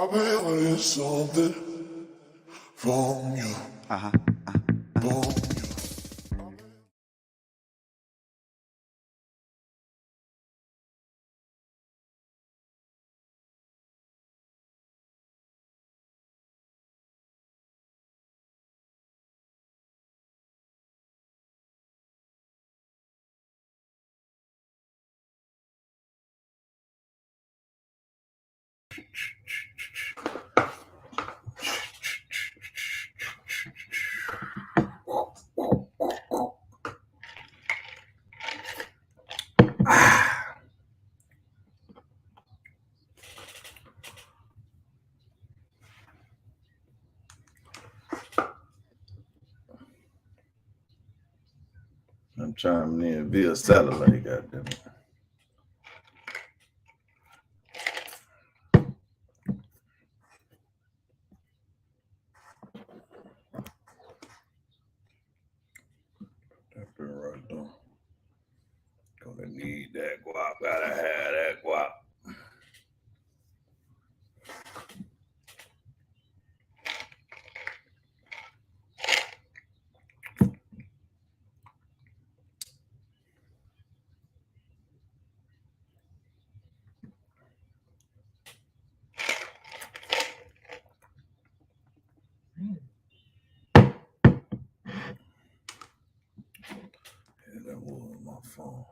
I've been wanting something from you. From you. I'm chiming in via satellite, goddamn it. That been right though. Gonna need that guap, gotta have that guap. Yeah, that was my phone.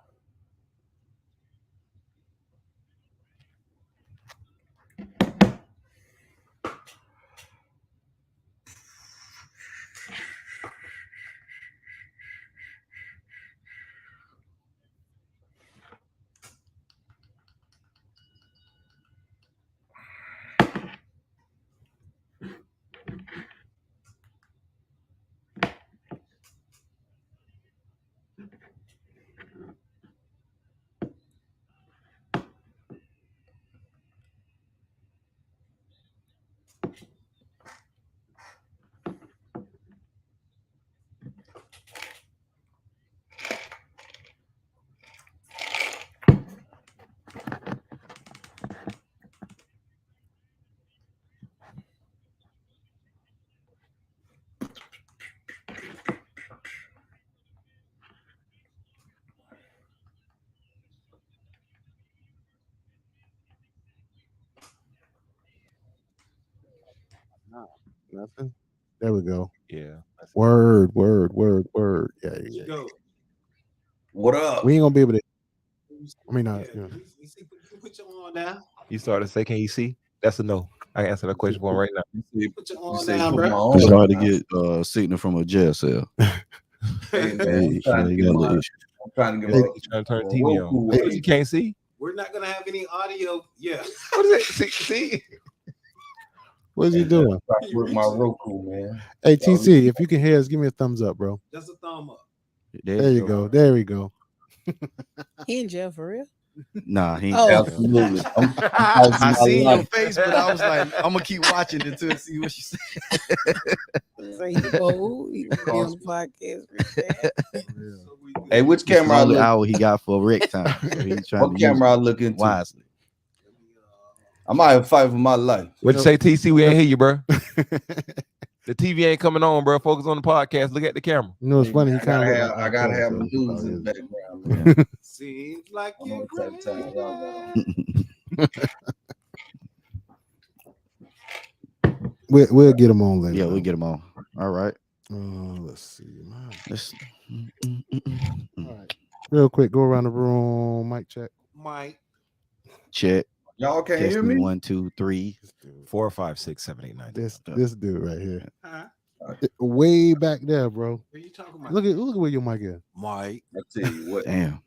Nothing. There we go. Yeah. Word. Yeah. Go. What up? We ain't gonna be able to. I mean, Yeah, you know. put your on now. You started to say, can you see? That's a no. I can answer that question for him right now. Put your You on say now, put my bro. own It's hard to down. get signal from a jail cell. Hey, man, I'm trying to You get got a little my, issue. I'm trying to get You my trying to turn the TV Roku on. up. What you can't see? We're not gonna have any audio. Yeah. What is it? See? What's he doing? With my Roku, man. Hey, TC, if you can hear us, give me a thumbs up, bro. Just a thumb up. There you go. There we go. He in jail for real? Nah, he ain't. Oh. Absolutely. I seen your face, but I was like, I'm gonna keep watching until I see what she said. So he bold. He can be on the podcast. Hey, which It's the camera I only look? hour he got for rec time. So he's trying What to use camera I it look into? wisely. I might have fight for my life. What you say, TC? We ain't hear you, bro. The TV ain't coming on, bro. Focus on the podcast. Look at the camera. You know, it's funny. He I kind gotta of. have, I gotta have so the he news probably in the is. background, man. Seems like I know you're what type of time y'all got. We'll get him on later. Yeah, we'll get him on. All right. Let's see. Let's All right. Real quick, go around the room. Mic check. Mike. check. Y'all can't Test hear me. me? 1, 2, 3. 4, 5, 6, 7, 8, 9. This dude right here. Huh? Way back there, bro. What are you talking about? Look at where your mic is. Mike. I tell you what. Damn.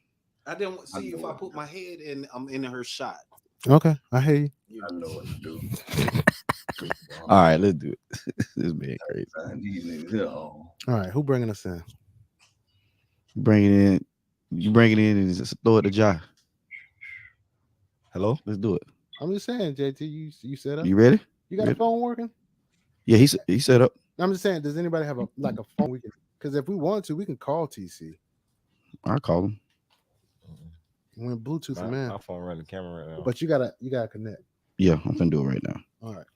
I didn't see if I put my head in. I'm in her shot. Okay, I hear you. I know what to do. All right, let's do it. This being crazy. These niggas here on. All right, who bringing us in? Bring it in. You bring it in and just throw it to Jai. Hello? Let's do it. I'm just saying, JT, you set up? You ready? You got a phone working? Yeah, he set up. I'm just saying, does anybody have a phone we can? Because if we want to, we can call TC. I'll call him. When Bluetooth him in. My phone running the camera right now. But you gotta connect. Yeah, I'm gonna do it right now. All right.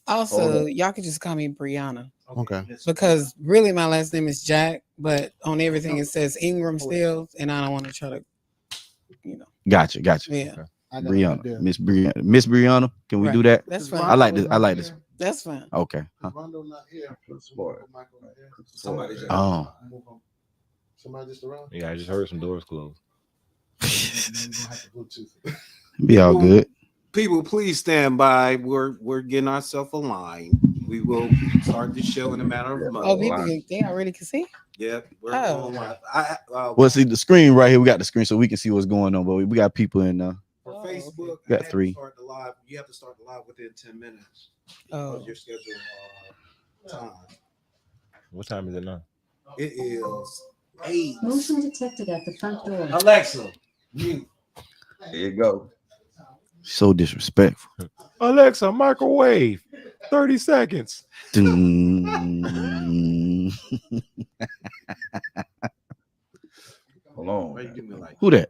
Also, y'all can just call me Brianna Okay. because really my last name is Jack, but on everything it says Ingram still, and I don't want to try to, Gotcha. Yeah. Okay. Brianna, Miss Brianna, can we do that? That's fine. I like this. That's fine. Okay. Rondo not here. Somebody just Somebody just around. Yeah, I just heard some doors close. Be all good. People, please stand by. We're getting ourselves aligned. We will start the show in a matter of Oh, months. they already can see? Yep. We're Oh. on. Well, see the screen right here. We got the screen so we can see what's going on. But we got people in. For Facebook, We got I had to 3. start the live. You have to start the live within 10 minutes Oh. of your scheduled time. What time is it now? It is 8. Motion detected at the front door. Alexa, mute. There you go. So disrespectful. Alexa, microwave. 30 seconds. Dun. Hold on. Why you give me like? Who that?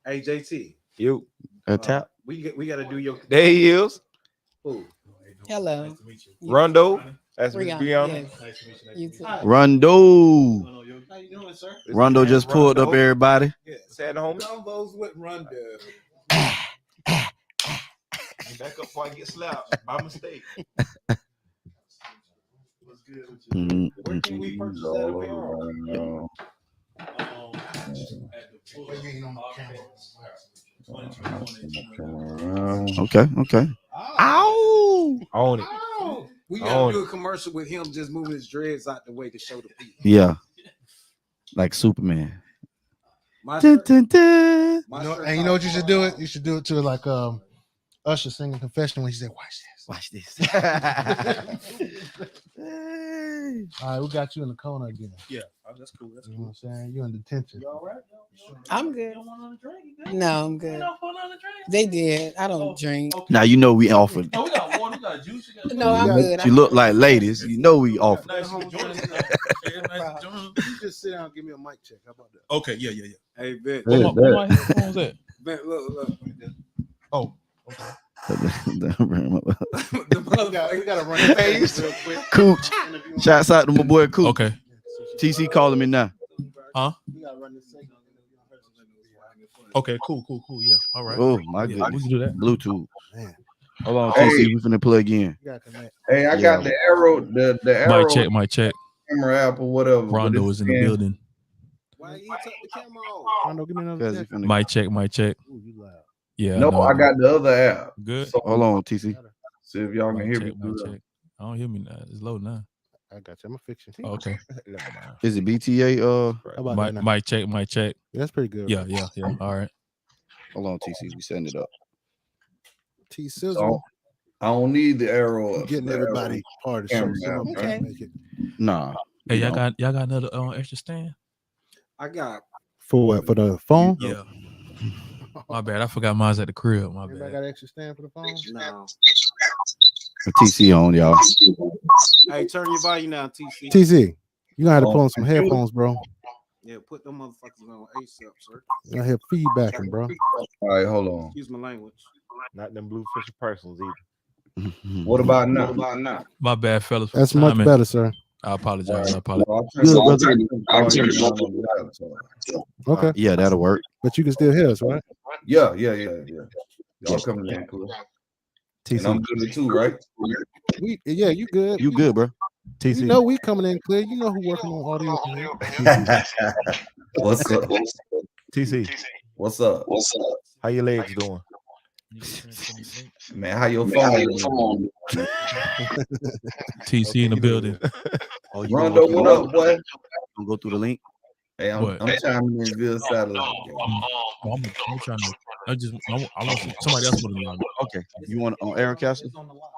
Hey JT, You. Tap. we got to do your. There he is. Who? Hello. Rondo. That's Miss Brianna. Brianna. Yes. You too. Rondo. How you doing, sir? Rondo just pulled up everybody. Yeah. Sad home. Convos with Rondo. Back up before I get slapped by mistake. Where can we purchase that apparel? Okay. Ow! Own it. We gotta do a commercial with him just moving his dreads out the way to show the people. Yeah. Like Superman. My Dun, shirt, dun, dun. my You know, shirt and you know what you costs should do it? You should do it to like Usher singing Confession when he said, watch this. Watch this. All right, we got you in the corner again. Yeah, that's cool. That's You know what I'm saying? You're in detention. all right? I'm good. No, I'm good. They did. I don't drink. Now you know we offered. Oh, we got water, we got juice. No, I'm good. You look like ladies. You know we offered. Nice You just sit down and give me a mic check. How about that? Okay, yeah. Hey, Ben. Where my headphones at? Ben, look. Oh, The We gotta run your face real quick. Cooch. Shouts out to my boy Cooch. okay. TC calling me now. Huh? We gotta run this segment. Okay, cool. Yeah, all right. Oh my Yeah, we goodness. can do that. Bluetooth. Man. Hold on, Hey. TC. We finna plug in. You gotta connect. Hey, I got the arrow, the arrow Mic check. camera app or whatever. but Rondo it's is in the saying- building. Why you took the camera off? Rondo, give me another Cause he check. finna- Mic check. Ooh, you loud. Yeah. No, no, I got the other app. good. So, Hold on, TC. see if y'all can Mic hear check, me. mic check. I don't hear me now. It's low now. I got you. I'm gonna fix you. Oh, okay. Is it BTA? How about that now? Mic check. Yeah, that's pretty good. Yeah. All right. Hold on, TC. We setting it up. T Sizzle. So, I don't need the arrow. Getting the everybody part of the show. camera Some of them out, can't right? make it. Nah. Hey, y'all No. got another extra stand? I got For what? For the phone? Yeah. My bad. I forgot mine's at the crib. My Everybody bad. got an extra stand for the phone? now. TC on, y'all. Hey, turn your volume down, TC. TZ, you gonna have to put on some headphones, bro. Yeah, put them motherfuckers on ASAP, sir. You gonna hear feedbacking, bro. All right, hold on. Excuse my language. Not them blue fisher personals either. What about now? My bad, fellas. for That's much timing. better, sir. I apologize. I apologize. Well, I'll turn it on. Okay, Yeah, that'll work. but you can still hear us, right? Yeah. Y'all coming in clear. And I'm TC, good too, right? yeah, you good. You good, bro? You TC. know we coming in clear. You know who working on audio. from here. What's up? TC, What's up? how your legs doing? Man, how your phone? TC in the building. Oh, you gonna Rondo, go through what the up, link? boy? Gonna go through the link. Hey, I'm What? chiming in good satellite. I'm trying to. I want somebody else to know. Okay. You want on Aaron Castle?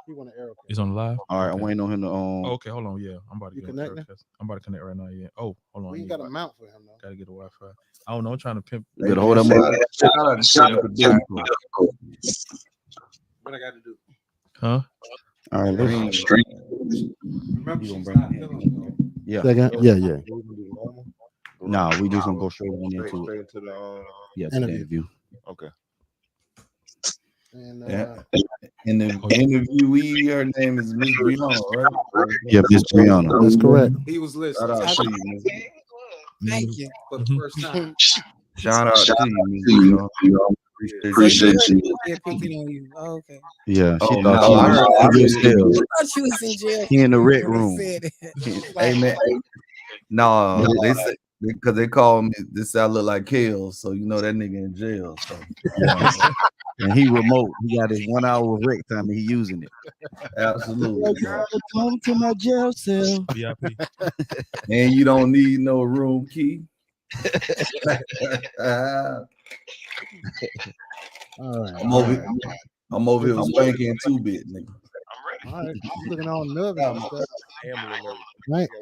You want an arrow? It's on the live. All right, Okay. I'm waiting on him to Okay, hold on. Yeah, I'm about to You get connecting? I'm about to connect right now. Yeah. Oh, hold on. We ain't got a mount for him though. Gotta get a Wi-Fi. I don't know. I'm trying to pimp. You better hold that up. Shout out to What I got to do? Huh? All right, let's Remember, You gonna she's bring not it in. feeling yeah. Second? Yeah. Nah, we just gonna go straight into it. Straight into the Yeah, to the Interview. interview. okay. And Yeah. And the interviewee, her name is Miss Brianna, right? Yeah, Miss Brianna. That's correct. He was Shout listening. out to you, Miss. Thank you. For the first time. Shout out to you, Miss Brianna. Appreciate you. Picking on you. Oh, okay. Yeah, she Oh, thought no, I heard- I she was heard- still. I thought you was in jail. He in the red when they room. said it. Hey man, no, they say because they call me this. I look like Kale, so you know that nigga in jail. So And he remote. He got his 1 hour of rec time and he using it. absolutely, bro. Come to my jail cell. V.I.P. And you don't need no room key. All right. I'm over here spanking 2-bit, nigga. All right. I'm looking all nervous and stuff.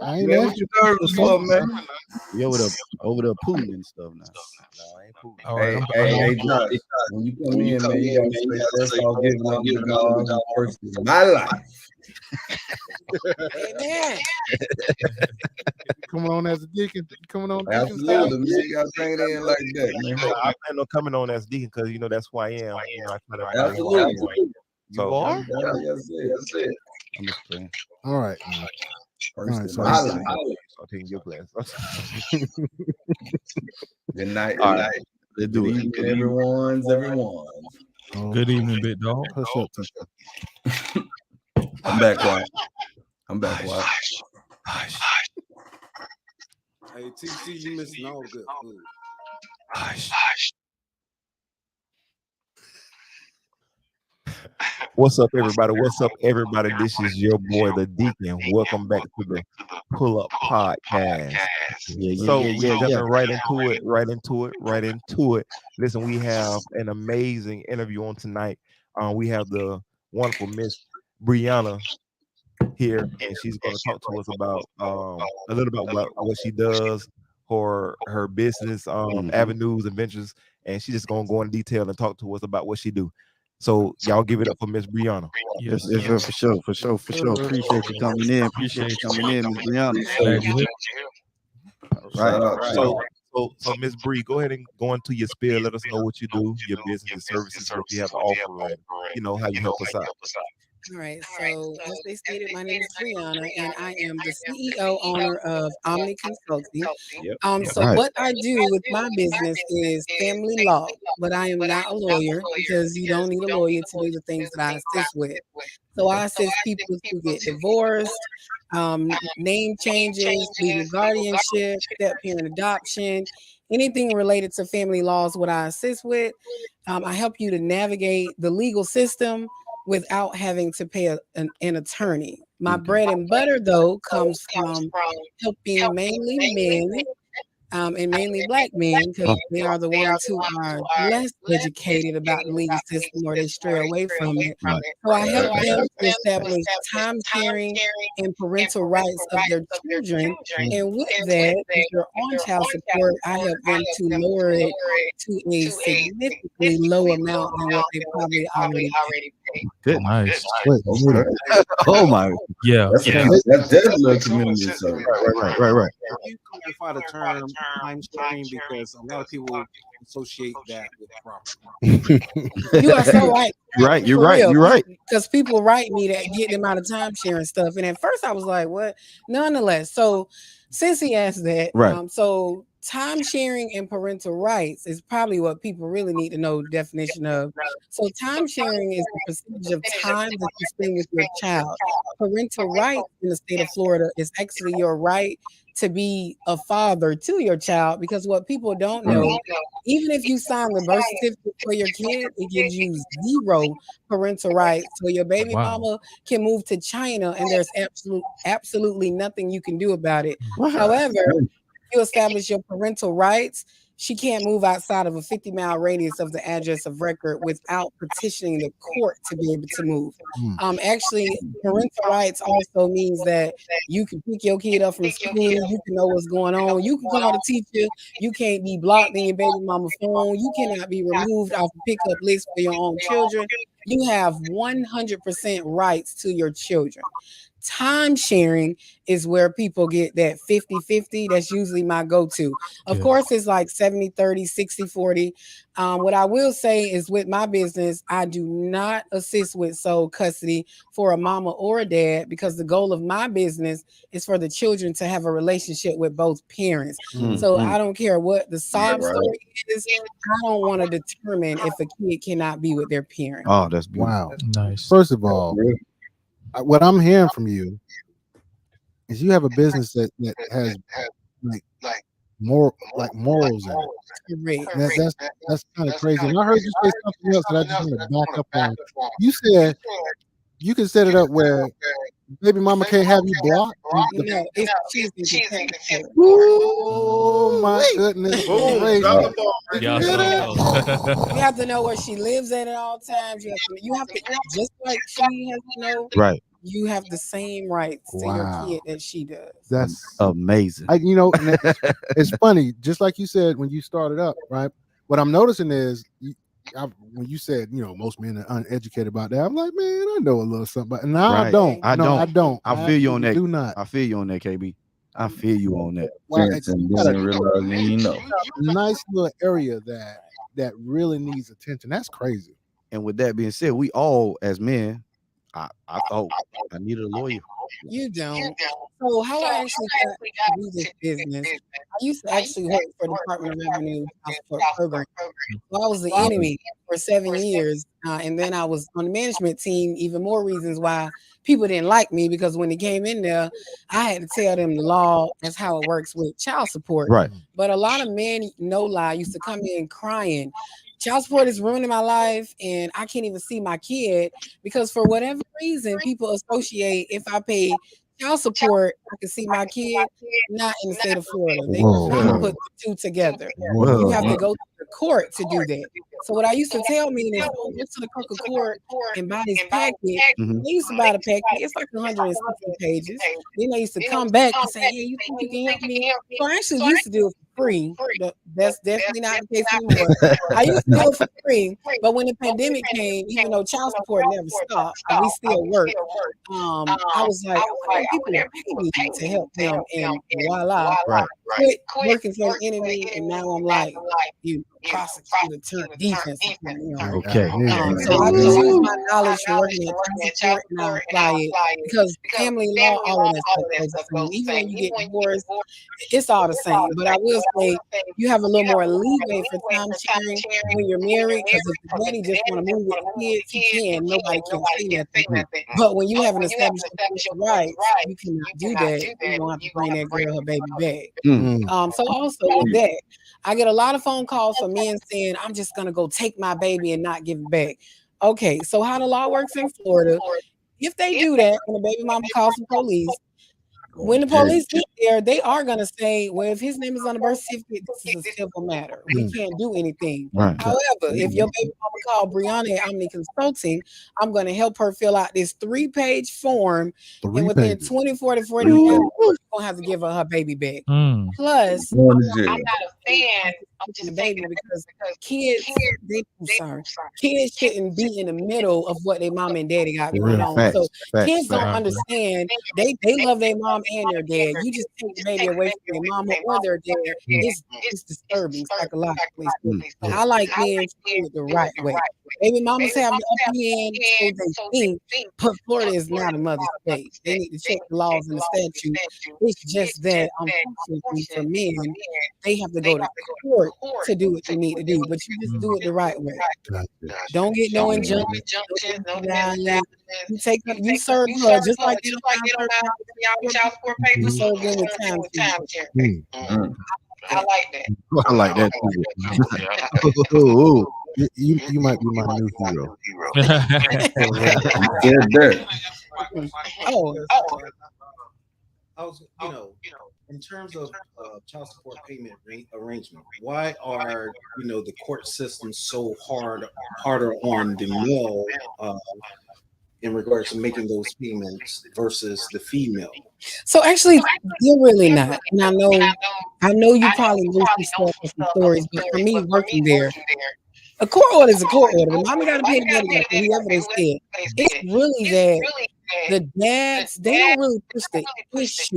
I ain't Man, asked what you nervous for, man? you over there pooling and stuff now. No, I ain't cool. All right, Hey, Josh, when you come in, man, you gotta say first off, giving up the dog the first in my life. Amen. Coming on as a deacon. Coming on. Absolutely, man. You gotta bring it in like that, man. I plan on coming on as deacon because you know that's who I am. You know, I try to Absolutely. So Yeah, that's it. I'm just playing. All right. First in so my life. I'll take your class. Good night. All right. Let's do it. Good evening, everyone. Good evening, big dog. Hush up, Tisha. I'm back, quiet. Hey, TC, you missing all good food. What's up, everybody? What's up, everybody? This is your boy, the Deacon. Welcome back to the PullUP podcast. So we jumping right into it. Listen, we have an amazing interview on tonight. We have the wonderful Miss Brianna here, and she's going to talk to us about a little about what she does for her business avenues and ventures, and she's just going to go in detail and talk to us about what she do. So y'all give it up for Miss Brianna. Yes, for sure. Appreciate you coming in. Appreciate you coming in, Miss Brianna. Right. So Miss Bree, go ahead and go into your spiel. Let us know what you do, your business, your services, what you have to offer, and you know how you help us out. All right, so as they stated, my name is Brianna, and I am the CEO owner of Omni Consulting. What I do with my business is family law, but I am not a lawyer because you don't need a lawyer to do the things that I assist with. So I assist people to get divorced, name changes, legal guardianship, step-parent adoption, anything related to family laws, what I assist with. I help you to navigate the legal system without having to pay an attorney. My bread and butter, though, comes from helping mainly men and mainly Black men, because they are the ones who are less educated about the legal system or they stray away from it. So I help them to establish time sharing and parental rights of their children. And with that, with their own child support, I help them to lower it to a significantly low amount than what they probably already pay. Nice. Oh my. Yeah. That's definitely a community service. Right. You clarify the term time sharing because a lot of people associate that with property. You are so right. You're right. Because people write me that get them out of time sharing stuff. And at first I was like, what? Nonetheless, so since he asked that, so time sharing and parental rights is probably what people really need to know the definition of. So time sharing is the percentage of time that you spend with your child. Parental rights in the state of Florida is actually your right to be a father to your child, because what people don't know, even if you sign the birth certificate for your kid, it gives you 0 parental rights. So your baby mama can move to China and there's absolutely nothing you can do about it. However, you establish your parental rights, she can't move outside of a 50-mile radius of the address of record without petitioning the court to be able to move. Actually, parental rights also means that you can pick your kid up from school, you can know what's going on, you can call the teacher, you can't be blocked in your baby mama's phone, you cannot be removed off the pickup list for your own children. You have 100% rights to your children. Time sharing is where people get that 50-50. That's usually my go-to. Of course, it's like 70-30, 60-40. What I will say is with my business, I do not assist with sole custody for a mama or a dad because the goal of my business is for the children to have a relationship with both parents. So I don't care what the sob story is. I don't want to determine if a kid cannot be with their parent. Oh, that's beautiful. Wow. Nice. First of all, what I'm hearing from you is you have a business that has like morals in it. And that's kind of crazy. And I heard you say something else that I just want to back up on. You said you can set it up where baby mama can't have you blocked. No, it's cheesy. Oh my goodness! Y'all You have to know where she lives at all times. You have to just like she has to know. Right. You have the same rights to your kid that she does. That's amazing. It's funny. Just like you said when you started up, right? What I'm noticing is when you said, most men are uneducated about that, I'm like, man, I know a little something. But now I don't. I don't. I feel you on that. Do not. I feel you on that, KB. I feel you on that. Well, nice little area that really needs attention. That's crazy. And with that being said, we all as men, I thought I needed a lawyer. You don't. So how I actually got to do this business, I used to actually work for the Department of Revenue Support Program. So I was the enemy for 7 years. And then I was on the management team, even more reasons why people didn't like me, because when they came in there, I had to tell them the law as how it works with child support. Right. But a lot of men, no lie, used to come in crying. Child support is ruining my life, and I can't even see my kid because for whatever reason, people associate if I pay child support, I can see my kid, not in the state of Florida. They put the two together. You have to go to the court to do that. So what I used to tell me is, go to the clerk of court and buy this packet. They used to buy the packet. It's like 160 pages. Then they used to come back and say, hey, you think you can help me? So I actually used to do it for free. That's definitely not the case anymore. I used to do it for free, but when the pandemic came, even though child support never stopped, and we still work, I was like, people are paying me to help them, and voila, quit working for the enemy, and now I'm like, you prosecutor turned defense. Okay. So I just use my knowledge for working at child support and I apply it because family law, all of that stuff goes. Even when you get divorced, it's all the same. But I will say you have a little more leeway for time sharing when you're married, because if the daddy just want to move with the kids, he can. Nobody can say nothing. But when you have an established rights, you cannot do that. You don't have to bring that girl her baby back. So also with that, I get a lot of phone calls from men saying, I'm just going to go take my baby and not give it back. Okay, so how the law works in Florida, if they do that, when the baby mama calls the police, when the police get there, they are going to say, well, if his name is on the birth certificate, this is a civil matter. We can't do anything. Right. However, if your baby mama called Brianna at Omni Consulting, I'm going to help her fill out this 3-page form. And within 24 to 48 hours, you're going to have to give her baby back. Plus, I'm not a fan of just the baby because kids shouldn't be in the middle of what their mom and daddy got going on. So kids don't understand. They love their mom and their dad. You just take the baby away from their mama or their dad. It's disturbing psychologically. I like men to do it the right way. Baby mamas have the upper hand, so they think, but Florida is not a mother's state. They need to check the laws and the statute. It's just that, unfortunately, for men, they have to go to court to do what you need to do, but you just do it the right way. Don't get no injunctions. You serve her just like you child support papers. You serve them with time. I like that. I like that too. You might be my new hero. I was, in terms of child support payment arrangement, why are the court system so harder on the male in regards to making those payments versus the female? So actually, you're really not. And I know you probably know some stories, but for me, working there, a court order is a court order. The mommy got to pay the money, whoever they said. It's really that the dads, they don't really push the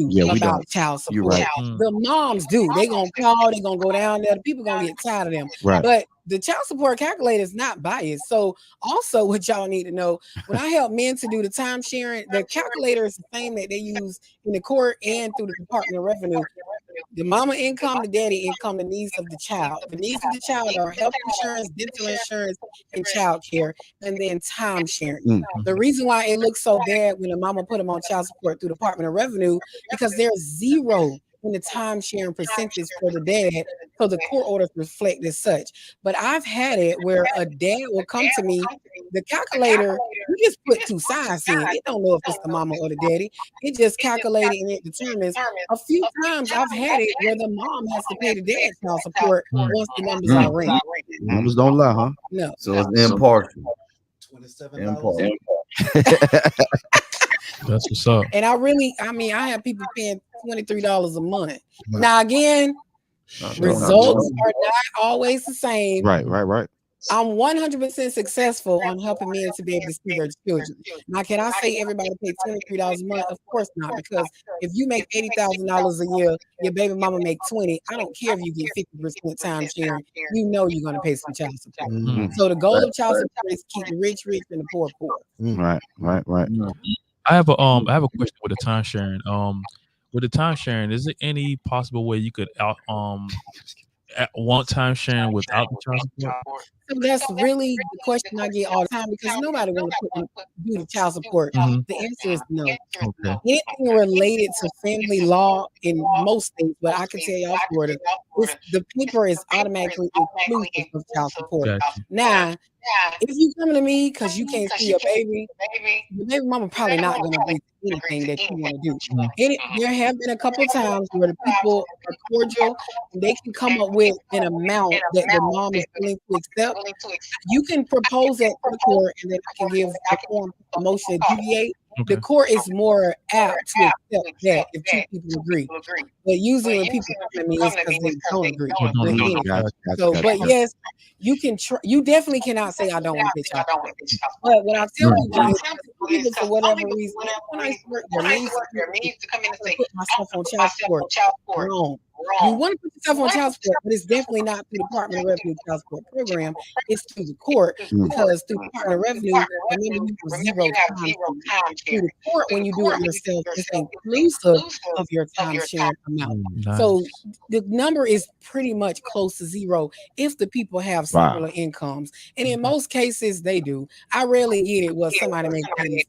issue about child support. You're right. The moms do. They gonna call, they gonna go down there, the people gonna get tired of them. Right. But the child support calculator is not biased. So also what y'all need to know, when I help men to do the time sharing, the calculator is the same that they use in the court and through the Department of Revenue. The mama income, the daddy income, the needs of the child. The needs of the child are health insurance, dental insurance, and child care, and then time sharing. The reason why it looks so bad when a mama put them on child support through the Department of Revenue, because there's zero in the time sharing percentage for the dad, so the court orders reflect as such. But I've had it where a dad will come to me, the calculator, you just put two sides in. It don't know if it's the mama or the daddy. It just calculated and it determines. A few times I've had it where the mom has to pay the dad child support once the numbers are ring. Numbers don't lie, huh? No. So it's impartial. $27. That's what's up. And I have people paying $23 a month. Now again, results are not always the same. Right. I'm 100% successful on helping men to be able to see their children. Now, can I say everybody pay $23 a month? Of course not, because if you make $80,000 a year, your baby mama make 20. I don't care if you get 50% time sharing. You know you're going to pay some child support. So the goal of child support is to keep the rich rich and the poor poor. Right. I have a question with the time sharing. With the time sharing, is there any possible way you could want time sharing without the child support? So that's really the question I get all the time, because nobody want to do the child support. The answer is no. Okay. Anything related to family law in most states, but I can tell y'all Florida, the paper is automatically inclusive of child support. Gotcha. Now, if you come to me because you can't see your baby mama probably not going to agree to anything that you want to do. There have been a couple of times where the people are cordial and they can come up with an amount that the mom is willing to accept. You can propose that to the court, and then I can give the form a motion to deviate. Okay. The court is more apt to accept that if two people agree. But usually when people come to me, it's because they don't agree. So, but yes, you can. You definitely cannot say I don't want to get child support. But what I tell people is, people for whatever reason, when I work, there needs to come in and say, put myself on child support. Wrong. You want to put yourself on child support, but it's definitely not through the Department of Revenue child support program. It's through the court, because through the Department of Revenue, remember you have zero time. Through the court, when you do it yourself, it's inclusive of your time sharing amount. So the number is pretty much close to zero if the people have similar incomes, and in most cases they do. I rarely get it where somebody makes money.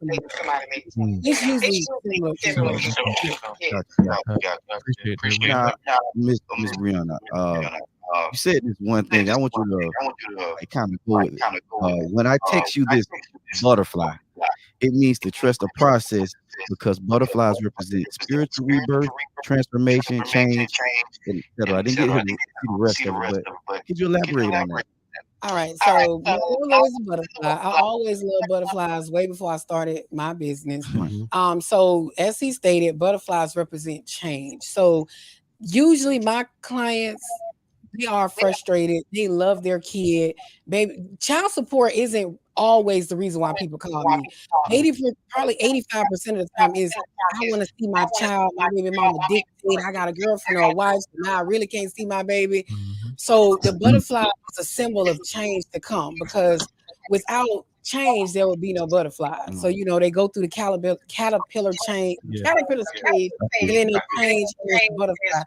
It's usually similar. Appreciate it. Miss Brianna, you said this one thing. I want you to kind of go with it. When I text you this butterfly, it means to trust the process, because butterflies represent spiritual rebirth, transformation, change, etc. I didn't get to see the rest of it, but could you elaborate on that? All right, so always a butterfly. I always loved butterflies way before I started my business. So as he stated, butterflies represent change. So usually my clients, they are frustrated. They love their kid. Baby, child support isn't always the reason why people call me. Probably 85% of the time is, I want to see my child. My baby mama dictate. I got a girlfriend or a wife, so now I really can't see my baby. So the butterfly is a symbol of change to come, because without change, there would be no butterflies. So they go through the caterpillar change, caterpillar stage, and then they change into butterfly.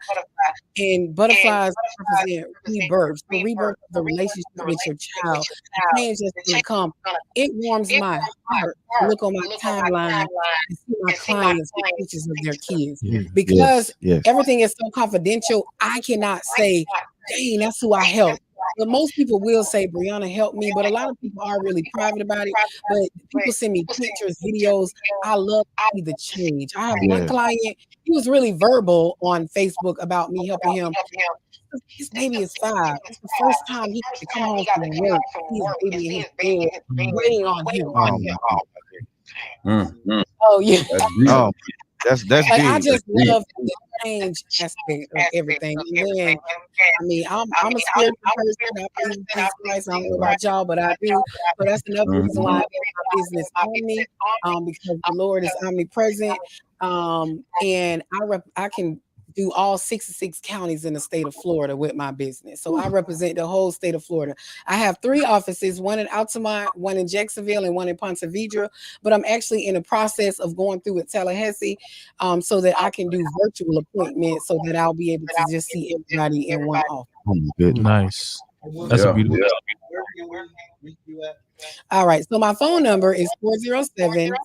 And butterflies represent rebirth. So rebirth of the relationship with your child. The change that's going to come. It warms my heart to look on my timeline and see my clients with pictures of their kids. Because everything is so confidential, I cannot say, dang, that's who I helped. But most people will say, Brianna helped me, but a lot of people are really private about it. But people send me pictures, videos. I love to see the change. I have one client, he was really verbal on Facebook about me helping him. His baby is 5. It's the first time he had to come home from work. His baby in his bed, waiting on him. Oh, yeah. That's But big. I just love the change aspect of everything. And then, I mean, I'm a spiritual person. I believe in Jesus Christ. I don't know about y'all, but I do. But that's another reason why I have my business Omni, because the Lord is omnipresent. And I can do all 66 counties in the state of Florida with my business. So I represent the whole state of Florida. I have 3 offices, one in Altamont, one in Jacksonville, and one in Ponte Vedra. But I'm actually in the process of going through with Tallahassee, so that I can do virtual appointments so that I'll be able to just see everybody in one office. Good. Nice. That's a beautiful. All right. So my phone number is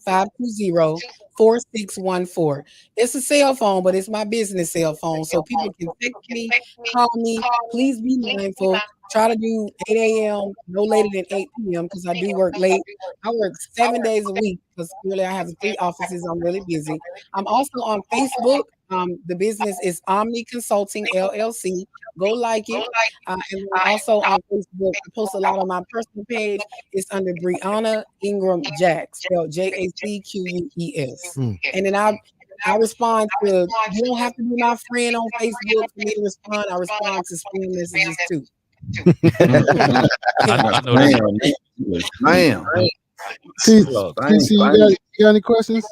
407-520-4614. It's a cell phone, but it's my business cell phone. So people can text me, call me. Please be mindful. Try to do 8 a.m., no later than 8 p.m. because I do work late. I work 7 days a week because really I have 3 offices. I'm really busy. I'm also on Facebook. The business is Omni Consulting LLC. Go like it. And then also on Facebook, I post a lot on my personal page. It's under Brianna Ingram Jack, spelled Jacquees. And then I respond to, you don't have to be my friend on Facebook for me to respond. I respond to spam messages too. I know that. Man. See, you got any questions?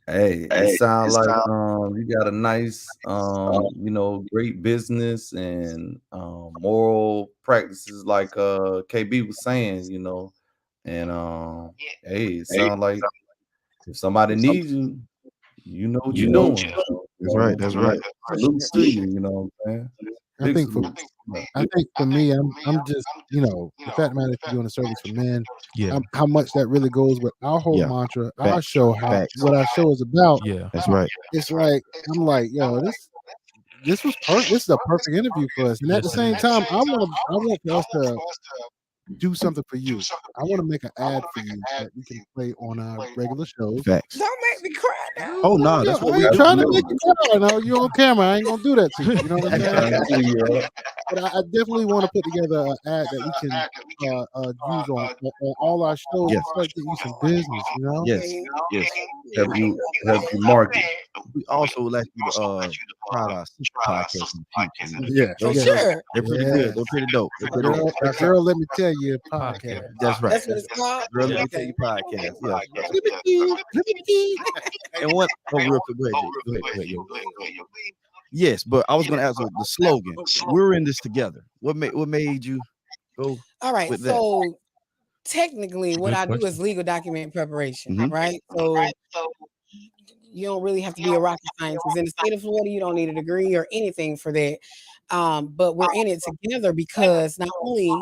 Hey, it sounds like you got a nice great business and moral practices like KB was saying, and hey, it sounds like if somebody needs you, you know what you're doing. That's right. Salute to you, you know what I'm saying? I think for me, I'm just, the fact of the matter, if you're doing a service for men, how much that really goes with our whole mantra, our show, what our show is about. Yeah, that's right. It's like, I'm like, yo, this was perfect. This is a perfect interview for us. And at the same time, I want for us to do something for you. I want to make an ad for you that we can play on our regular shows. Facts. Don't make me cry now. Oh no, that's what I ain't trying to make you cry. No, you on camera. I ain't gonna do that to you. You know what I'm saying? But I definitely want to put together an ad that we can use on all our shows. Yes. Start getting you some business. You know? Yes. Help you market. We also would like you to proud our sister podcast in the future. Yeah, sure. They're pretty good. They're pretty dope. Girl, let me tell you, podcast. That's right. That's what it's called. Girl, let me tell you, podcast. Yeah. And what? Oh, real quick. Go ahead. Yes, but I was going to ask the slogan. We're in this together. What made you go? All right. with So technically, what I do is legal document preparation, right? So you don't really have to be a rocket scientist. In the state of Florida, you don't need a degree or anything for that. But we're in it together because not only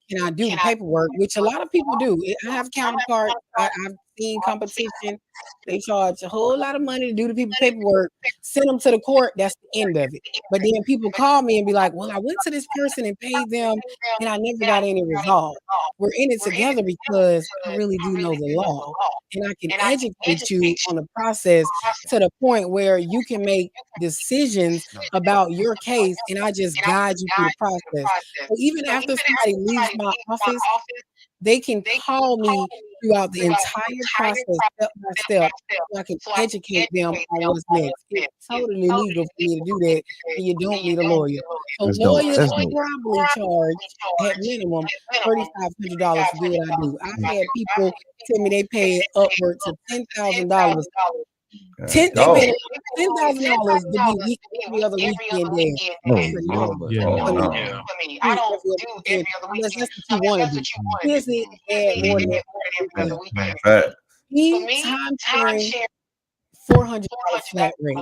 can I do the paperwork, which a lot of people do. I have counterparts. I've seen competition. They charge a whole lot of money to do the people paperwork, send them to the court. That's the end of it. But then people call me and be like, well, I went to this person and paid them and I never got any resolve. We're in it together because I really do know the law and I can educate you on the process to the point where you can make decisions about your case and I just guide you through the process. So even after somebody leaves my office, they can call me throughout the entire process, step by step, so I can educate them on what's next. It's totally legal for me to do that, and you don't need a lawyer. So lawyers probably charge at minimum $3,500 to do what I do. I've had people tell me they pay upward to $10,000. They paid $10,000 to be every other weekend there. I don't do every other weekend. That's what you want to do. Business add more than every weekend. Time sharing $400 flat rate.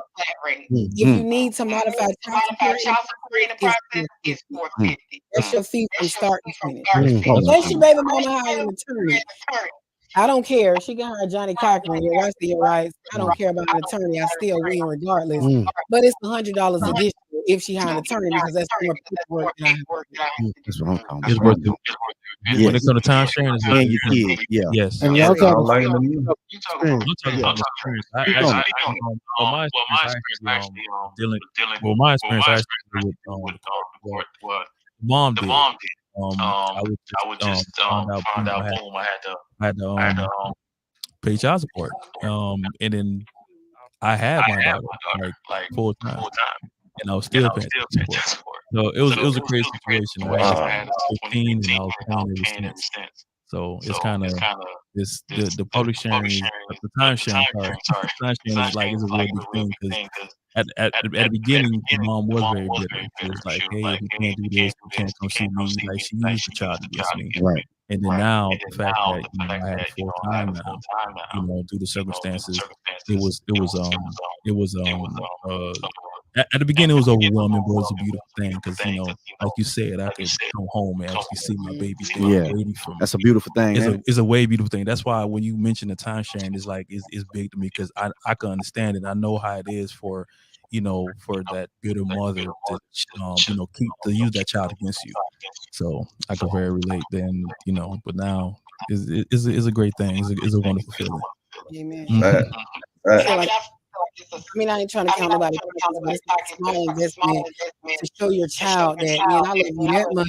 If you need to modify child support, it's $450. That's your fee from start to finish. Unless your baby mama hire an attorney. I don't care. She can hire Johnny Cochran. Your wife's your rights. I don't care about an attorney. I still win regardless. But it's $100 additional if she hire an attorney because that's more paperwork than I have. That's what I'm talking It's worth it. When it comes to time sharing, it's and your kid, yes. And y'all talking I'm talking about the experience. My experience actually with what mom did. I would just find out boom, I had to pay child support. And then I had my daughter like full time, and I was still paying child support. So it was a crazy situation. I had 15, and I was paying ever since. So it's kind of the public sharing is the time sharing. Sorry, time sharing is like it's a real big thing because at the beginning, the mom was very bitter. She was like, "Hey, if you can't do this, you can't come see me." Like she used the child against me. Right. And then now the fact that I had a full time now, due to circumstances, it was at the beginning it was overwhelming, but it was a beautiful thing because like you said, I could come home and actually see my baby there waiting for me. That's a beautiful thing. It's a way beautiful thing. That's why when you mention the time sharing, it's like it's big to me because I can understand it. I know how it is for for that bitter mother to use that child against you. So I can very relate then, but now is a great thing. It's a wonderful feeling. Amen. Mm-hmm. I ain't trying to count nobody, but it's a small investment to show your child that, man, I love you that much.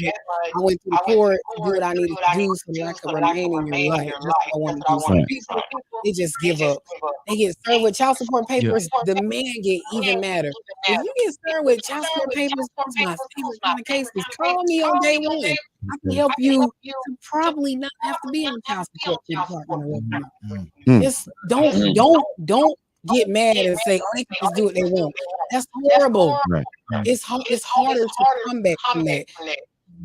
I went through the court to do what I needed to do so that I could remain in your life. That's what I want to do. Some people, they just give up. They get served with child support papers. The man get even madder. If you get served with child support papers, that's my favorite kind of cases. Call me on day one. I can help you to probably not have to be on child support department or whatnot. Just don't get mad and say, "Oh, they can just do what they want." That's horrible. Right. It's harder to come back from that.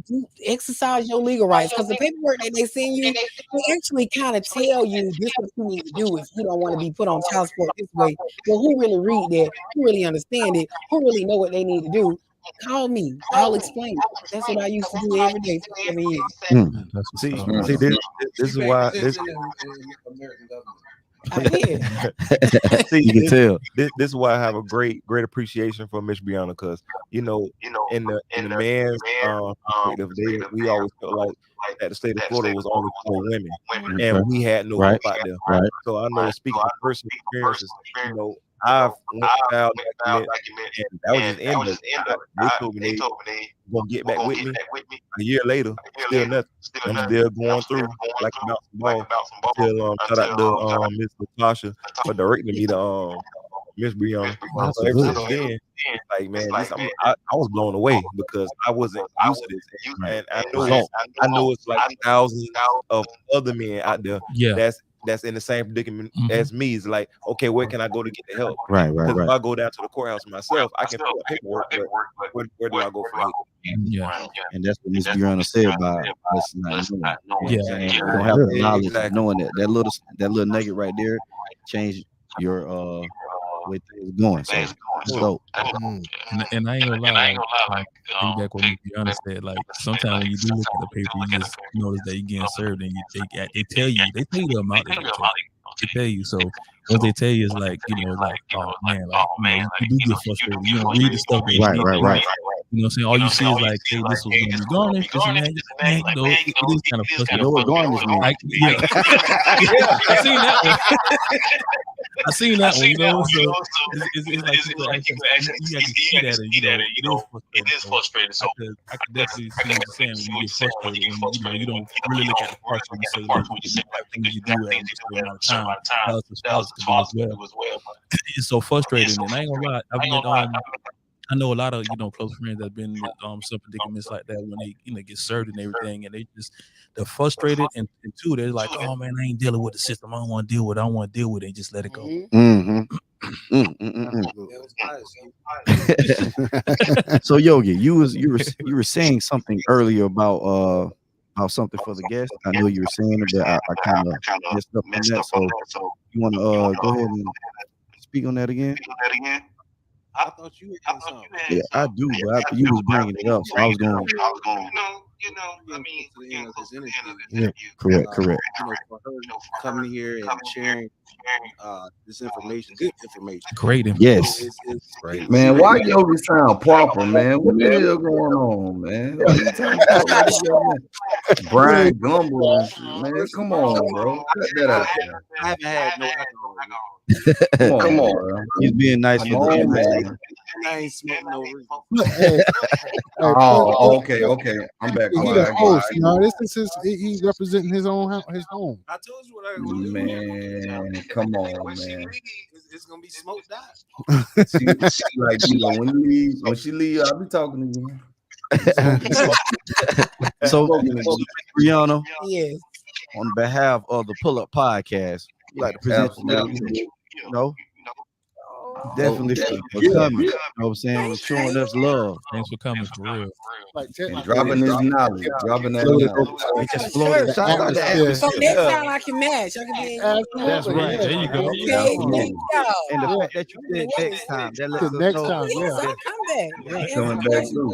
You exercise your legal rights because the paperwork that they send you, they actually kind of tell you this is what you need to do if you don't want to be put on child support this way. Well, who really read that? Who really understand it? Who really know what they need to do? Call me. I'll explain it. That's what I used to do every day for 7 years. This is why this. You can tell. This is why I have a great appreciation for Miss Brianna because in the man's perspective, we always felt like that the state of Florida was only for women, and we had no help out there. Right. So I know, speaking of personal experiences, I've went child document, and that was just ended. They told me they gonna get back with me. A year later, still nothing. I'm still going through like a bouncing ball. Still shout out to Miss Natasha for directing me to Miss Brianna. So ever since then, like man, I was blown away because I wasn't used to this, and I know it's like thousands of other men out there. That's in the same predicament as me. It's like, okay, where can I go to get the help? Right. Because if I go down to the courthouse myself, I can fill out paperwork, but where do I go for help? And that's what Miss Brianna said about us not knowing. You don't have the knowledge of knowing that little nugget right there changed your way things going. So it's dope. And I ain't gonna lie, like back what Brianna said, like sometimes when you do look at the paper, you just notice that you're getting served, and they tell you the amount they tell you. So what they tell you is like, oh man, you do get frustrated. You don't read the stuff. Right. You know what I'm saying? All you see is like, hey, this was going to be garnished, this and that. It is kind of frustrating. You know what garnish means? I seen that one. I seen that one. So it's like you actually see that, and it is frustrating. So I could definitely see what you're saying when you get frustrated, when you don't really look at the parts when you say like things you do at a amount of time. That's as well. It's so frustrating, and I ain't gonna lie. I know a lot of close friends that have been in some predicaments like that when they get served and everything, and they're frustrated, and two, they're like, oh man, I ain't dealing with the system. I don't want to deal with it. I don't want to deal with it. Just let it go. So Yogi, you were saying something earlier about something for the guest. I know you were saying it, but I kind of messed up on that. So you want to go ahead and speak on that again? I thought you were doing something. Yeah, I do, but you was bringing it up, so I was going. Correct. For her coming here and sharing this information, good information. Great information. Yes. It's great. Man, why Yogi sound proper, man? What the hell going on, man? Brian Gumble and shit, man. Come on, bro. Cut that out there. I haven't had no alcohol. Come on, bro. He's being nice for the man. I ain't smoking no reason. Oh, okay. I'm back. He's the host. This is he's representing his home. I told you what I was doing. Man, come on, man. it's gonna be smoked out. She like, when she leave, I'll be talking to you. So, Brianna, Yes. on behalf of the Pull Up Podcast, we like to present you, definitely for coming. You know what I'm saying? And showing us love. Thanks for coming for real. And dropping this knowledge, dropping that knowledge. It just floated. Shout out to the So next time I can match. I can be That's right. There you go. Okay, thank y'all. And the fact that you said next time, that lets us Next know. time, Yes, yeah. I'll come back. Coming back through.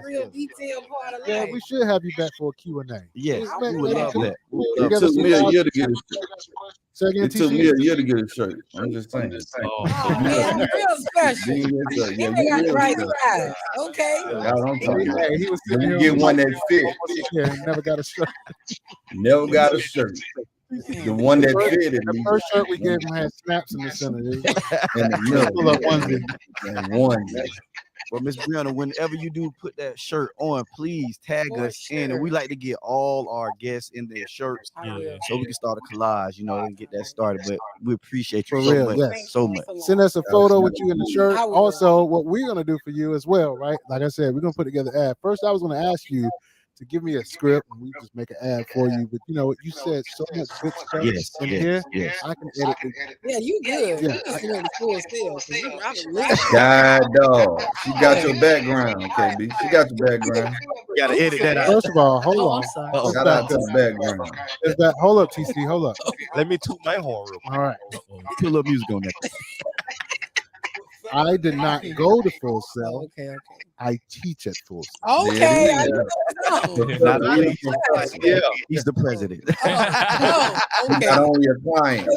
Real detailed part of Yeah, life. we should have you back for a Q&A. Yes, we would love that. It took me a year to get a shirt. Second It took me a year to get a shirt. I'm just saying. Oh, man, I'm real special. Yeah, You got the right size. Okay. Hey, he was sitting you here get one that fit. Yeah, never got a shirt. Never got a shirt. The one that fitted The first shirt we gave him had snaps in the center. in the Pull up onesie. and onesie. Well, Miss Brianna, whenever you do put that shirt on, please tag us in, and we like to get all our guests in their shirts, so we can start a collage, and get that started. But we appreciate you so much, so much. Send us a photo with you in the shirt. Also, what we're gonna do for you as well, right? Like I said, we're gonna put together an ad. First, I was gonna ask you to give me a script and we just make an ad for you. But you said so much good stuff in here. I can edit it. Yeah, you good. Yeah. You just doing the full still. God dog. She got your background, KB. She got your background. You gotta edit that out. First of all, hold on. Shout out to the background. Is that hold up, TC? Hold up. Let me toot my horn real quick. All right. Put a little music on that. I did not go to Full Sail. Okay. I teach at Full Sail. Okay. Not only, he's the president. Not only a client.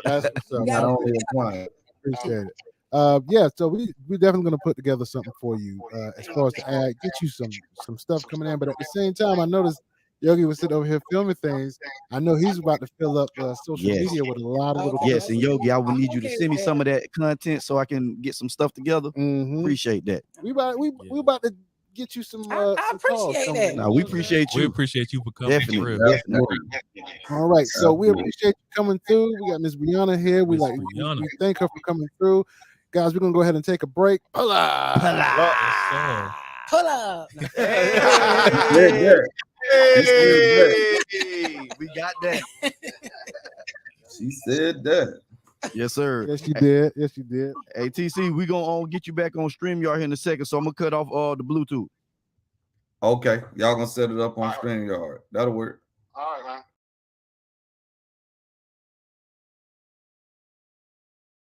That's what's up. Not only a client. Appreciate it. So we definitely gonna put together something for you as far as the ad, get you some stuff coming in. But at the same time, I noticed Yogi was sitting over here filming things. I know he's about to fill up social media with a lot of little. Yes, and Yogi, I would need you to send me some of that content so I can get some stuff together. Appreciate that. We about to get you some. I appreciate that. No, we appreciate you. We appreciate you for coming. Definitely. All right, so we appreciate you coming through. We got Miss Brianna here. We thank her for coming through. Guys, we're gonna go ahead and take a break. Pull up. Pull up. Hey, we got that. She said that. Yes, sir. Yes, you did. Yes, you did. Hey, TC, we gonna get you back on StreamYard here in a second, so I'm gonna cut off the Bluetooth. Okay, y'all gonna set it up on StreamYard. That'll work. All right, man.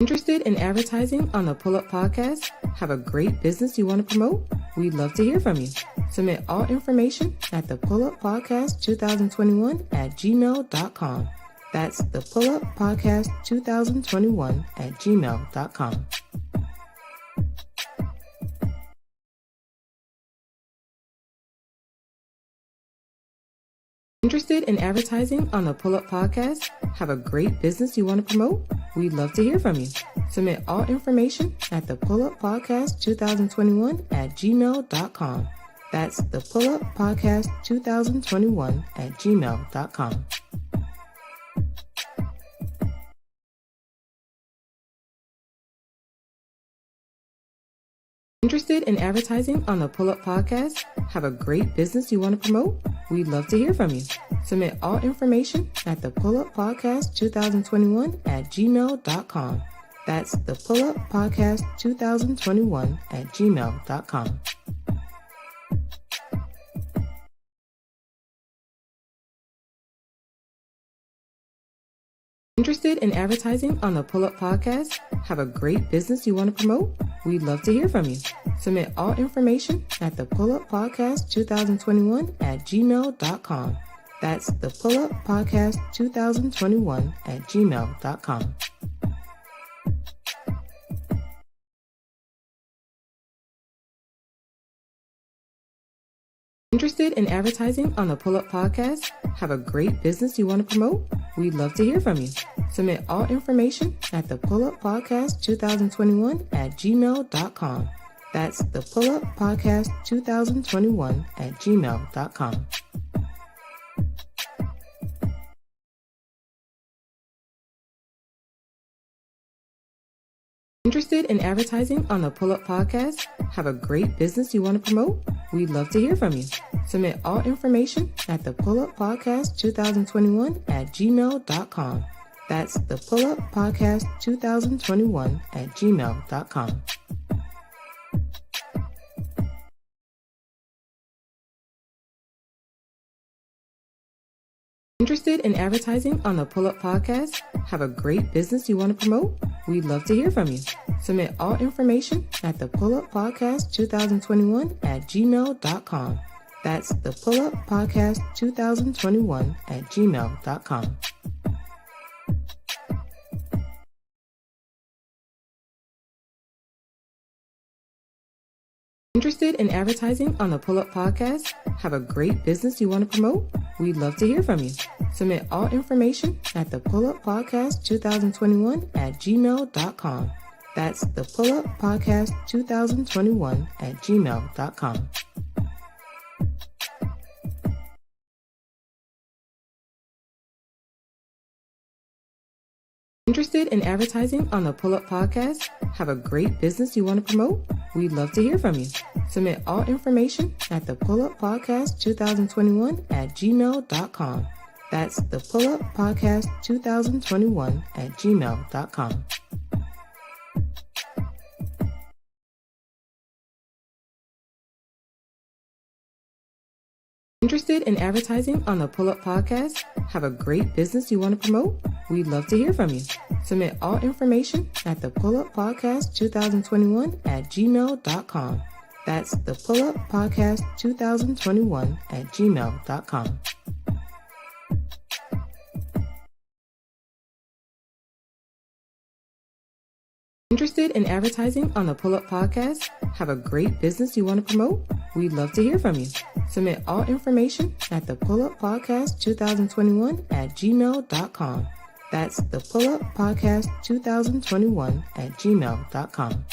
Interested in advertising on the PullUP podcast? Have a great business you want to promote? We'd love to hear from you. Submit all information at the PullUP Podcast 2021 at gmail.com. That's the PullUP Podcast 2021 at gmail.com. Interested in advertising on the PullUP podcast? Have a great business you want to promote? We'd love to hear from you. Submit all information at the PullUP Podcast 2021 at gmail.com. That's the PullUP Podcast 2021 at gmail.com. Interested in advertising on the PullUP podcast? Have a great business you want to promote? We'd love to hear from you. Submit all information at the PullUP Podcast 2021 at gmail.com. That's the PullUP Podcast 2021 at gmail.com. Interested in advertising on the PullUP podcast? Have a great business you want to promote? We'd love to hear from you. Submit all information at the PullUP Podcast 2021 at gmail.com. That's the PullUP Podcast 2021 at gmail.com. Interested in advertising on the PullUP podcast? Have a great business you want to promote? We'd love to hear from you. Submit all information at the PullUP Podcast 2021 at gmail.com. That's the PullUP Podcast 2021 at gmail.com. Interested in advertising on the PullUP podcast? Have a great business you want to promote? We'd love to hear from you. Submit all information at the PullUP Podcast 2021 at gmail.com. That's the PullUP Podcast 2021 at gmail.com. Interested in advertising on the PullUP Podcast? Have a great business you want to promote? We'd love to hear from you. Submit all information at the PullUP Podcast 2021 at gmail.com. That's the PullUP Podcast 2021 at gmail.com. Interested in advertising on the PullUP Podcast? Have a great business you want to promote? We'd love to hear from you. Submit all information at the PullUP Podcast 2021 at gmail.com. That's the PullUP Podcast 2021 at gmail.com. Interested in advertising on the PullUP Podcast? Have a great business you want to promote? We'd love to hear from you. Submit all information at the PullUP Podcast 2021 at gmail.com. That's the PullUP Podcast 2021 at gmail.com. Interested in advertising on the PullUP Podcast? Have a great business you want to promote? We'd love to hear from you. Submit all information at the PullUP Podcast 2021 at gmail.com. That's the PullUP Podcast 2021 at gmail.com. Interested in advertising on the PullUP Podcast? Have a great business you want to promote? We'd love to hear from you. Submit all information at the PullUP Podcast 2021 at gmail.com. That's the PullUP Podcast 2021 at gmail.com.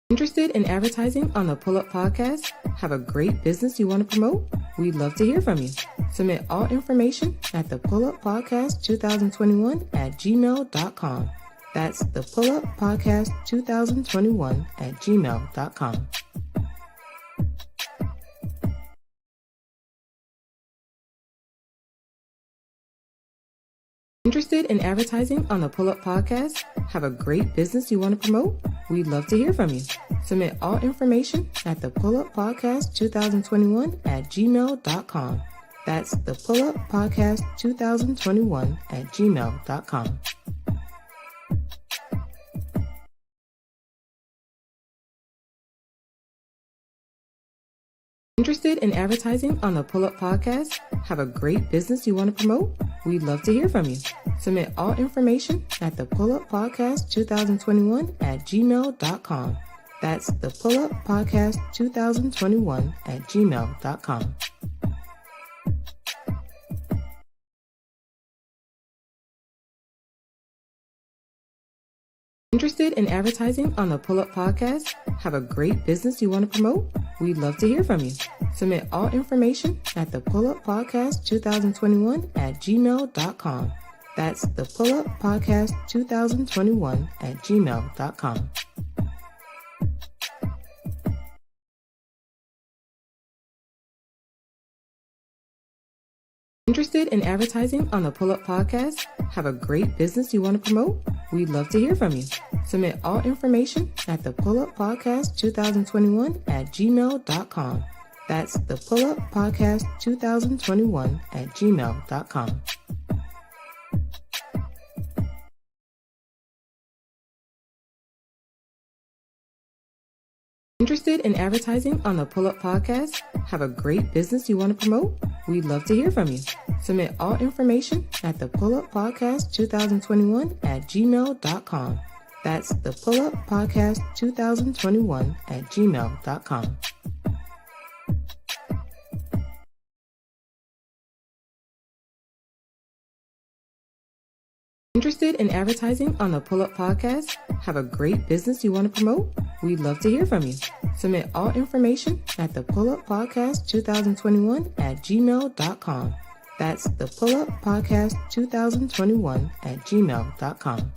Interested in advertising on the PullUP Podcast? Have a great business you want to promote? We'd love to hear from you. Submit all information at the PullUP Podcast 2021 at gmail.com. That's the PullUP Podcast 2021 at gmail.com. Interested in advertising on the PullUP Podcast? Have a great business you want to promote? We'd love to hear from you. Submit all information at the PullUP Podcast 2021 at gmail.com. That's the PullUP Podcast 2021 at gmail.com. Interested in advertising on the PullUP Podcast? Have a great business you want to promote? We'd love to hear from you. Submit all information at the PullUP Podcast 2021 at gmail.com. That's the PullUP Podcast 2021 at gmail.com. Interested in advertising on the PullUP Podcast? Have a great business you want to promote? We'd love to hear from you. Submit all information at the PullUP Podcast 2021 at gmail.com. That's the PullUP Podcast 2021 at gmail.com. Interested in advertising on the PullUP Podcast? Have a great business you want to promote? We'd love to hear from you. Submit all information at the PullUP Podcast 2021 at gmail.com. That's the PullUP Podcast 2021 at gmail.com. Interested in advertising on the PullUP Podcast? Have a great business you want to promote? We'd love to hear from you. Submit all information at the PullUP Podcast 2021 at gmail.com. That's the PullUP Podcast 2021 at gmail.com. Interested in advertising on the PullUP Podcast? Have a great business you want to promote? We'd love to hear from you. Submit all information at the PullUP Podcast 2021 at gmail.com. That's the PullUpPodcast 2021 at gmail.com.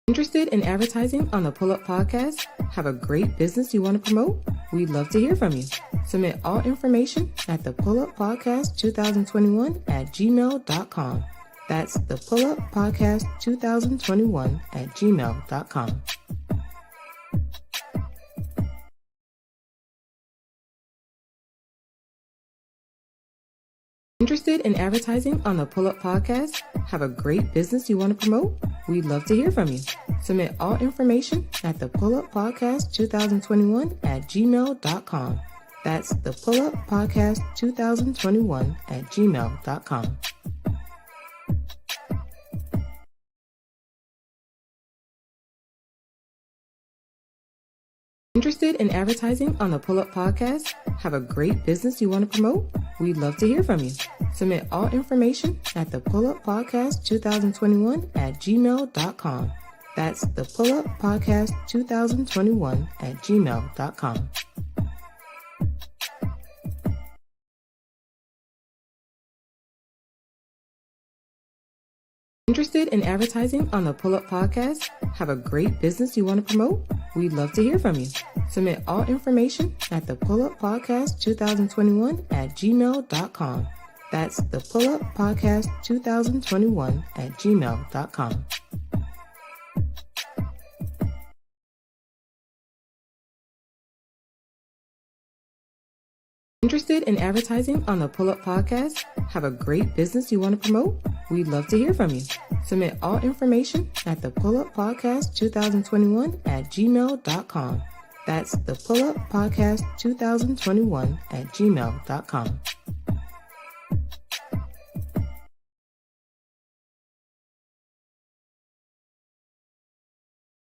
Interested in advertising on the PullUp Podcast? Have a great business you want to promote? We'd love to hear from you. Submit all information at the PullUp Podcast 2021 at gmail.com. That's the PullUp Podcast 2021 at gmail.com. Interested in advertising on the PullUp Podcast? Have a great business you want to promote? We'd love to hear from you. Submit all information at the PullUp Podcast 2021 at gmail.com. That's the PullUp Podcast 2021 at gmail.com. Interested in advertising on the PullUp Podcast? Have a great business you want to promote? We'd love to hear from you. Submit all information at the PullUp Podcast 2021 at gmail.com. That's the PullUp Podcast 2021 at gmail.com. Interested in advertising on the PullUp Podcast? Have a great business you want to promote? We'd love to hear from you. Submit all information at the PullUp Podcast 2021 at gmail.com. That's the PullUp Podcast 2021 at gmail.com. Interested in advertising on the PullUp Podcast? Have a great business you want to promote? We'd love to hear from you. Submit all information at the PullUp Podcast 2021 at gmail.com. That's the PullUp Podcast 2021 at gmail.com.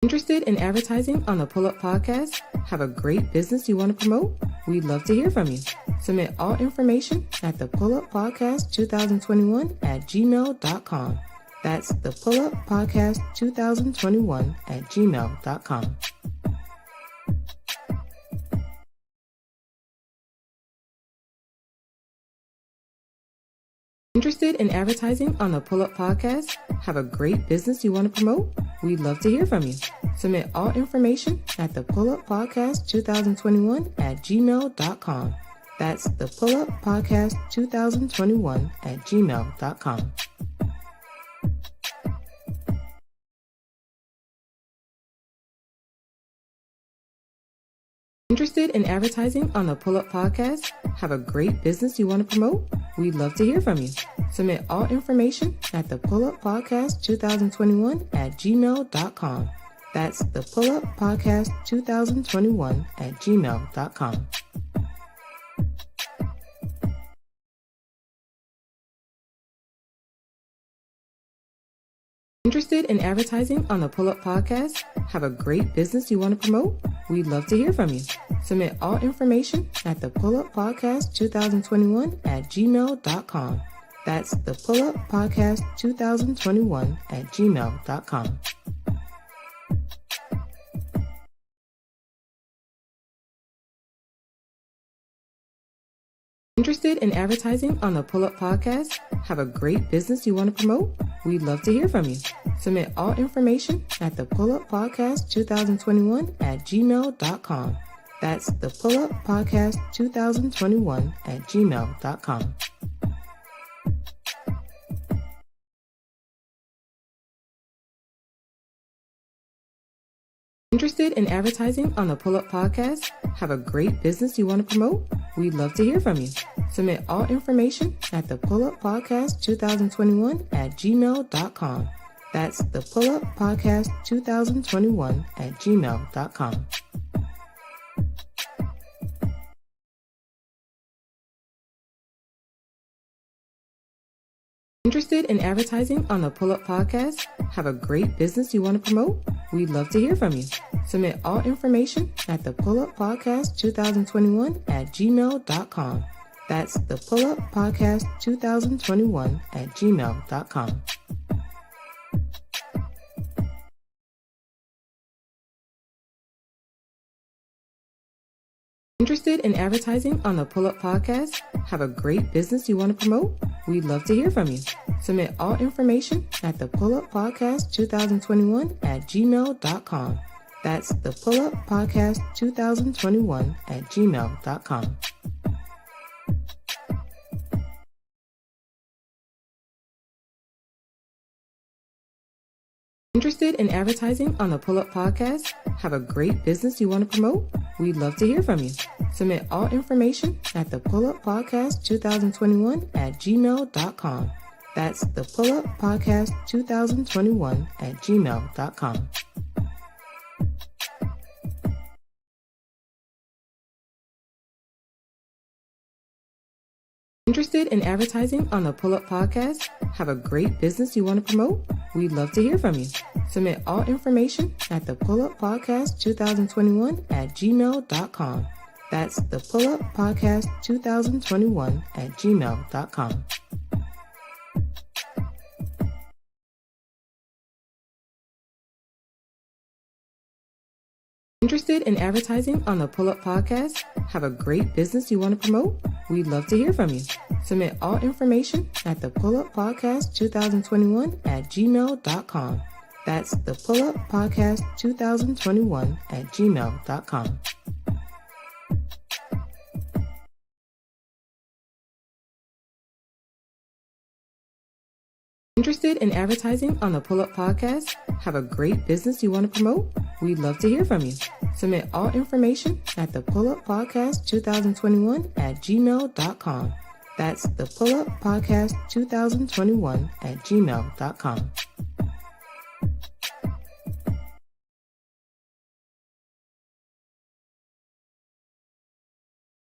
Interested in advertising on the PullUp Podcast? Have a great business you want to promote? We'd love to hear from you. Submit all information at the PullUp Podcast 2021 at gmail.com. That's the PullUp Podcast 2021 at gmail.com. Interested in advertising on the PullUp Podcast? Have a great business you want to promote? We'd love to hear from you. Submit all information at the PullUp Podcast 2021 at gmail.com. That's the PullUp Podcast 2021 at gmail.com. Interested in advertising on the PullUp Podcast? Have a great business you want to promote? We'd love to hear from you. Submit all information at the PullUp Podcast 2021 at gmail.com. That's the PullUp Podcast 2021 at gmail.com. Interested in advertising on the PullUp Podcast? Have a great business you want to promote? We'd love to hear from you. Submit all information at the PullUp Podcast 2021 at gmail.com. That's the PullUp Podcast 2021 at gmail.com. Interested in advertising on the PullUp Podcast? Have a great business you want to promote? We'd love to hear from you. Submit all information at the PullUp Podcast 2021 at gmail.com. That's the PullUp Podcast 2021 at gmail.com. Interested in advertising on the PullUp Podcast? Have a great business you want to promote? We'd love to hear from you. Submit all information at the PullUp Podcast 2021 at gmail.com. That's the PullUp Podcast 2021 at gmail.com. Interested in advertising on the PullUp Podcast? Have a great business you want to promote? We'd love to hear from you. Submit all information at the PullUp Podcast 2021 at gmail.com. That's the PullUp Podcast 2021 at gmail.com. Interested in advertising on the PullUP podcast? Have a great business you want to promote? We'd love to hear from you. Submit all information at the PullUppodcast 2021 at gmail.com. That's the PullUppodcast 2021 at gmail.com. Interested in advertising on the PullUP podcast? Have a great business you want to promote? We'd love to hear from you. Submit all information at the PullUppodcast 2021 at gmail.com. That's the PullUppodcast 2021 at gmail.com. Interested in advertising on the PullUP podcast? Have a great business you want to promote? We'd love to hear from you. Submit all information at the PullUppodcast 2021 at gmail.com. That's the PullUppodcast 2021 at gmail.com. Interested in advertising on the PullUP podcast? Have a great business you want to promote? We'd love to hear from you. Submit all information at the PullUppodcast 2021 at gmail.com. That's the PullUppodcast 2021 at gmail.com. Interested in advertising on the PullUP podcast? Have a great business you want to promote? We'd love to hear from you. Submit all information at the PullUppodcast 2021 at gmail.com. That's the PullUppodcast 2021 at gmail.com.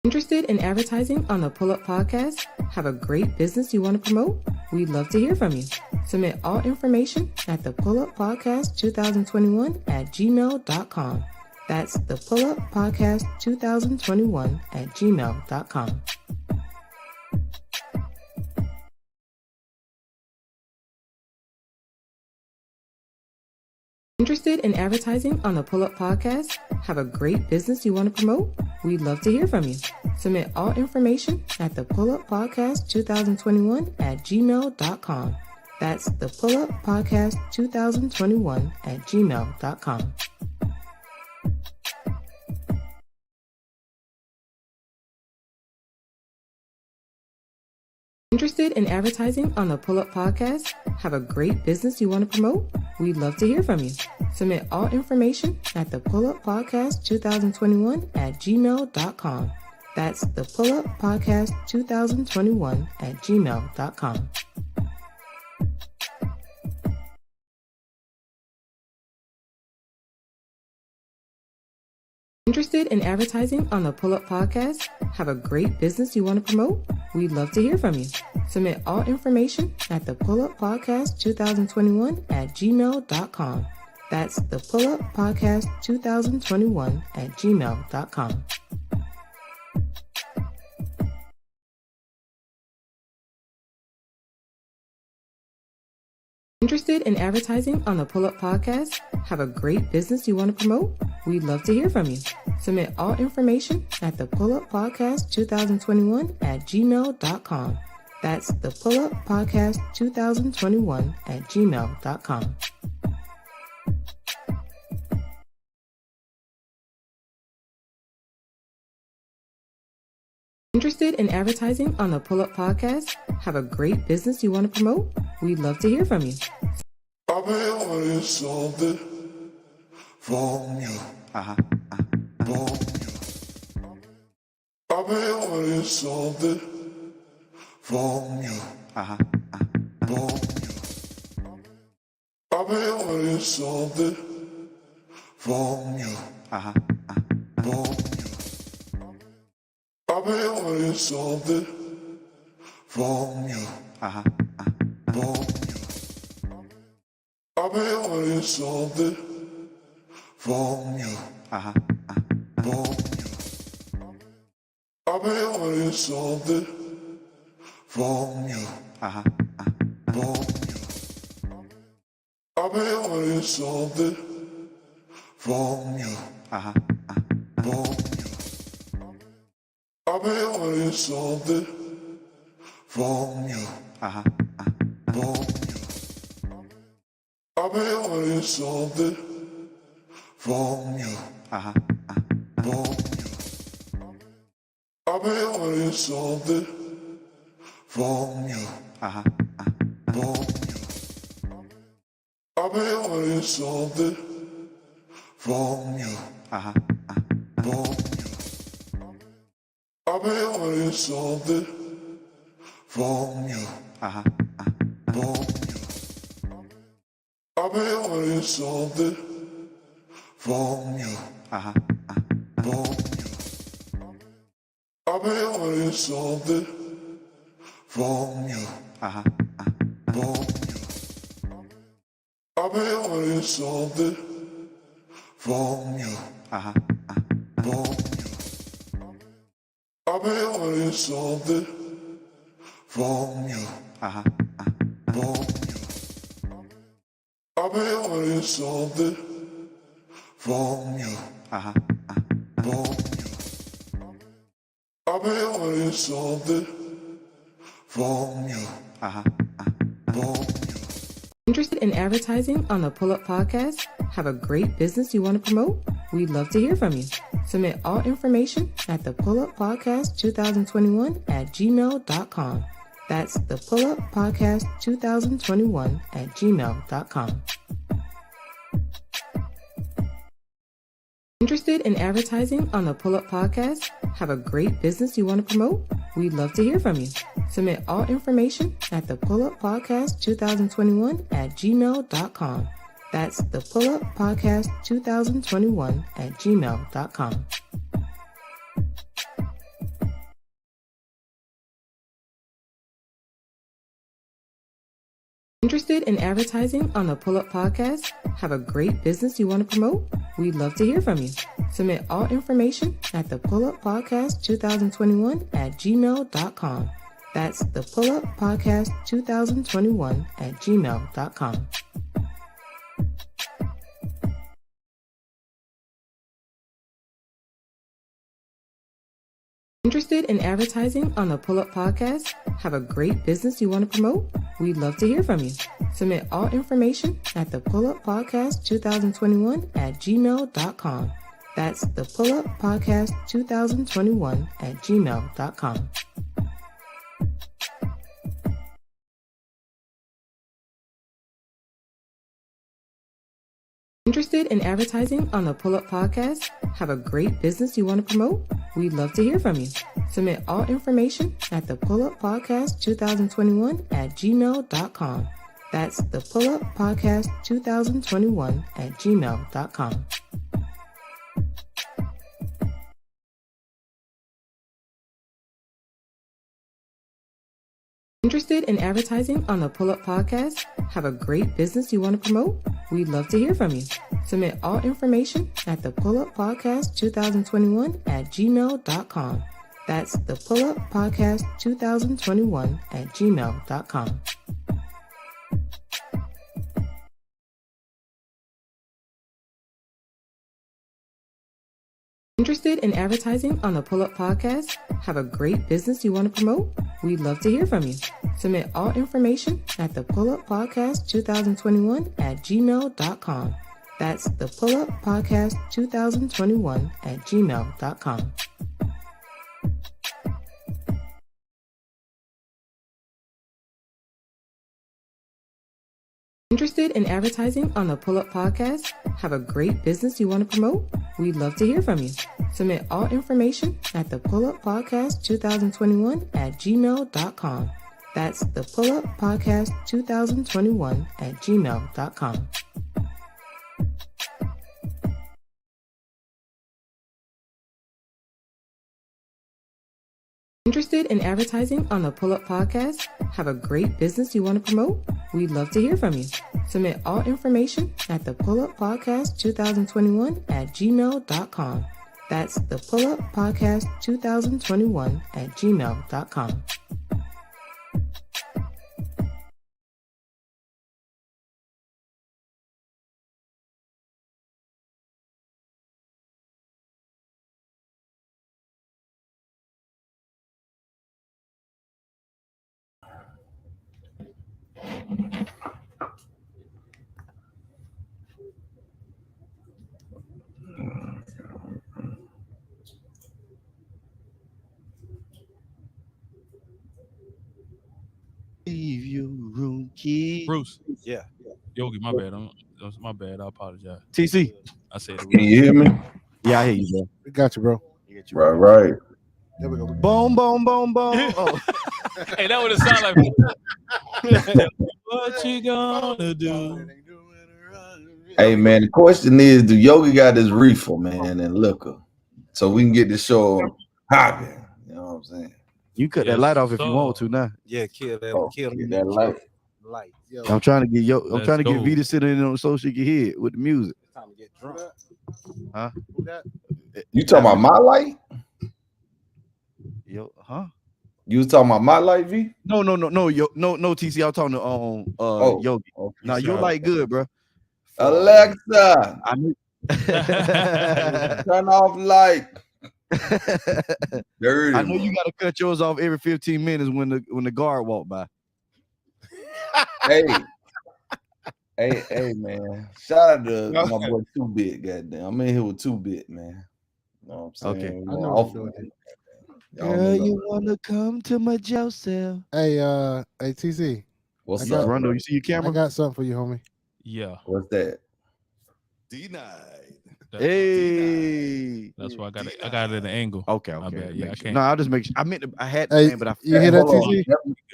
Interested in advertising on the PullUP podcast? Have a great business you want to promote? We'd love to hear from you. Submit all information at the PullUppodcast 2021 at gmail.com. That's the PullUppodcast 2021 at gmail.com. Interested in advertising on the PullUP podcast? Have a great business you want to promote? We'd love to hear from you. Submit all information at the PullUppodcast 2021 at gmail.com. That's the PullUppodcast 2021 at gmail.com. Interested in advertising on the PullUP podcast? Have a great business you want to promote? We'd love to hear from you. Submit all information at the PullUppodcast 2021 at gmail.com. That's the PullUppodcast 2021 at gmail.com. Interested in advertising on the PullUP podcast? Have a great business you want to promote? We'd love to hear from you. Submit all information at the PullUppodcast 2021 at gmail.com. That's the PullUppodcast 2021 at gmail.com. Interested in advertising on the PullUP podcast? Have a great business you want to promote? We'd love to hear from you. Submit all information at the PullUppodcast 2021 at gmail.com. That's the PullUppodcast 2021 at gmail.com. Interested in advertising on the PullUP podcast? Have a great business you want to promote? We'd love to hear from you. I've been wanting something from you. From you. I've been wanting something from you. From you. I've been wanting something from you. From you. I've been wanting something from you. From you. I've been wanting something from you. From you. I've been wanting something from you. From you. I've been wanting something from you. From you. I've been wanting something from you. From you. I've been wanting something from you. From you. I've been wanting something from you. From you. I've been wanting something from you. From you. I've been wanting something from you. From you. I've been wanting something from you. From you. I've been wanting something from you. From you. I've been wanting something from you. From you. I've been wanting something from you. From you. I've been wanting something from you. From you. I've been wanting something from you. From you. Interested in advertising on the PullUP podcast? Have a great business you want to promote? We'd love to hear from you. Submit all information at the PullUppodcast 2021 at gmail.com. That's the PullUppodcast 2021 at gmail.com. Interested in advertising on the PullUP podcast? Have a great business you want to promote? We'd love to hear from you. Submit all information at the PullUppodcast 2021 at gmail.com. That's the PullUppodcast 2021 at gmail.com. Interested in advertising on the PullUP podcast? Have a great business you want to promote? We'd love to hear from you. Submit all information at the PullUppodcast 2021 at gmail.com. That's the PullUppodcast 2021 at gmail.com. Interested in advertising on the PullUP podcast? Have a great business you want to promote? We'd love to hear from you. Submit all information at the PullUppodcast 2021 at gmail.com. That's the PullUppodcast 2021 at gmail.com. Interested in advertising on the PullUP podcast? Have a great business you want to promote? We'd love to hear from you. Submit all information at the PullUppodcast 2021 at gmail.com. That's the PullUppodcast 2021 at gmail.com. Interested in advertising on the PullUP podcast? Have a great business you want to promote? We'd love to hear from you. Submit all information at the PullUppodcast 2021 at gmail.com. That's the PullUppodcast 2021 at gmail.com. Interested in advertising on the PullUP podcast? Have a great business you want to promote? We'd love to hear from you. Submit all information at the PullUppodcast 2021 at gmail.com. That's the PullUppodcast 2021 at gmail.com. Interested in advertising on the PullUP podcast? Have a great business you want to promote? We'd love to hear from you. Submit all information at the PullUppodcast 2021 at gmail.com. That's the PullUppodcast 2021 at gmail.com. Interested in advertising on the PullUP podcast? Have a great business you want to promote? We'd love to hear from you. Submit all information at the PullUppodcast 2021 at gmail.com. That's the PullUppodcast 2021 at gmail.com. Key. Bruce. Yeah. Yogi, my bad. My bad. I apologize. TC. I said it. Can you hear me? Yeah, I hear you, bro. We got you, bro. Right. There we go. Boom, boom, boom, boom. Oh. Hey, that would have sounded like. What you gonna do? Hey man, the question is, do Yogi got this reefer, man, and liquor, so we can get the show hopping? You know what I'm saying? You cut that light off if you want to now. Yeah, kill that. Kill that light. I'm trying to get Let's go. Vita sitting in on so she can hear it with the music. It's time to get drunk. Huh? You talking about my light? Yo, huh? You was talking about my light, V? No, TC. I was talking to Yogi. Okay, now your sorry. light good, bro. Alexa, I knew. turn off light. Dirty. I know you gotta cut yours off every 15 minutes when the guard walk by. Hey, man. Shout out to my boy 2-Bit, goddamn. I'm in here with 2-Bit, man. You know what I'm saying? Okay. I know what you're doing. Girl, you wanna come to my jail cell? Hey, TC. What's up, up? Rondo? You see your camera? I got something for you, homie. Yeah. What's that? Denied. Hey. That's why I got it. I got it at an angle. Okay. My bad. Yeah, I can't. No, I'll just make sure. I meant to, I had Hey, to, but I you hear that, Hold on. TC?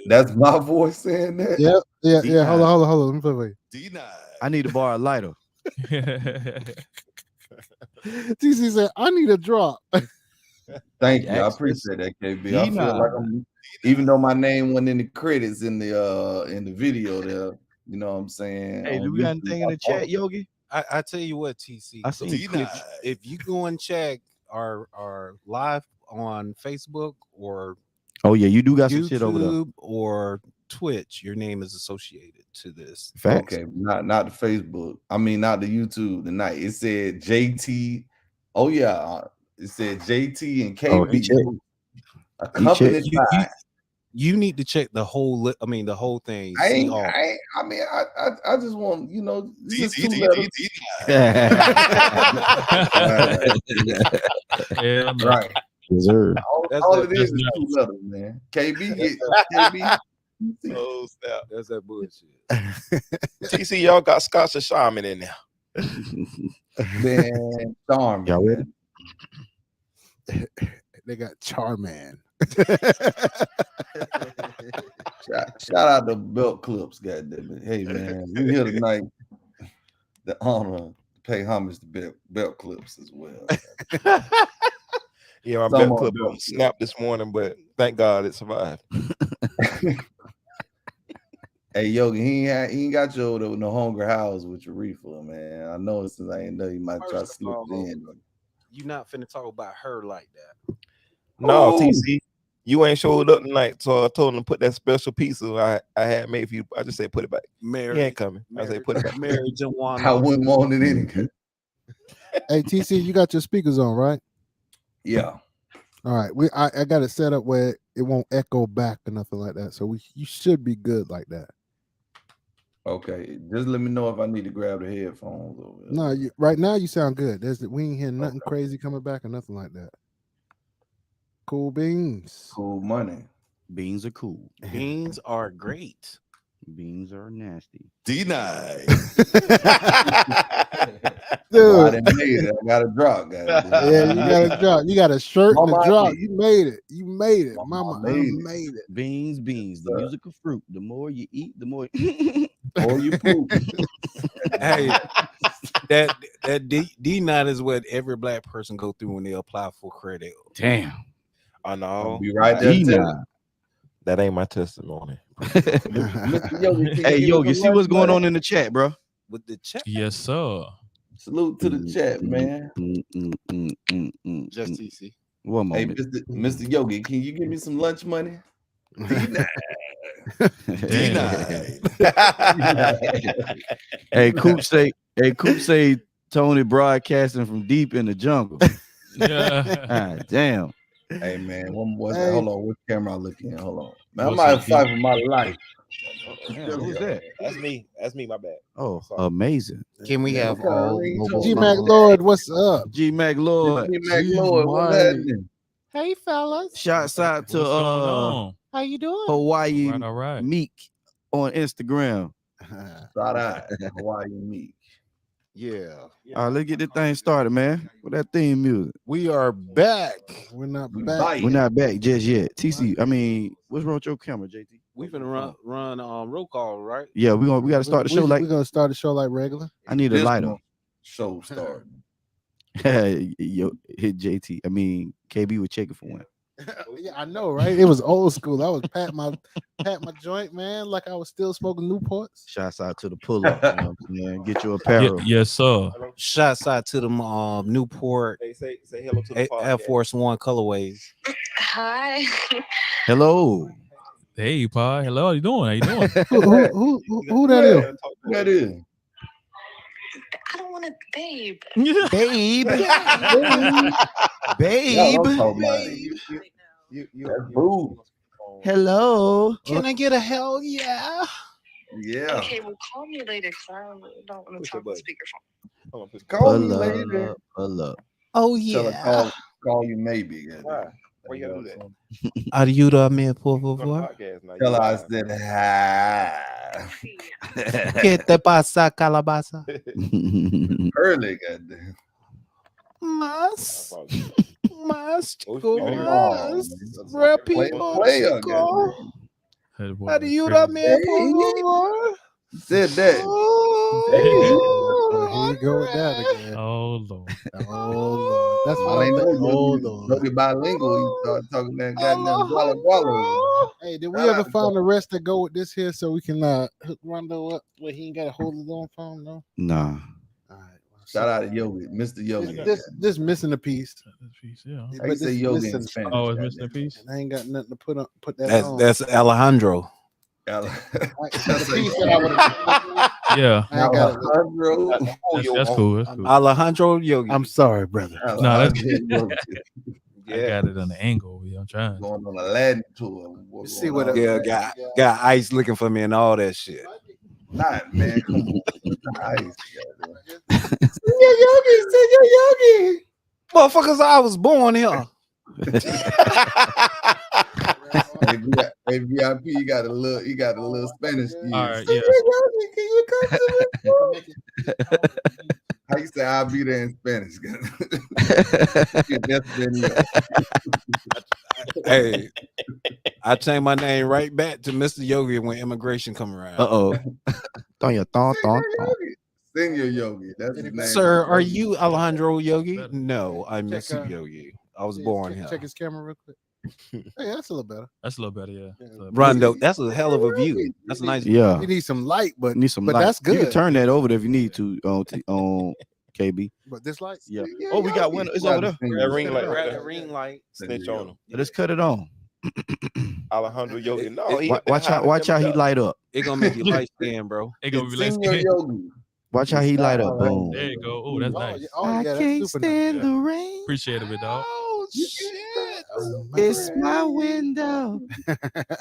That's my voice saying that? Yeah. Denied. Hold on. Let me play for you. Denied. I need to borrow a lighter. TC said, I need a drop. Thank you. I Access appreciate that, KB. I feel denied. like I'm, even though my name wasn't in the credits in the video there, you know what I'm saying? Hey, on do we got YouTube, anything in the chat, Yogi? I tell you what, TC. I see if you go and check our live on Facebook or Oh yeah, you do got some shit over there. YouTube or Twitch, your name is associated to this. Facts. Okay, not the Facebook. I mean, not the YouTube tonight. It said JT. Oh yeah, it said JT and Oh, he KB. checked. Accompanied by. You need to check the whole the whole thing. I just want, you know, this is 2 letters. Yeah, Right. Deserve. All it is 2 letters, man. KB get KB. Oh, snap. That's that bullshit. TC, y'all got Scotch and Charmin in there. Man, darn, Y'all ready? They got Charman. Shout out to Belt Clips, goddamn it. Hey man, we here tonight the honor to pay homage to Belt Clips as well. Yeah, my belt clip snapped this morning, but thank God it survived. Hey Yogi, he ain't got you over there with no hunger house with your refill, man. I know since I ain't know you might try to slip it in. You not finna talk about her like that. No, TC, you ain't showed up tonight, so I told him to put that special pizza I had made for you. I just said put it back. Mary, he ain't coming. I said put it back. Mary Joanna. I wouldn't want it anyway. Hey TC, you got your speakers on, right? Yeah. All right. I got it set up where it won't echo back or nothing like that. So you should be good like that. Okay. Just let me know if I need to grab the headphones over there. No, right now you sound good. We ain't hearing nothing crazy coming back or nothing like that. Cool beans. Cool money. Beans are cool. Beans are great. Beans are nasty. Denied. Dude. Well, I didn't made it. I got a drop, guys. Yeah, you got a drop. You got a shirt and Mama, a drop. You made it. You made it. Mama, I made made it. Beans, the music of fruit. The more you eat, the more or you poop. Hey, that D9 is what every black person go through when they apply for credit. Damn. I know. Be right there. D9. That ain't my testimony. Hey, Yogi, see what's going on in the chat, bro? With the chat. Yes, sir. Salute to the chat, man. Just TC. One Hey, moment. Mr. Yogi, can you give me some lunch money? Denied. Hey, Coop say Tony broadcasting from deep in the jungle. Yeah. Damn. Hey man, hold on. What camera I looking at? Hold on. Man, I might fight for my life. Damn, who's that? That's me. That's me. My bad. Oh, amazing. Can we have all G Mac Lord, what's up? G Mac Lord. G Mac Lord, what's happening? Hey fellas. Shouts out to What's going on? How you doing? Hawaii All right. Meek. on Instagram. Shout out Hawaii Meek. Yeah. All right, let's get this thing started, man. With that theme music. We are back. We're not back. We're not back just yet. TC, I mean, what's wrong with your camera, JT? We finna run roll call, right? Yeah, we gotta start the show like we're gonna start the show like regular. I need a lighter. Show start. Yo, hit JT. I mean, KB was checking for one. Yeah, I know, right? It was old school. I was pat my joint, man, like I was still smoking Newports. Shouts out to the pull-up, you know what I'm saying? Get your apparel. Yes, sir. Shouts out to them Newport Say hello to the Air Force One colorways. Hi. Hello. Hey, Pa. Hello. How you doing? How you doing? Who that is? Who that is? I don't want to, babe. Babe. That's boo. Hello. Can I get a hell yeah? Yeah. Okay, well, call me later because I don't want to talk on speakerphone. Call me later. Pull up. Oh Tell her yeah. call you maybe. Why you gotta do that? Ayuda me por favor. Tell her I said hi. ¿Qué te pasa, calabaza? Early, goddamn. Más chico, Oh, más. Rapidito, chico. Ayuda me por favor. Said that. Here you go with that again. Oh, Lord. Oh, Lord. That's I what ain't know oh, you Lord. be bilingual. You start talking that goddamn guala. Hey, did we ever find the rest that go with this here so we can hook Rondo up where he ain't got to hold his own phone? No. Nah. All right. Shout out to Yogi, Mr. Yogi. This missing a piece. Yeah. How you say Yogi in Spanish? Oh, it's missing a piece. And I ain't got nothing to put that on. That's Alejandro. The piece that I would've- Yeah. I ain't got it. Alejandro. That's cool. That's cool. Alejandro Yogi. I'm sorry, brother. No, that's good. I got it on the angle. Yeah, I'm trying. Going on Aladdin tour. Let's see what got Ice looking for me and all that shit. Not, man. Come on. Nice. Senor Yogi. Motherfuckers, I was born here. Hey, VIP, you got a little Spanish. All right, yeah. Can you come to me? How you say I'll be there in Spanish? Hey, I changed my name right back to Mr. Yogi when immigration come around. Senior Yogi. That's his name. Sir, are you Alejandro Yogi? No, I'm Mr. Yogi. I was born here. Check his camera real quick. Hey, that's a little better. That's a little better, yeah. Rondo, that's a hell of a view. That's a nice view. Yeah. You need some light, but Need some but light. that's good. You can turn that over there if you need to on KB. But this light, Yeah. Oh, we got window. It's over there. That ring light. Grab the ring light. Snitch on him. Let's cut it on. Alejandro Yogi. No, he Watch how he light up. It gonna make you light skin, bro. It gonna be like Senior Yogi. Watch how he light up. Boom. there you go. Oh, that's nice. oh yeah, that's super nice. the rain. Appreciate it, big dog. Oh shit! Oh, It's my window.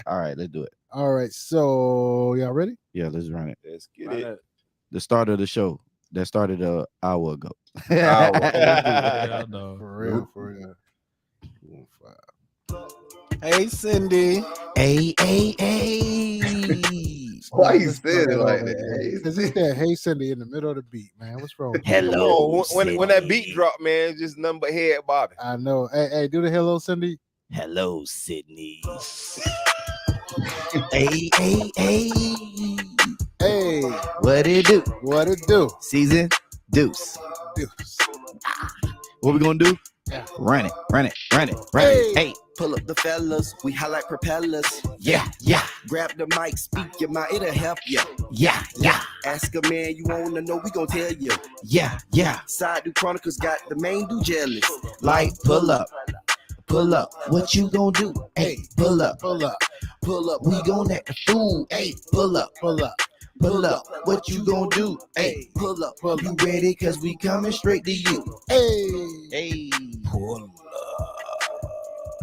All right, let's do it. All right, so y'all ready? Yeah, let's run it. Let's get it. The start of the show that started an hour ago. Yeah, no. For real. Hey, Cindy. Hey. Why you said it like that? Because he said, "Hey, Cindy," in the middle of the beat, man. What's wrong? Hello. When that beat drop, man, it's just nothing but head bobbing. I know. Hey, do the hello, Cindy. Hello, Sydney. Hey, What it do? what it do? Season Deuce. What we gonna do? Yeah. Run it. Hey. Pull up the fellas, we highlight propellers. Yeah. Grab the mic, speak your mind, it'll help you. Yeah. Ask a man you wanna know, we gon' tell you. Yeah. Side do Chronicles got the main do jealous. Like pull up. What you gonna do? Hey, pull up. We gon' act a fool. Hey, pull up. What you gonna do? Hey, pull up. You ready? Cause we coming straight to you. Hey.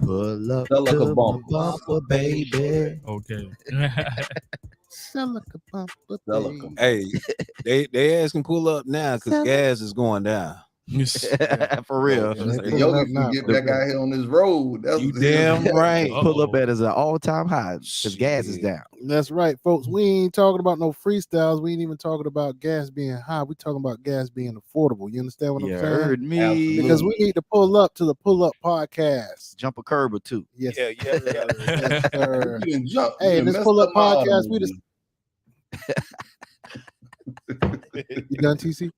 Pull up Feel like a to bumper. my bumper, baby. Okay. Sound like a bumper, Sound like baby. Hey, they asking pull up now because gas is going down. For real. Yogi can get back out here on this road. That's You damn right. Pull up at is an all-time high because gas is down. That's right, folks. We ain't talking about no freestyles. We ain't even talking about gas being high. We talking about gas being affordable. You understand what I'm saying? Heard me. Because we need to pull up to the PullUP podcast. Jump a curb or two. Yes, Yeah. yes, sir. You can jump. Hey, You this messed PullUP up my podcast, we auto. just you done, TC?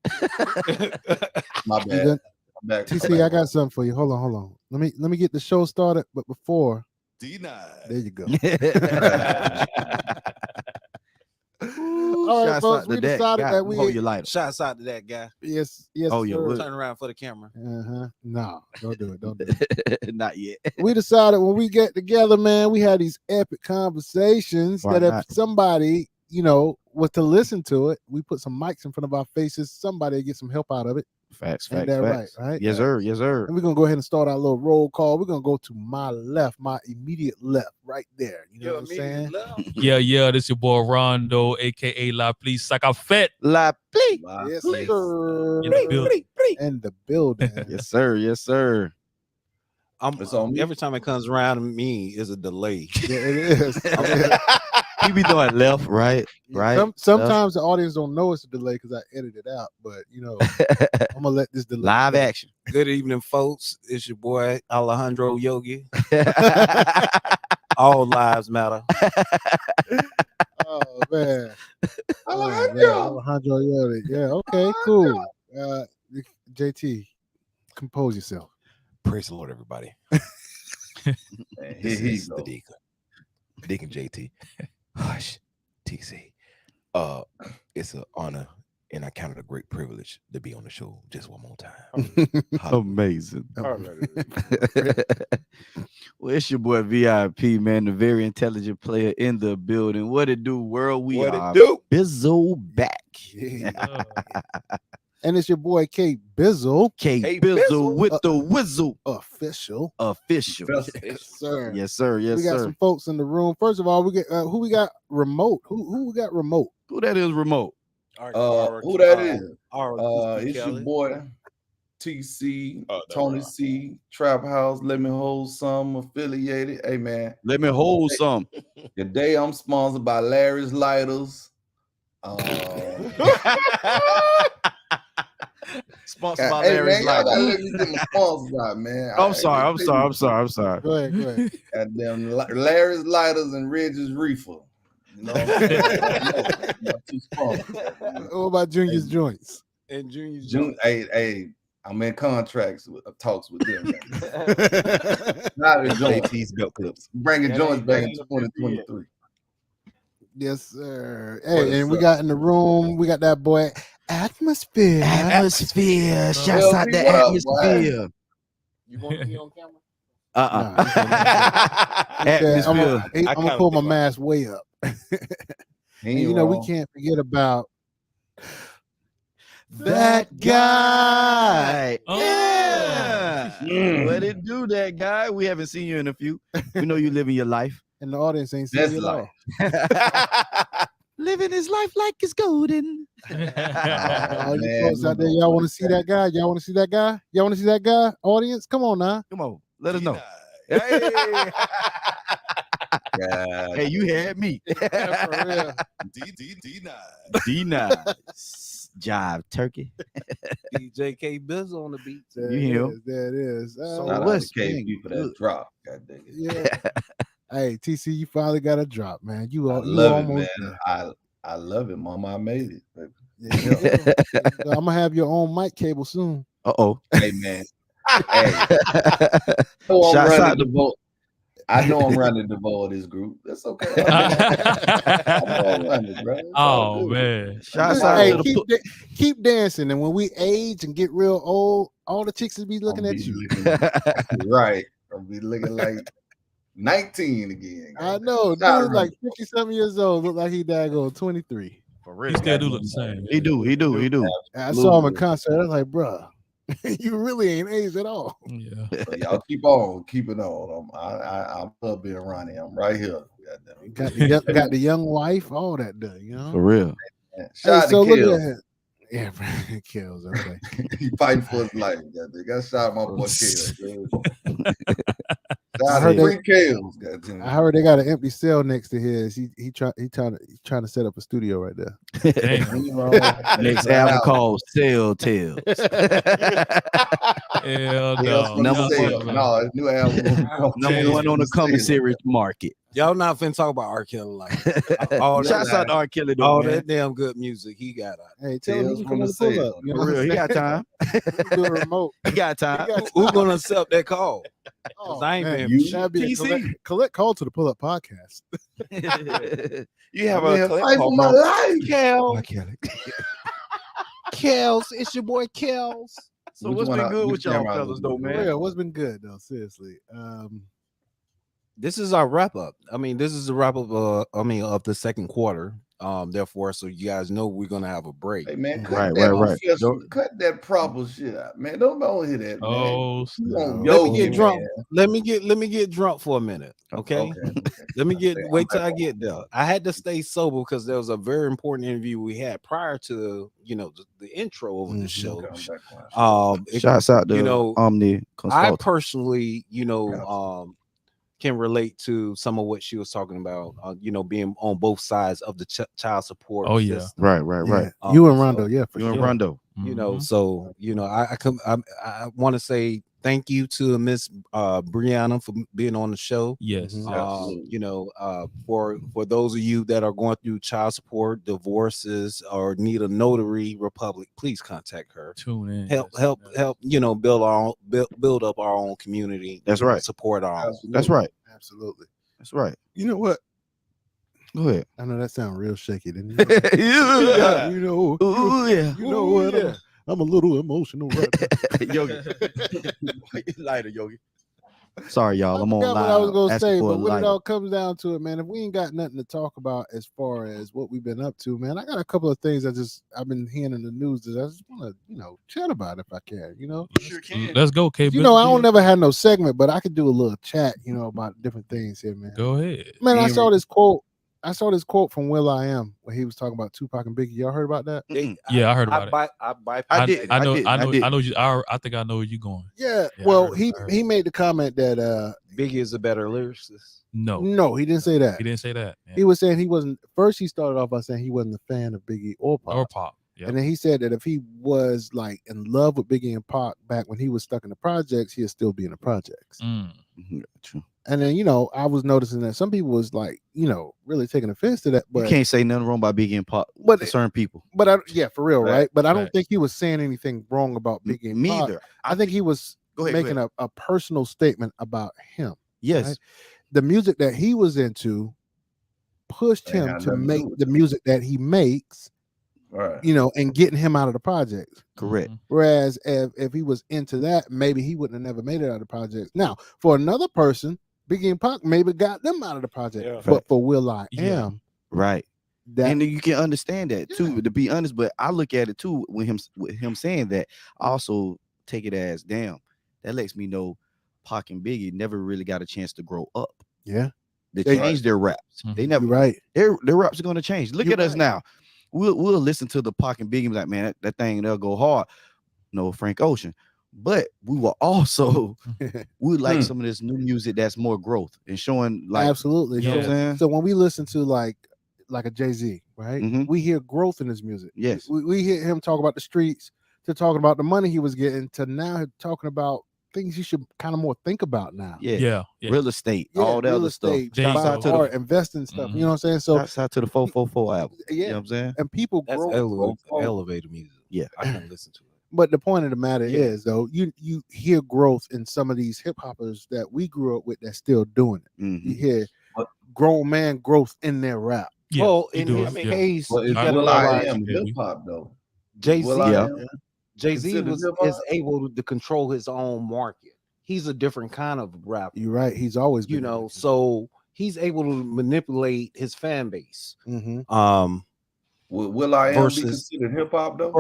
My You bad. done? I'm back. TC, I got something for you. Hold on. Let me get the show started, but before Denied. there you go. All right, folks. We decided that we hold your lighter. Shouts out to that guy. yes, Oh, yeah, sir. we'll- Turn around for the camera. No, don't do it. Don't do it. Not yet. We decided when we get together, man, we had these epic conversations Why that not? if somebody, was to listen to it, we put some mics in front of our faces, somebody get some help out of it. Facts. Ain't that right? Yes, sir. Yes, sir. And we're gonna go ahead and start our little roll call. We're gonna go to my left, my immediate left, right there. You know what I'm saying? Yeah. This your boy Rondo, aka La Please Saka Fett. La Plee. Yes, sir. In the building. In the building. Yes, sir. Yes, sir. It's on me. Every time it comes around to me is a delay. Yeah, it is. He be doing left, right. Sometimes the audience don't know it's a delay because I edit it out, but I'm gonna let this delay. Live go. action. Good evening, folks. It's your boy Alejandro Yogi. All lives matter. Oh man. Alejandro. Alejandro Yogi. Yeah, okay, cool. JT, compose yourself. Praise the Lord, everybody. Here This he is go. the Deacon JT. Hush, TC. It's an honor, and I count it a great privilege to be on the show just one more time. Amazing. Well, it's your boy V.I.P, man, the very intelligent player in the building. What it do, world? We What it are do? Bizzle back. And it's your boy K Bizzle. K Bizzle with the whizzle. Official. Yes, Sir. Yes, sir. Yes, We got sir. some folks in the room. First of all, we get who we got remote. Who we got remote? Who that is remote? Who that is? It's Kelly. your boy TC, Tony C, Trap House, Let Me Hold Some, affiliated. Hey man, Let me hold some. today I'm sponsored by Larry's Lighters. Sponsored by Hey Larry's man, y'all gotta Lighters. let me get my sponsors out, man. I'm sorry. Go ahead. Goddamn Larry's Lighters and Reggie's Reefer. You know what I'm saying? Got two sponsors. What about Junior's Joints? And Junior's Hey, I'm in contracts with talks with them. Not a joint. JT's belt clips. Bringing joints back in 2023. Yes, sir. Hey, and we got in the room, we got that boy Atmosphere. Atmosphere. Shouts Well, out see, the what up, atmosphere. You want to be on camera? Atmosphere. I'm gonna pull my mask way up. He And, ain't we wrong. can't forget about That guy. Oh. Yeah. What it do, that guy? We haven't seen you in a few. We know you living your life. and the audience ain't seen That's it at all. life. Living his life like it's golden. All you Man, folks out there, y'all want to see that guy? Y'all want to see that guy? Y'all want to see that guy? Audience, come on now. Come on, let us know. Denied. Hey, hey, you had me. For real. Denied. Denied. Jive turkey. DJ K Bizzle on the beat. There You it hear? is, there it is. Shout out what's to KB been for that good? drop. God dang it. Yeah. Hey, TC, you finally got a drop, man. You I are love it, almost man. there. I love it, mama. I made it. Baby. Yeah, I'm gonna have your own mic cable soon. Uh-oh. Hey, man. Hey. I know I'm running the ball of this group. That's okay. I know I'm running, bro. It's all Oh good. man. Shouts out Hey, to the keep dancing, and when we age and get real old, all the chicks will be looking I'll at be you. looking- right. I'll be looking like 19 again. I know, Shout dude, out. like 50-something years old, look like he daggone 23. For real. He still do look the same. He do. I saw him in concert. I was like, bruh, you really ain't aged at all. Yeah. So y'all keep it on. I love being around here. I'm right here. Goddamn. Got the young wife, all that done, you know. For real. Shout out so to look Kill. at him. Yeah, Brian Kills. Okay. He fighting for his life. They got shot my boy Kills. I heard free Kills. I heard they got an empty cell next to his. He's trying to set up a studio right there. Next album called Cell Tales. Hell Number no, new album. Number one on the commissary market. Y'all not finna talk about R. Kelly like all that. Shouts out to R. Kelly though, all man. that damn good music he got out. Hey, tell him he can come on the pull up. You know For real, he got time. do a remote. He got time. Who's gonna accept that call? Oh, I ain't man, paying for that'd be a TC. collect call to the pull up podcast. You have Man, a collect fight call, for my bro. life. Kel. R. Kelly. Kels, it's your boy Kels. So what's been good with y'all fellas though, For man? real, what's been good though? Seriously. This is our wrap up. I mean, this is the wrap up. Of the second quarter. Therefore, so you guys know we're gonna have a break. Hey man, cut Right. Cut that proper shit out, man. Don't hear that, man. Oh, Let me get drunk. Let me get drunk for a minute. Okay. Let me wait till I get there. I had to stay sober because there was a very important interview we had prior to the intro over the show. Shouts out to Omni Consulting. I personally, can relate to some of what she was talking about. Being on both sides of the child support. Oh yeah, system. Right. You and Rondo, yeah, for You sure. and Rondo. So I want to say thank you to Miss Brianna for being on the show. Yes. For those of you that are going through child support, divorces, or need a notary republic, please contact her. Tune in. Help build up our own community. That's right. Support our own. That's right. Absolutely. That's right. You know what? Go ahead. I know that sounds real shaky, didn't you? Yeah. You know. Ooh, yeah. You know what? Yeah. I'm a little emotional right now. Yogi. Lighter, Yogi. Sorry, y'all. I'm on forgot live. what I was gonna asking say, for a but when it lighter. all comes down to it, man, if we ain't got nothing to talk about as far as what we've been up to, man, I got a couple of things I've been hearing in the news that I just want to, chat about if I can, You sure can. Let's go, KB. I don't never have no segment, but I could do a little chat, about different things here, man. Go ahead. Man, I saw this quote from Will.i.am where he was talking about Tupac and Biggie. Y'all heard about that? Yeah, I heard about it. I did. I know you. I think I know where you're going. Yeah. Yeah, Well, I heard he made the comment that Biggie is a better lyricist. No, he didn't say that. He didn't say that. Yeah. He was saying he wasn't. First, he started off by saying he wasn't a fan of Biggie or Pop. Yep. And then he said that if he was like in love with Biggie and Pac back when he was stuck in the projects, he'd still be in the projects. True. And then I was noticing that some people was like really taking offense to that. But You can't say nothing wrong by Biggie and Pop. But- to certain people. But for real, right? But I don't Right. think he was saying anything wrong about Biggie and Me Pac. either. I think he was Go ahead, making a personal statement about him. Yes. Right? The music that he was into pushed Ain't him got to nothing to make do with the music that he makes, Right. and getting him out of the projects. Correct. Whereas if he was into that, maybe he wouldn't have never made it out of the projects. Now, for another person, Biggie and Pac maybe got them out of the project. Yeah. But for Will.i.am, Yeah. Right. that And you can understand that too, to be honest. But I look at it too with him saying that. I also take it as damn. That lets me know Pac and Biggie never really got a chance to grow up. yeah, They They- changed their raps. They never. you're right. Their raps are going to change. Look You're at us right. now. We'll listen to the Pac and Biggie and be like, man, that thing they'll go hard. No Frank Ocean. But we will also we like some of this new music that's more growth and showing like Absolutely. You know what I'm saying? So when we listen to like a Jay-Z, right? Mhm. We hear growth in his music. Yes. We hear him talk about the streets, to talking about the money he was getting, to now talking about things you should kind of more think about now. Yeah. Yeah. Real estate, Yeah, all that real other stuff. estate, Jay-Z. buy Shouts out to art, investing stuff. You know what I'm saying? So Shouts out to the 444 album. yeah, You know what I'm saying? and people That's grow. elevator music. Yeah. I can listen to it. But the point of the matter Yeah. is, though, you hear growth in some of these hip hoppers that we grew up with that's still doing it. You Mhm. hear grown man growth in their rap. Yeah, Well, he in do his it, yeah. case, But you it's gotta Will.i.am realize baby. hip hop though. Jay-Z, Will.i.am Jay-Z considered is hip-hop? able to control his own market. He's a different kind of rapper, You're right. He's always been. so he's able to manipulate his fan base. Mm-hmm. Will.i.am be Versus- considered hip hop though?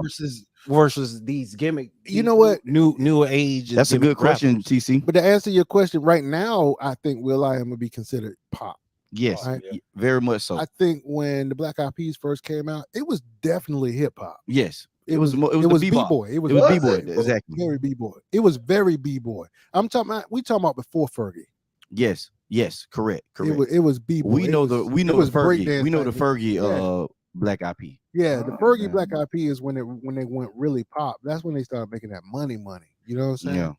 versus these gimmick. You know what? New age. That's a gimmick good question, rappers. TC. But to answer your question, right now, I think Will.i.am would be considered pop. Yes, Right? very much so. I think when the Black Eyed Peas first came out, it was definitely hip hop. Yes. It was b-boy. It was b-boy. Exactly. Very b-boy. It was very b-boy. I'm talking about. We talking about before Fergie. Yes. Correct. It was b-boy. We know the Fergie. We know the Fergie. Yeah. Black IP. Yeah, the Fergie Black IP is when they went really pop. That's when they started making that money. You know what I'm saying? Yeah.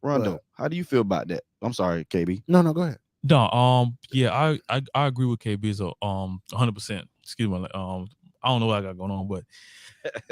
Rondo, how do you feel about that? I'm sorry, KB. No, go ahead. No, yeah, I agree with KB. So 100%. Excuse me. I don't know what I got going on, but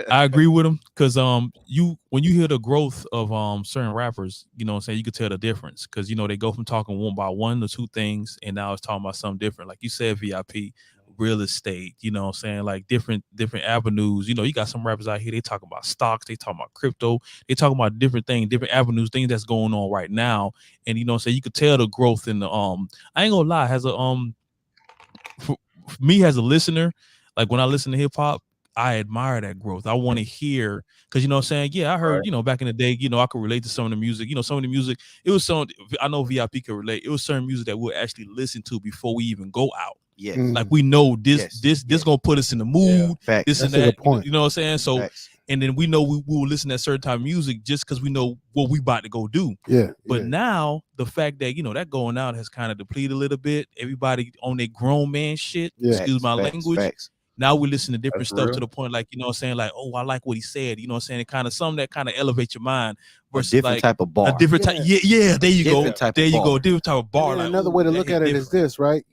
I agree with him because when you hear the growth of certain rappers, you know what I'm saying, you could tell the difference because they go from talking one to two things and now it's talking about something different. Like you said, VIP, real estate, you know what I'm saying, like different avenues. You got some rappers out here, they talk about stocks, they talk about crypto, they talk about different things, different avenues, things that's going on right now. And you know what I'm saying, you could tell the growth in the I ain't gonna lie, for me as a listener, like when I listen to hip hop, I admire that growth. I want to hear, because you know what I'm saying, yeah, I heard, back in the day, I could relate to some of the music. Some of the music, it was some, I know VIP could relate, it was certain music that we'll actually listen to before we even go out. Yeah. Like we know this gonna put us in the mood. Yeah. This That's and that. a good point. You know what I'm saying? So Facts. and then we know we will listen to that certain type of music just because we know what we about to go do. Yeah. But now the fact that that going out has kind of depleted a little bit. Everybody on their grown man shit. Yeah. Excuse my language. Facts. Now we listen to different That's stuff real. to the point, like, you know what I'm saying, like, oh, I like what he said, you know what I'm saying, it kind of something that kind of elevates your mind versus A different type of bar. a different type. Yeah, there you go. Different type of There you bar. go. Different type of bar. And Like, another way to that look hit at it is different. this, right?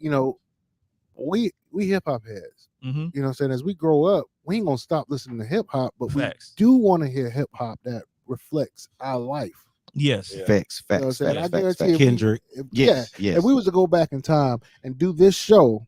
We hip hop heads. Mhm. You know what I'm saying? As we grow up, we ain't gonna stop listening to hip hop, but Facts. we do want to hear hip hop that reflects our life. Yes. Facts. You know what I'm saying? I guarantee if Kendrick. Yes. if we was to go back in time and do this show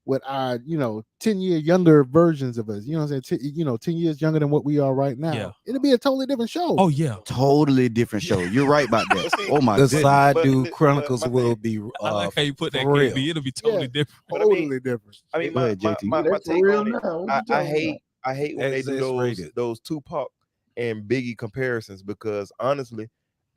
with our 10-year younger versions of us, you know what I'm saying, 10 years younger than what we are right now, Yeah. it'd be a totally different show. Oh yeah. Totally different show. You're right about that. Oh my The goodness. side But dude but Chronicles my will thing- be I like how you put that, for real. KB. It'll be totally Yeah. different. But I mean- Totally different. I mean, Go ahead, JT. my That's take real on it. now. What you I talking hate when they do X-rated. those Tupac and Biggie comparisons because honestly,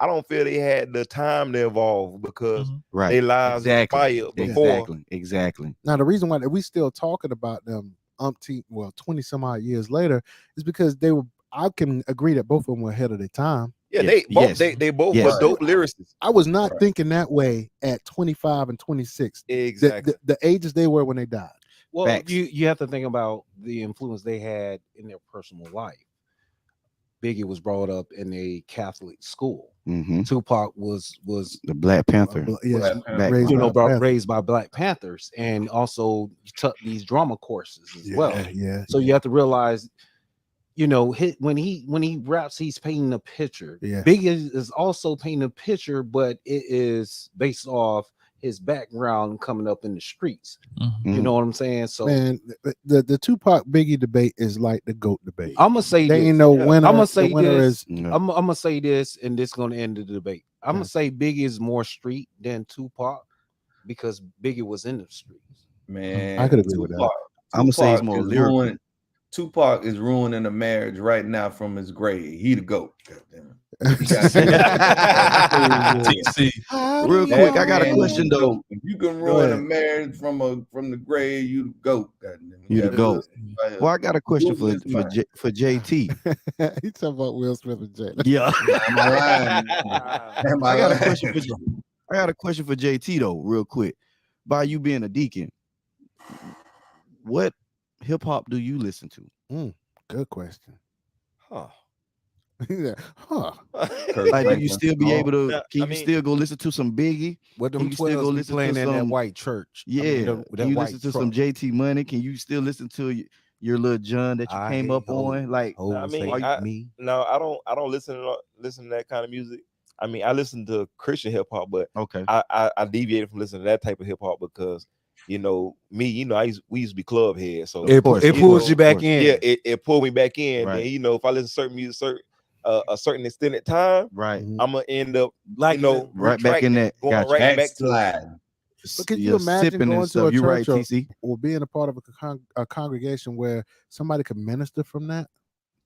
I don't feel they had the time to evolve because Right. their lives expired before. Exactly. Now, the reason why that we still talking about them 20 some odd years later is because I can agree that both of them were ahead of their time. Yeah, Yes. they both Yes. were dope lyricists. I was not thinking that way at 25 and 26. Exactly. The ages they were when they died. Well, Facts. you have to think about the influence they had in their personal life. Biggie was brought up in a Catholic school. Mm-hmm. Tupac was The Black Panther. Yeah, Back- raised by Black Panthers, and also took these drama courses as well. Yeah. So you have to realize, when he raps, he's painting a picture. Yeah. Biggie is also painting a picture, but it is based off his background coming up in the streets. Mm-hmm. You know what I'm saying? So Man, the Tupac Biggie debate is like the GOAT debate. I'm gonna say They this. ain't no winner. I'm gonna say The winner this. is I'm gonna say this, and this is gonna end the debate. I'm gonna say Biggie is more street than Tupac because Biggie was in the streets. Man, I could agree with that. I'm gonna say it's more is lyrical. Tupac is ruining a marriage right now from his grave. He the GOAT. Goddamn. TC. Real quick, I got a question though. If you can ruin a marriage from the grave, you the GOAT. Goddamn. You the GOAT. Well, I got a question for JT. He's talking about Will Smith and Jay. Yeah. Am I lying? Am I I got a lying? question for JT though, real quick. By you being a deacon, what hip hop do you listen to? Good question. Huh. Yeah. Huh. Like, do you still be able to? Yeah, Can I you mean- still go listen to some Biggie? What Can them you still go 12s be listen playing to in that some- white church? Yeah. That Can you white listen to truck. some JT Money? Can you still listen to your little John that you I came hate up on? Like, hoes I mean, hate me. No, I don't listen to that kind of music. I mean, I listen to Christian hip hop, but okay, I deviated from listening to that type of hip hop because we used to be club heads, so It pulls you back in. Yeah, it pulled me back in. Right. And if I listen to certain music, a certain extended time, right, I'm gonna end up like right back in that. going Gotcha. right back to Backslide. But could you You're imagine sipping going and to a stuff. You're right, church TC. or being a part of a congregation where somebody could minister from that?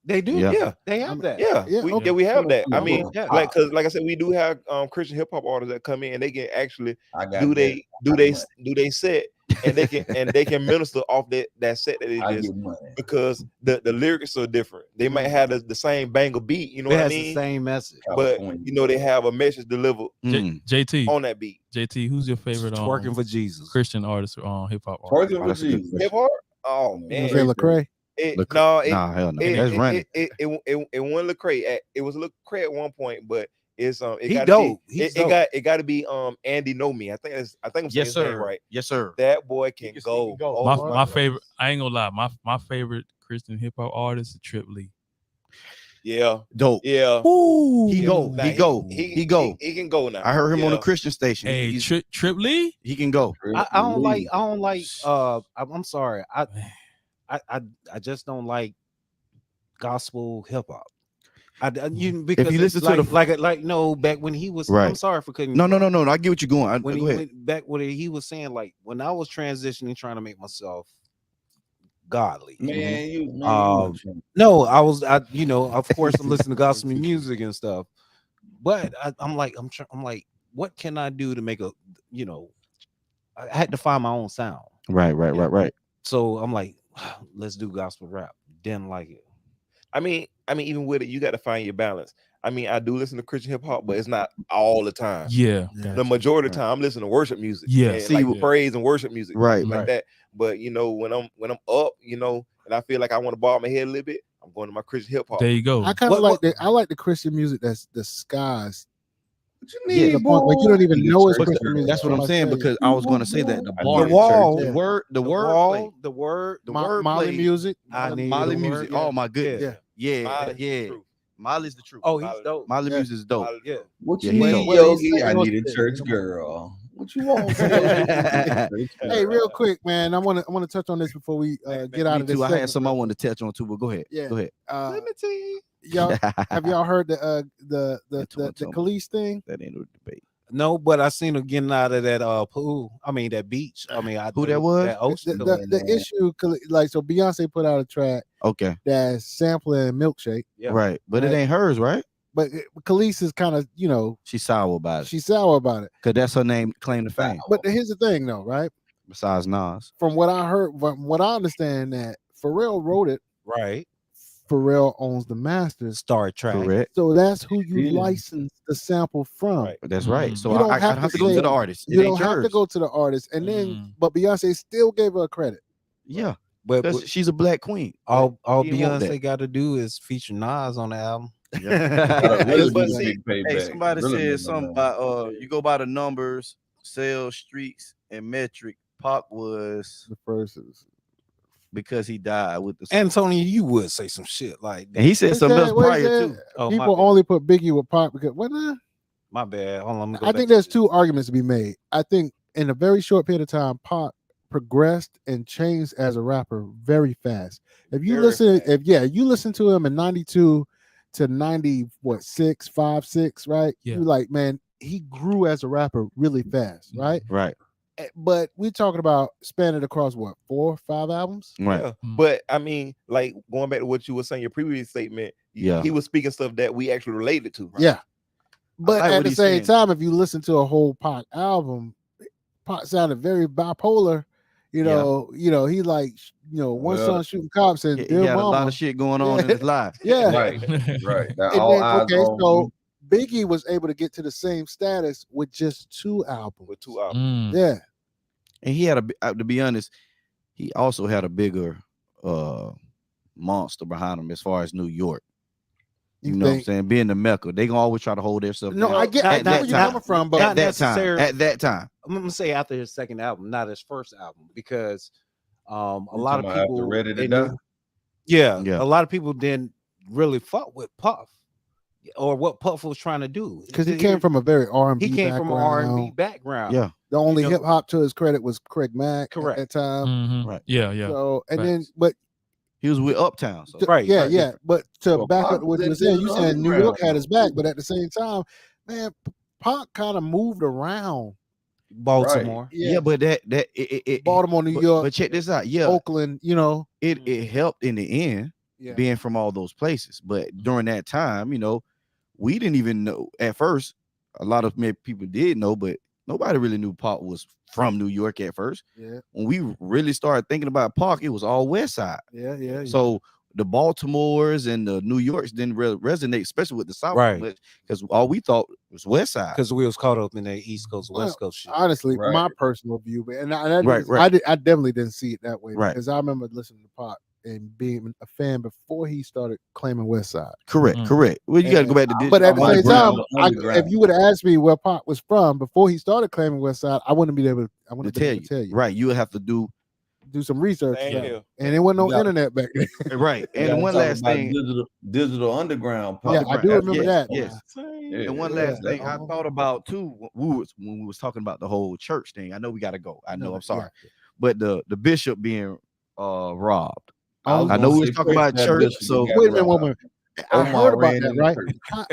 They do. Yeah. They have that. We have that. I Okay. mean, Yeah. like I said, we do have Christian hip hop artists that come in and they can actually got do that. they set and they can minister off that set that they I just get money. because the lyrics are different. They might have the same banger beat, you know what I mean? The same message, but you know they have a message delivered JT on that beat. JT, who's your favorite Twerking for Jesus Christian artist or hip hop artist? Twerking for Jesus. Hip hop? Oh man, Lecrae. Nah, hell no. That's running. It wasn't Lecrae. It was Lecrae at one point, but it's He dope. it got to be Andy Know Me. I think I'm saying his name right. Yes, sir. That boy can go. Oh, My favorite. I ain't gonna lie. My favorite Christian hip hop artist is Trip Lee. Yeah, dope. Yeah, He go. He go. He can go now. I heard him on the Christian station. Hey, Trip Lee. He can go. I don't like. I'm sorry. I just don't like gospel hip hop. Because if you listen like, to the like no back when he was right. I'm sorry for cutting. No. I get what you're going. When go he ahead. went back when he was saying like when I was transitioning, trying to make myself godly. Man, no, I was of course I'm listening to gospel music and stuff, but I'm like what can I do to make a I had to find my own sound. Right. So I'm like, let's do gospel rap. Didn't like it. I mean, even with it, you got to find your balance. I mean, I do listen to Christian hip hop, but it's not all the time. Yeah. The majority of the time, I'm listening to worship music. Yeah. Like praise and worship music. Right. Like that. But when I'm up, and I feel like I want to bob my head a little bit, I'm going to my Christian hip hop. There you go. I kind of like the Christian music that's disguised. What you need, the point where you don't even know it's Christian music. That's what I'm saying because I was going to say that the word, Molly music. Molly music. Oh my goodness. Yeah. Molly's the truth. Oh, he's dope. Molly music is dope. Yeah. What you need, Yogi? I need a church girl. What you want? Hey, real quick, man. I want to touch on this before we get out of this. I had some I wanted to touch on too, but go ahead. Yeah. Go ahead. Let me tell you. Y'all have y'all heard the Khalees thing? That ain't no debate. No, but I seen him getting out of that pool. I mean that beach. I mean, who that was? That ocean. The issue, like, so Beyonce put out a track. Okay. That's sampling Milkshake. Yeah. Right, but it ain't hers, right? But Khalees is kind of, she's sour about it. She's sour about it because that's her name, claim to fame. But here's the thing, though, right? Besides Nas, from what I heard, from what I understand, that Pharrell wrote it. Right. Pharrell owns the masters. Star Trek. Correct. So that's who you license the sample from. Right. That's right. So you don't I have to go to the artist. You don't have to go to the artist, and then but Beyonce still gave her credit. Yeah, but she's a black queen. All Beyonce got to do is feature Nas on the album. Hey, somebody said something about you go by the numbers, sales, streets, and metric. Pac was the first. Because he died with the Antonio, you would say some shit like that. And he said something else prior too. People only put Biggie with Pac because my bad. Hold on, I think there's two arguments to be made. I think in a very short period of time, Pac progressed and changed as a rapper very fast. If you you listen to him in 92 to 96, 5, 6, right? Yeah. You're like, man, he grew as a rapper really fast, right? Right. But we're talking about spanning across what, 4 or 5 albums? Right. Yeah. But I mean, like going back to what you were saying, your previous statement, he was speaking stuff that we actually related to. Right? Yeah. But like at the same time, if you listen to a whole Pac album, Pac sounded very bipolar. He like, one song shooting cops and he got a lot of shit going on in his life. Yeah. Right. So Biggie was able to get to the same status with just 2 albums. Yeah. And he had to be honest, he also had a bigger monster behind him as far as New York. You know what I'm saying? Being the Mecca, they gonna always try to hold themselves. No, I get where you're coming from, but at that time. I'm gonna say after his second album, not his first album, because a lot of people Ready to Die. A lot of people didn't really fuck with Puff or what Puff was trying to do, because he came from a very R&B. He came from an R&B background. Yeah. The only hip hop to his credit was Craig Mack. Correct. At that time. Mm-hmm. Right. Yeah. So but he was with Uptown. So. Right. Yeah. But to back up what you were saying, you said New York had his back, but at the same time, man, Pac kind of moved around Baltimore. Right. Yeah, but that Baltimore, New York. But check this out. Yeah. Oakland, it helped in the end. being from all those places. But during that time, you know, we didn't even know at first. A lot of people did know, but nobody really knew Pac was from New York at first. Yeah. When we really started thinking about Pac, it was all West Side. Yeah. So the Baltimores and the New Yorks didn't resonate, especially with the South, because all we thought was West Side. Because we was caught up in the East Coast, West Coast shit. Honestly, my personal view, and I definitely didn't see it that way, because I remember listening to Pac and being a fan before he started claiming West Side. Correct. Well, you got to go back to but at the same time, if you would have asked me where Pac was from before he started claiming West Side, I wouldn't be able to tell you. Right, you would have to do some research, and there wasn't no internet back then. Right. And one last thing, digital underground. Yeah, I do remember that. Yes. And one last thing I thought about too when we was talking about the whole church thing. I know we got to go. I'm sorry, but the bishop being robbed. I know we was talking about church. So wait a minute. I heard about that, right?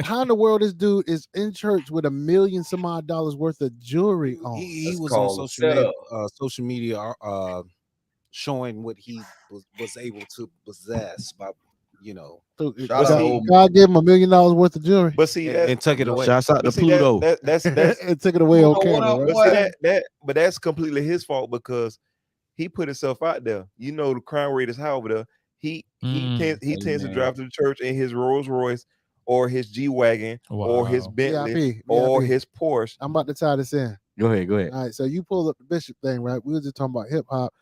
How in the world this dude is in church with $1 million some odd dollars worth of jewelry on? He was on social media showing what he was able to possess by, you know. So God gave him $1 million worth of jewelry, but see, and took it away. Shouts out to Pluto. That's and took it away on camera. But that's completely his fault because he put himself out there. You know, the crime rate is high over there. He tends to drive to the church in his Rolls Royce or his G-Wagon or his Bentley or his Porsche. I'm about to tie this in. Go ahead. All right, so you pulled up the bishop thing, right? We were just talking about hip hop.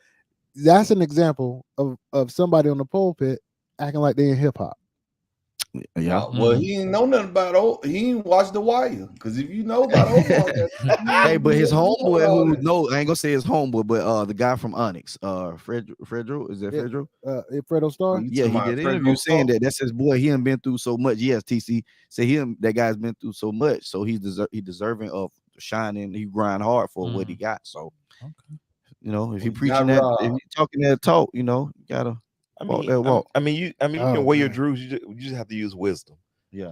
That's an example of somebody on the pulpit acting like they in hip hop. Yeah. Well, he ain't know nothing about he ain't watched The Wire. Because if you know about hey, but his homeboy I ain't gonna say his homeboy, but the guy from Onyx, Fredro, is that Fredro? Fredo Starr? Yeah, he did an interview saying that's his boy. He ain't been through so much. Yes, TC say that guy's been through so much, so he's deserving of shining. He grind hard for what he got. So, you know, if you preaching that, if you talking that talk, you know, you gotta. You can weigh your drews. You just have to use wisdom. I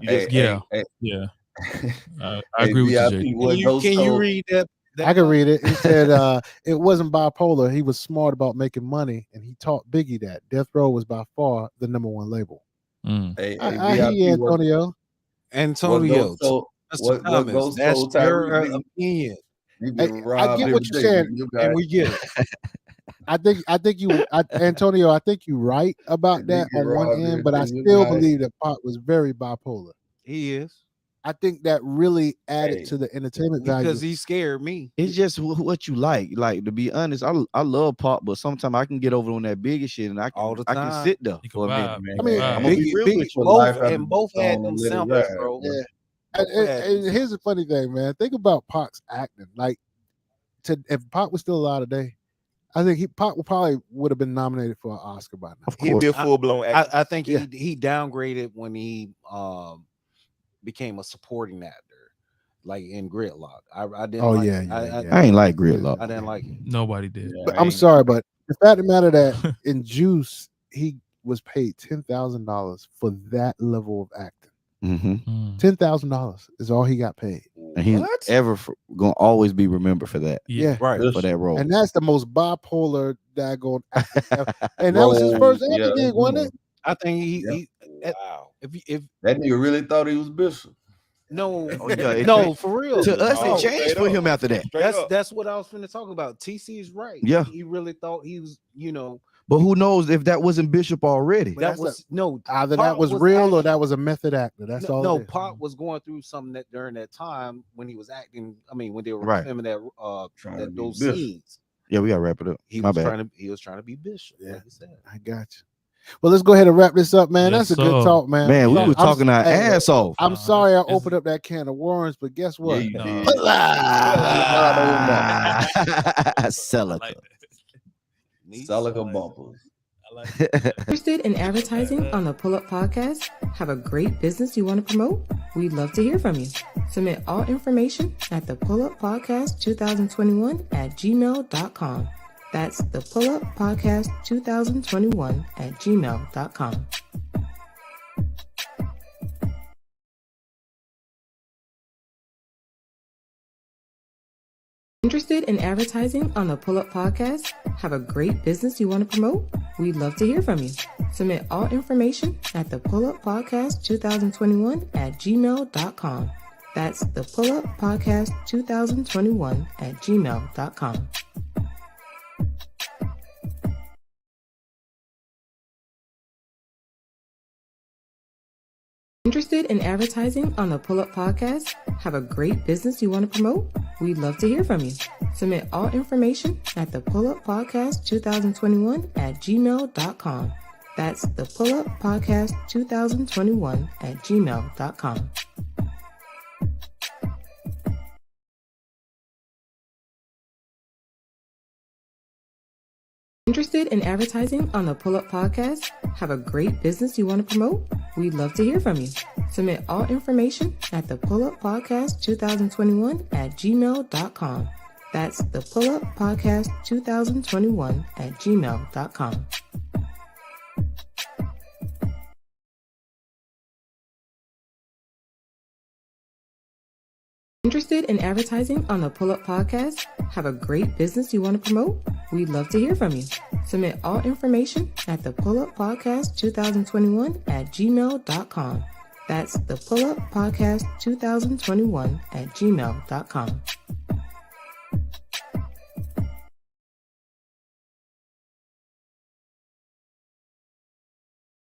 agree with you. Can you read that? I can read it. He said it wasn't bipolar. He was smart about making money, and he taught Biggie that Death Row was by far the #1 label. I hear you, Antonio. That's your opinion. I get what you're saying, and we get it. I think you, Antonio. I think you're right about that on one end, but I still believe that Pac was very bipolar. He is. I think that really added to the entertainment value because he scared me. It's just what you like. Like, to be honest, I love Pac, but sometimes I can get over on that Biggie shit, and I can sit there for a minute, man. I mean, I'm gonna be real with you. Both had them samples, bro. Yeah. And here's the funny thing, man. Think about Pac's acting. Like, if Pac was still alive today, I think Pac probably would have been nominated for an Oscar by now. He'd be a full-blown actor. I think he downgraded when he became a supporting actor, like in Gridlock. I didn't. I ain't like Gridlock. I didn't like it. Nobody did. But I'm sorry, but the fact of the matter that in Juice he was paid $10,000 for that level of acting. $10,000 is all he got paid, and he's gonna always be remembered for that. Right, for that role. And that's the most bipolar daggone acting ever. And that was his first acting gig, wasn't it? I think he if that nigga really thought he was Bishop. No, no, for real. To us, it changed for him after that. That's what I was finna talk about. TC is right. Yeah, he really thought he was, you know. But who knows if that wasn't Bishop already? That was either that was real or that was a method actor. That's all. No, Pac was going through something that during that time when he was acting. I mean, when they were filming those scenes. Yeah, we gotta wrap it up. He was trying to be Bishop. Yeah, like you said. I got you. Well, let's go ahead and wrap this up, man. That's a good talk, man. Man, we were talking our ass off. I'm sorry I opened up that can of worms, but guess what? Celica bumpers. Interested in advertising on the PullUP podcast? Have a great business you want to promote? We'd love to hear from you. Submit all information at the PullUppodcast 2021 at gmail.com. That's the PullUppodcast 2021 at gmail.com. Interested in advertising on the PullUP podcast? Have a great business you want to promote? We'd love to hear from you. Submit all information at the PullUP Podcast 2021 at gmail.com. That's the PullUP Podcast 2021 at gmail.com. Interested in advertising on the PullUP Podcast? Have a great business you want to promote? We'd love to hear from you. Submit all information at the PullUP Podcast 2021 at gmail.com. That's the PullUP Podcast 2021 at gmail.com. Interested in advertising on the PullUP Podcast? Have a great business you want to promote? We'd love to hear from you. Submit all information at the PullUP Podcast 2021 at gmail.com. That's the PullUP Podcast 2021 at gmail.com. Interested in advertising on the PullUP Podcast? Have a great business you want to promote? We'd love to hear from you. Submit all information at the PullUP Podcast 2021 at gmail.com. That's the PullUP Podcast 2021 at gmail.com.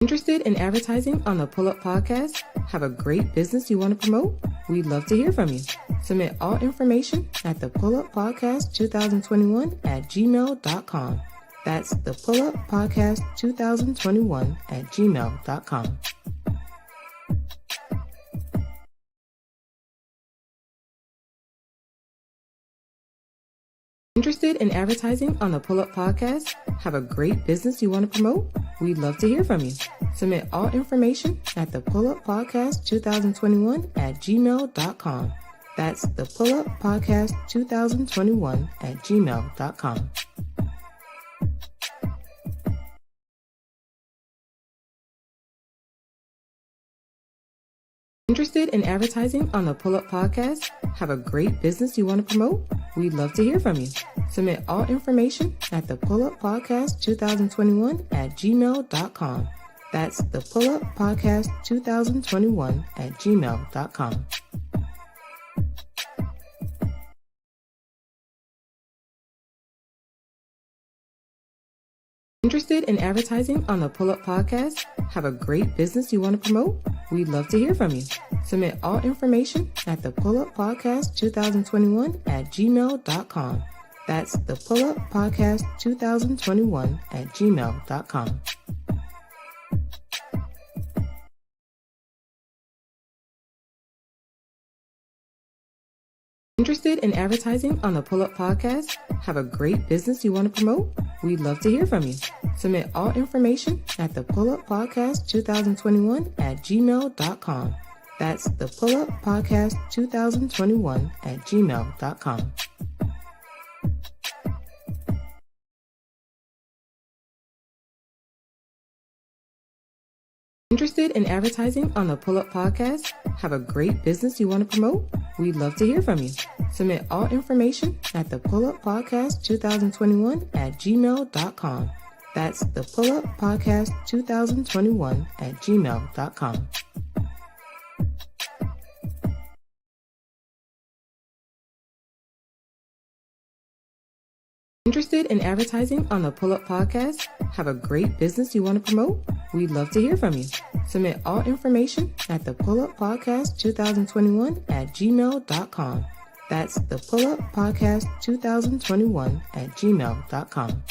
Interested in advertising on the PullUP Podcast? Have a great business you want to promote? We'd love to hear from you. Submit all information at the PullUP Podcast 2021 at gmail.com. That's the PullUP Podcast 2021 at gmail.com. Interested in advertising on the PullUP Podcast? Have a great business you want to promote? We'd love to hear from you. Submit all information at the PullUP Podcast 2021 at gmail.com. That's the PullUP Podcast 2021 at gmail.com. Interested in advertising on the PullUP Podcast? Have a great business you want to promote? We'd love to hear from you. Submit all information at the PullUP Podcast 2021 at gmail.com. That's the PullUP Podcast 2021 at gmail.com. Interested in advertising on the PullUP Podcast? Have a great business you want to promote? We'd love to hear from you. Submit all information at the PullUP Podcast 2021 at gmail.com. That's the PullUP Podcast 2021 at gmail.com. Interested in advertising on the PullUP Podcast? Have a great business you want to promote? We'd love to hear from you. Submit all information at the PullUP Podcast 2021 at gmail.com. That's the PullUP Podcast 2021 at gmail.com. Interested in advertising on the PullUP Podcast? Have a great business you want to promote? We'd love to hear from you. Submit all information at the PullUP Podcast 2021 at gmail.com. That's the PullUP Podcast 2021 at gmail.com. Interested in advertising on the PullUP Podcast? Have a great business you want to promote? We'd love to hear from you. Submit all information at the PullUP Podcast 2021 at gmail.com. That's the PullUP Podcast 2021 at gmail.com.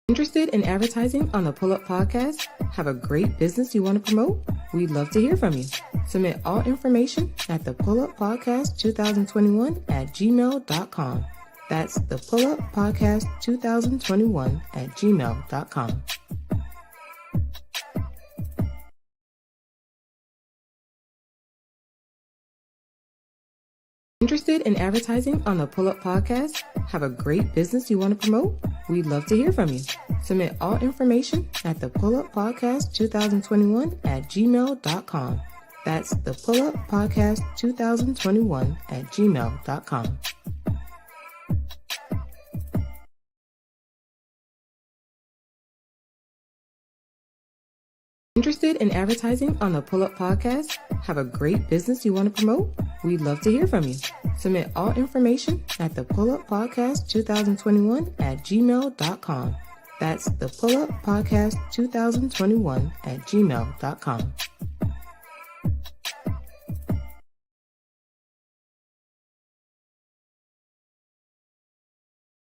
Interested in advertising on the PullUP Podcast? Have a great business you want to promote? We'd love to hear from you. Submit all information at the PullUP Podcast 2021 at gmail.com. That's the PullUP Podcast 2021 at gmail.com. Interested in advertising on the PullUP Podcast? Have a great business you want to promote? We'd love to hear from you. Submit all information at the PullUppodcast 2021 at gmail.com. That's the PullUppodcast 2021 at gmail.com. Interested in advertising on the PullUP podcast? Have a great business you want to promote? We'd love to hear from you. Submit all information at the PullUppodcast 2021 at gmail.com. That's the PullUppodcast 2021 at gmail.com.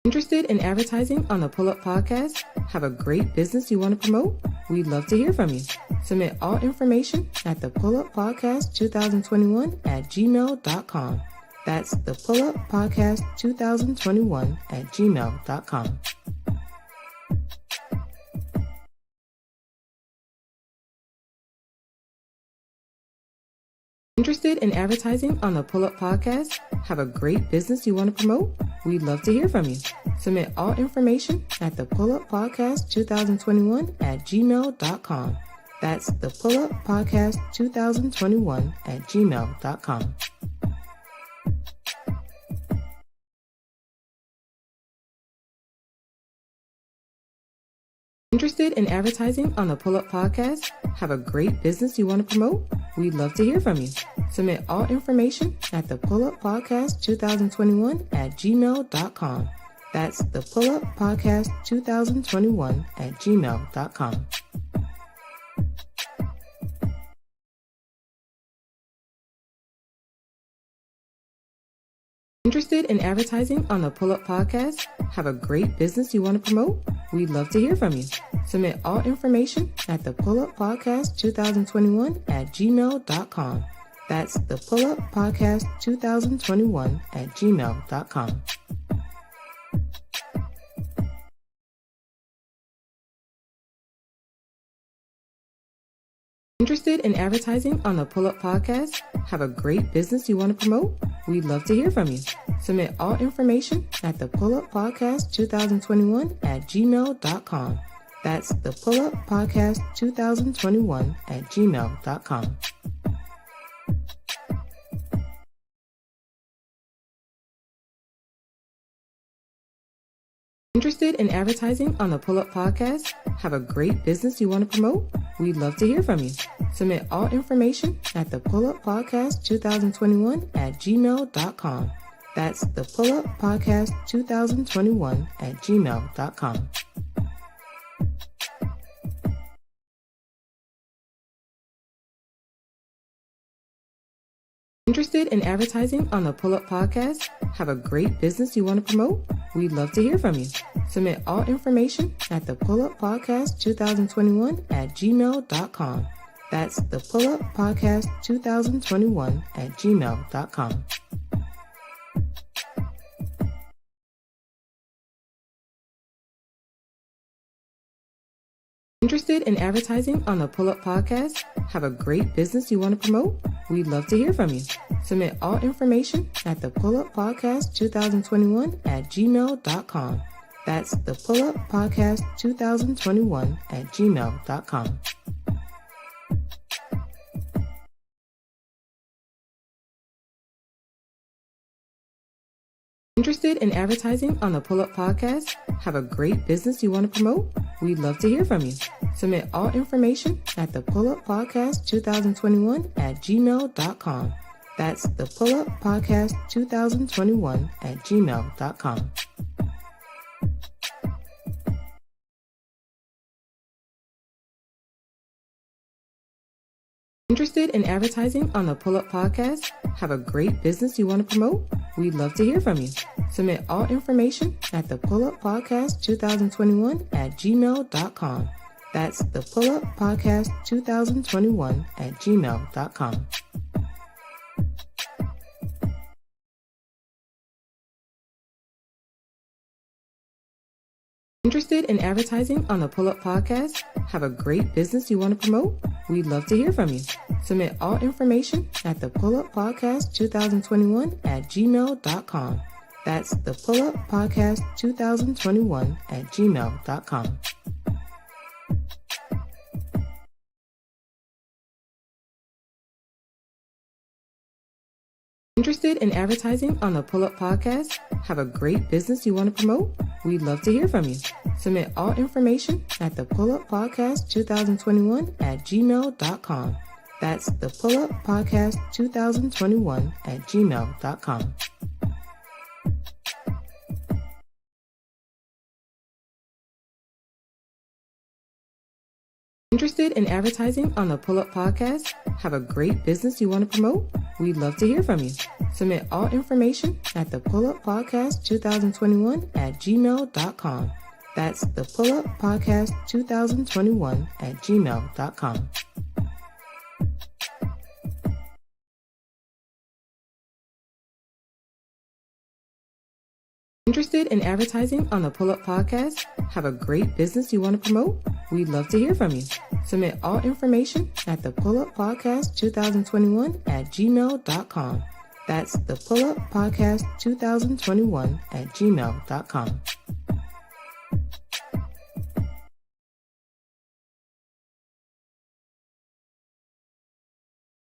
Interested in advertising on the PullUP podcast? Have a great business you want to promote? We'd love to hear from you. Submit all information at the PullUppodcast 2021 at gmail.com. That's the PullUppodcast 2021 at gmail.com. Interested in advertising on the PullUP podcast? Have a great business you want to promote? We'd love to hear from you. Submit all information at the PullUppodcast 2021 at gmail.com. That's the PullUppodcast 2021 at gmail.com. Interested in advertising on the PullUP podcast? Have a great business you want to promote? We'd love to hear from you. Submit all information at the PullUppodcast 2021 at gmail.com. That's the PullUppodcast 2021 at gmail.com. Interested in advertising on the PullUP podcast? Have a great business you want to promote? We'd love to hear from you. Submit all information at the PullUppodcast 2021 at gmail.com. That's the PullUppodcast 2021 at gmail.com. Interested in advertising on the PullUP podcast? Have a great business you want to promote? We'd love to hear from you. Submit all information at the PullUppodcast 2021 at gmail.com. That's the PullUppodcast 2021 at gmail.com. Interested in advertising on the PullUP podcast? Have a great business you want to promote? We'd love to hear from you. Submit all information at the PullUppodcast 2021 at gmail.com. That's the PullUppodcast 2021 at gmail.com. Interested in advertising on the PullUP podcast? Have a great business you want to promote? We'd love to hear from you. Submit all information at the PullUppodcast 2021 at gmail.com. That's the PullUppodcast 2021 at gmail.com. Interested in advertising on the PullUP podcast? Have a great business you want to promote? We'd love to hear from you. Submit all information at the PullUppodcast 2021 at gmail.com. That's the PullUppodcast 2021 at gmail.com. Interested in advertising on the PullUP podcast? Have a great business you want to promote? We'd love to hear from you. Submit all information at the PullUppodcast 2021 at gmail.com. That's the PullUppodcast 2021 at gmail.com. Interested in advertising on the PullUP podcast? Have a great business you want to promote? We'd love to hear from you. Submit all information at the PullUppodcast 2021 at gmail.com. That's the PullUppodcast 2021 at gmail.com. Interested in advertising on the PullUP podcast? Have a great business you want to promote? We'd love to hear from you. Submit all information at the PullUppodcast 2021 at gmail.com. That's the PullUppodcast 2021 at gmail.com. Interested in advertising on the PullUP podcast? Have a great business you want to promote? We'd love to hear from you. Submit all information at the PullUppodcast 2021 at gmail.com. That's the PullUP Podcast 2021 at gmail.com. Interested in advertising on the PullUP Podcast? Have a great business you want to promote? We'd love to hear from you. Submit all information at the PullUP Podcast 2021 at gmail.com. That's the PullUP Podcast 2021 at gmail.com. Interested in advertising on the PullUP Podcast? Have a great business you want to promote? We'd love to hear from you. Submit all information at the PullUP Podcast 2021 at gmail.com. That's the PullUP Podcast 2021 at gmail.com.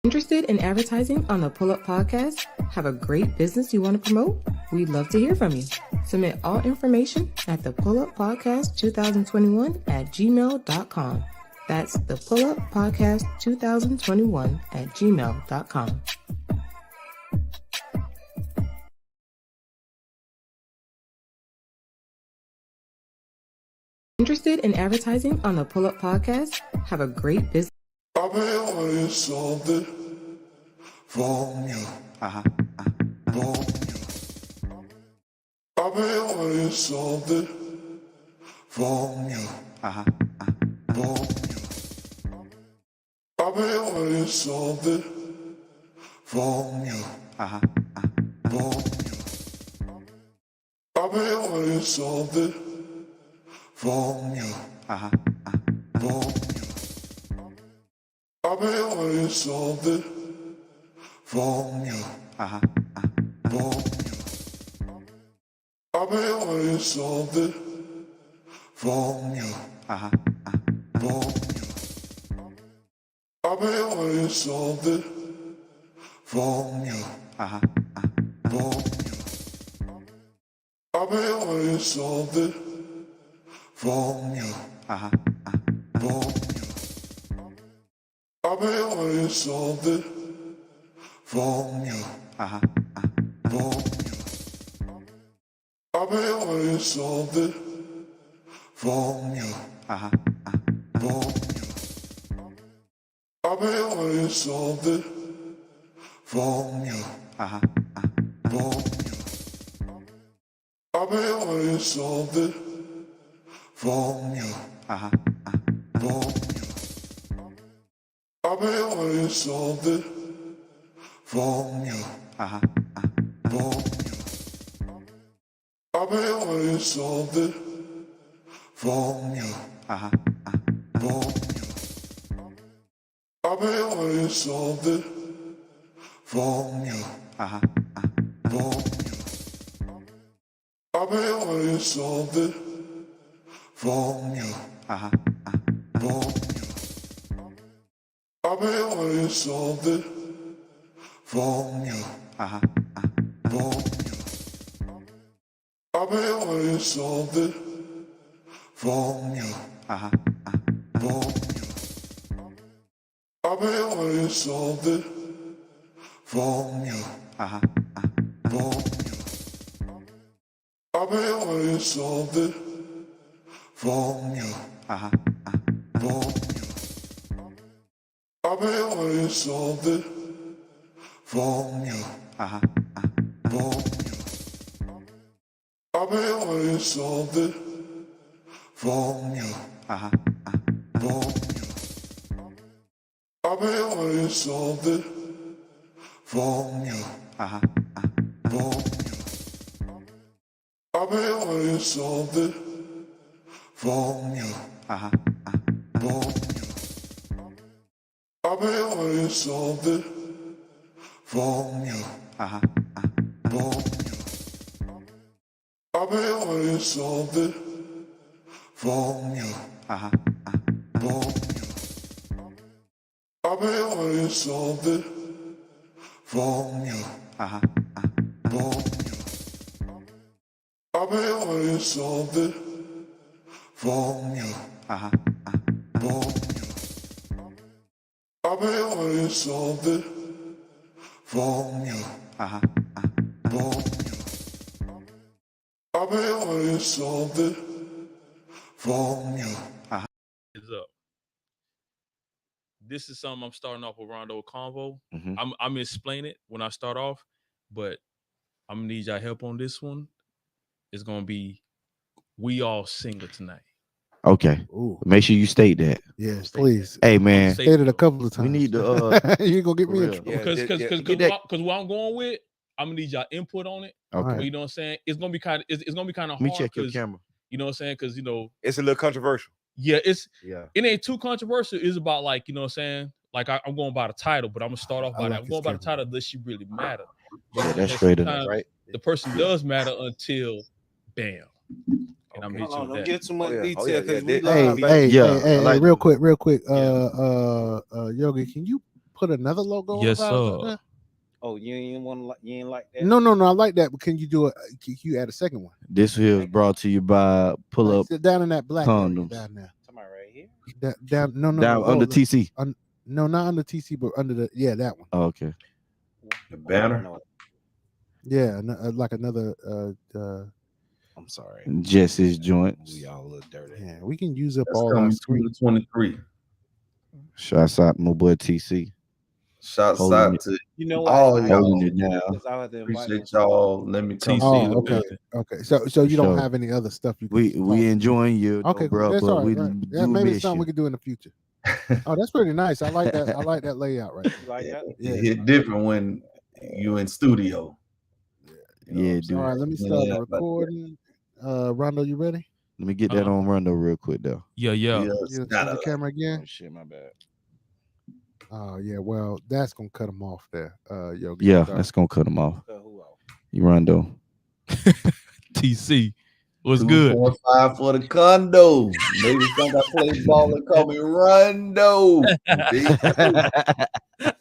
Interested in advertising on the PullUP Podcast? Have a great business you want to promote? We'd love to hear from you. Submit all information at the PullUP Podcast 2021 at gmail.com. That's the PullUP Podcast 2021 at gmail.com. Interested in advertising on the PullUP Podcast? Have a great business. I've been wanting something from you. From you. I've been wanting something from you. From you. I've been wanting something from you. From you. I've been wanting something from you. From you. I've been wanting something from you. From you. I've been wanting something from you. From you. I've been wanting something from you. From you. I've been wanting something from you. From you. I've been wanting something from you. From you. I've been wanting something from you. From you. I've been wanting something from you. From you. I've been wanting something from you. From you. I've been wanting something from you. From you. I've been wanting something from you. From you. I've been wanting something from you. From you. I've been wanting something from you. From you. I've been wanting something from you. From you. I've been wanting something from you. From you. I've been wanting something from you. From you. I've been wanting something from you. From you. I've been wanting something from you. From you. I've been wanting something from you. From you. I've been wanting something from you. From you. I've been wanting something from you. From you. I've been wanting something from you. From you. I've been wanting something from you. From you. I've been wanting something from you. from you. I've been wanting something from you. From you. I've been wanting something from you. From you. I've been wanting something from you. Is up. This is something I'm starting off with Rondo Convo. Mhm. I'm gonna explain it when I start off, but I'm gonna need y'all help on this one. It's gonna be we all single tonight. Okay. Ooh. Make sure you state that. Yes, please. Hey man, State it a couple of times. we need to you ain't gonna get for me in real. trouble. Because what I'm going with, I'm gonna need y'all input on it. Okay. You know what I'm saying? It's gonna be kind of Let hard. me check your camera. You know what I'm saying? Because It's a little controversial. yeah, Yeah. it ain't too controversial. It's about like, you know what I'm saying? Like I'm going by the title, but I'm gonna start off by that. I'm going by the title unless she really matter. Yeah, that's Because straight enough, sometimes right? The person does matter until bam. And I'm Hold hit you on, with don't that. get too much yeah. detail Oh, yeah, because yeah. we Hey, live. hey, Yeah, hey, I like real that. quick. Yogi, can you put another logo Yes, on the sir. Oh, you ain't like that? No, I like that, but can you do it? Can you add a second one? This here is brought to you by PullUP Sit down in that black area condoms. down there. Somebody right here. Down, no, Down under TC. No, not under TC, but under the that one. Oh, okay. The banner. Yeah, like another. I'm sorry. Jesse's joints. We all look dirty. Yeah, we can use up That's all our coming screen. 23. Shouts out my boy TC. Shouts Holding out it. to You know all what? Holding y'all. it down. Because I had to invite Appreciate y'all. Let me come TC see in Oh, the okay, building. okay. So you don't Sure. have any other stuff you can We talk to. enjoying you, Okay, no, cool. bro, That's but all we right. Yeah, do maybe miss it's something you. we could do in the future. Oh, that's pretty nice. I like that. I like that layout right there. Like that? Yeah. It hit different when you in studio. You know what I'm dude. All saying? right, let me start Yeah, the recording. Rondo, you ready? Let me get that on Rondo real quick though. Yeah. You change the camera again? Oh shit, my bad. Oh yeah, well that's gonna cut him off there. Yogi. Yeah, So- that's gonna cut him off. Who off? You Rondo. TC. What's good? 2.5 for the condo. Niggas think I play ball and call me Rondo.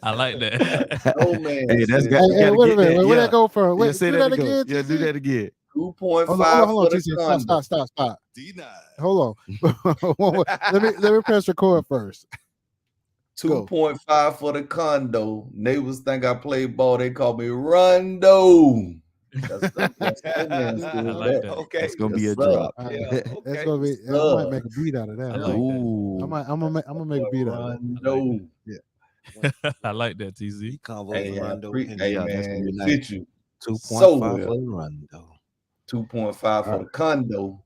I like that. Oh man. Hey, that's got, Hey, wait a minute. Where'd that go from? Yeah, Wait, say do that that again. again. Yeah, do TC? that again. 2.5 Hold on, for the TC. condo. Stop. D9. Hold on. let me press record first. 2.5 for the condo. Neighbors think I play ball. They call me Rondo. That's the man I still like that. that. Okay. That's gonna be a Yes, drop. That's gonna be. I Sir. might make a beat out of that. I like that. Ooh. I'm gonna make a beat out of that. Rondo. I like that, TZ. Convo Hey, Rondo. hey Yeah, that's gonna man, be it nice. fit you 2.5 so well. for Rondo. 2.5 for the condo.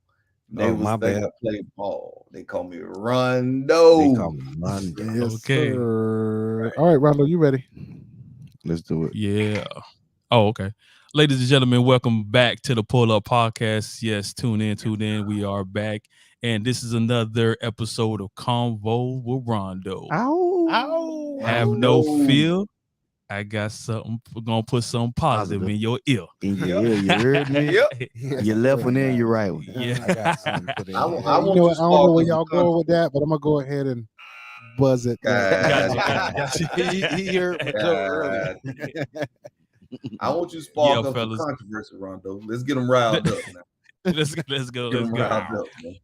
Neighbors my think bad. I play ball. They call me Rondo. They call me Rondo. Yes, Okay. sir. All right, Rondo, you ready? Let's do it. Yeah. Oh, okay. Ladies and gentlemen, welcome back to the PullUP Podcast. Yes, tune in. We are back. And this is another episode of Convo with Rondo. Ow. Have no fear. I got something. We're going to put something positive in your ear. In your ear, you heard me? Your left one and your right one. Yeah. I got something to put in. I You want know you what? I don't know where sparkles y'all to going with that, but I'm gonna go ahead and buzz it. Gotcha. He heard me go earlier. I want you to spark up fellas. some controversy, Rondo. Let's get them riled up now. Let's go. Get Let's them go. riled up, man.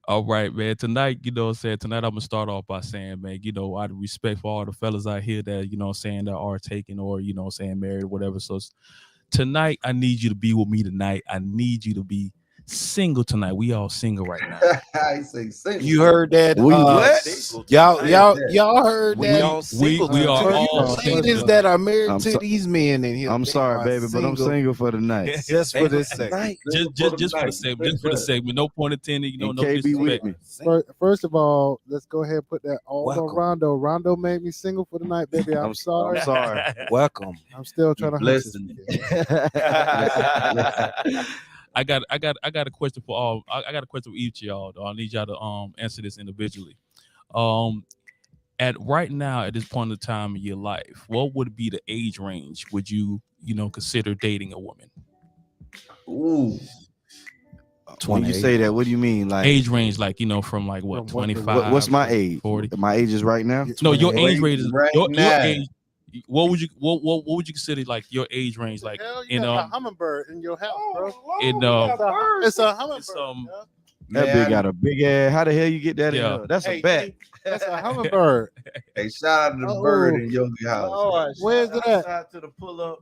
All right, man. Tonight, you know what I'm saying? Tonight, I'm going to start off by saying, man, you know, out of respect for all the fellas out here that, you know what I'm saying, that are taken or, you know what I'm saying, married or whatever. So tonight, I need you to be with me tonight. I need you to be single tonight. We all single right now. I say single. You heard that? Y'all heard that? We are all ladies that are married to these men in here. I'm sorry, baby, but I'm single for the night. Just for this segment. Just for the segment. Just for the segment. No point intended. You know, no KB with disrespect. me. First of all, let's go ahead and put that all Welcome. on Rondo. Rondo made me single for the night, baby. I'm sorry. I'm sorry. Welcome. I'm still trying to hunt this Blessing. I got a question for all. I got a question for each of y'all. Though. I need y'all to answer this individually. At right now, at this point in time in your life, what would be the age range would you consider dating a woman? Ooh. When you say that, what do you mean? Like age range, like from like what 25? What's my age? 40? My age is right now. No, your age range is Right your now. age. what would you consider like your age range? Like Hell, you got a hummingbird in your house, bro. It's a hummingbird. That bitch got a big ass. How the hell you get that in there? That's a bat. That's a hummingbird. Hey, shout out to the bird in Yogi house. Lord, where's it at? Shout to the pull-up.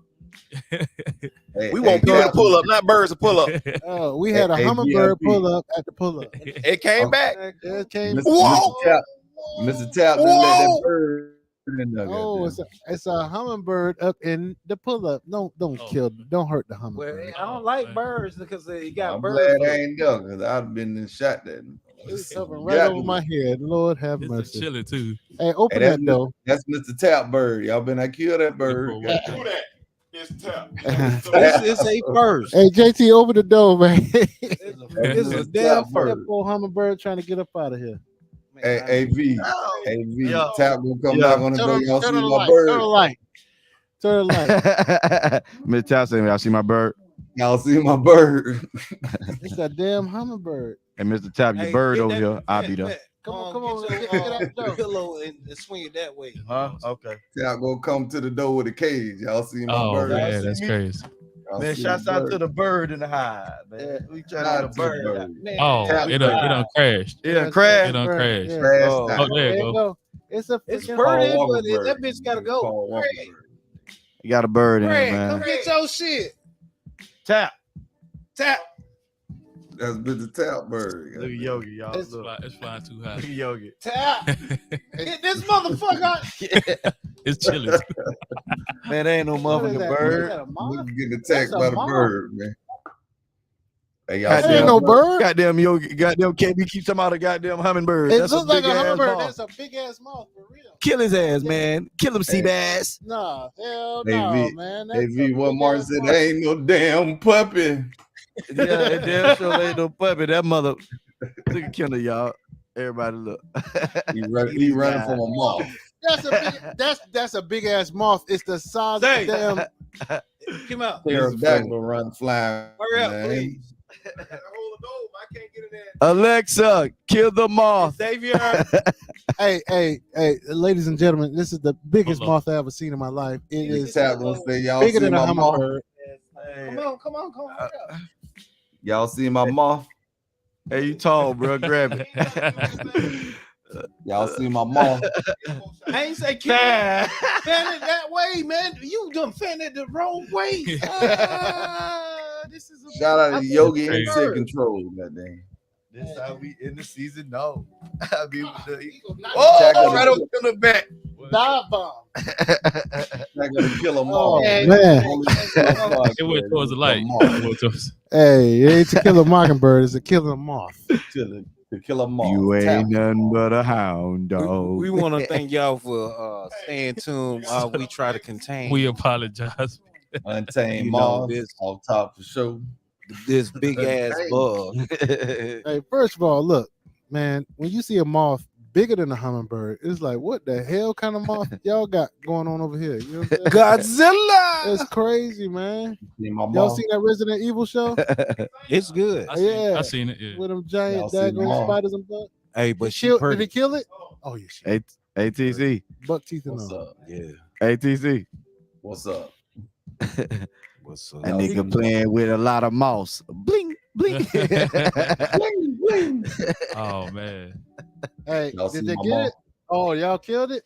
We want people to pull up, not birds to pull up. Oh, we had a hummingbird pull up at the pull up. It came back. It came. Mr. Tap didn't let that bird in there. Oh, it's a hummingbird up in the pull up. Don't hurt the hummingbird. I don't like birds because you got I'm birds. glad I ain't there because I'd been in shot that. It's hovering right over my head. Lord have mercy. Chilling too. Hey, open that door. That's Mr. Tap bird. Y'all been kill that bird. Who that? It's Tap. It's a first. Hey, JT, open the door, man. This is a damn first. That poor hummingbird trying to get up out of here. Hey, AV. Yeah. Tap will come back on the door. Y'all see my bird. Turn the light. Turn the light. Mr. Tap saying, y'all see my bird? Y'all see my bird. It's a damn hummingbird. Hey, Mr. Tap, your bird over here. I'll be there. Come on. Get out the pillow and swing it that way. Huh? Okay. Tap gonna come to the door with a cage. Y'all see my bird? Man, that's crazy. Man, shouts out to the bird in the hive, man. We trying to get a bird. Oh, it done crashed. It done crashed. It done crashed. Oh, there you go. It's bird, but that bitch gotta go. You got a bird in Greg, it, man. come get your shit. Tap. That's Mr. Tap bird. Look at Yogi, y'all. It's flying too high. Look at Yogi. Tap. Hit this motherfucker. It's chilling. Man, there ain't no motherfucking bird. Look, getting attacked by the bird, man. Hey, y'all That ain't no bird. Goddamn Yogi, goddamn KB keep talking about a goddamn hummingbird. It That's looks like a hummingbird. moth. That's a big ass moth for real. Kill his ass, man. Kill him, sea bass. Nah, hell Hey, no, V. man. Hey, V, what Martin said, there ain't no damn puppy. Yeah, it damn sure ain't no puppy. That mother. Look at Kendall, y'all. Everybody look. He running from a moth. That's a big ass moth. It's the size of damn. Come out. Pterodactyl run flying. Hurry up, man. please. I can't get in there. Alexa, kill the moth. Xavier. Hey, ladies and gentlemen, this is the biggest moth I ever seen in my life. It is Tap gonna say, y'all bigger see than a my moth? hummingbird. Come on. Y'all see my moth? Hey, you tall, bro. Grab it. Y'all see my moth? I ain't say fan it that way, man. You done fan it the wrong way. This is a Shout out to Yogi Insect Control, goddamn. This how we in the season. No, I mean, right on the back. Dive bomb. Not gonna kill them all. Oh, man. It went towards the light. Hey, it ain't to kill a mockingbird. It's to kill a moth. To kill a moth. You ain't nothing but a hound dog. We want to thank y'all for staying tuned while we try to contain. We apologize. Untamed moth off top for sure. This big ass bug. Hey, first of all, look, man, when you see a moth bigger than a hummingbird, it's like, what the hell kind of moth y'all got going on over here? You know what I'm saying? Godzilla. It's crazy, man. Y'all moth? seen that Resident Evil show? It's good. I seen it. Yeah. With them giant daggone spiders and butt. Hey, but did he kill it? Oh yeah. ATC. Buck teeth and What's all. up? Yeah. ATC. What's up? What's up? That nigga playing with a lot of mouse. Bling, bling. Bling, bling. Oh man. Hey, Y'all did see they my get moth? it? Oh, y'all killed it?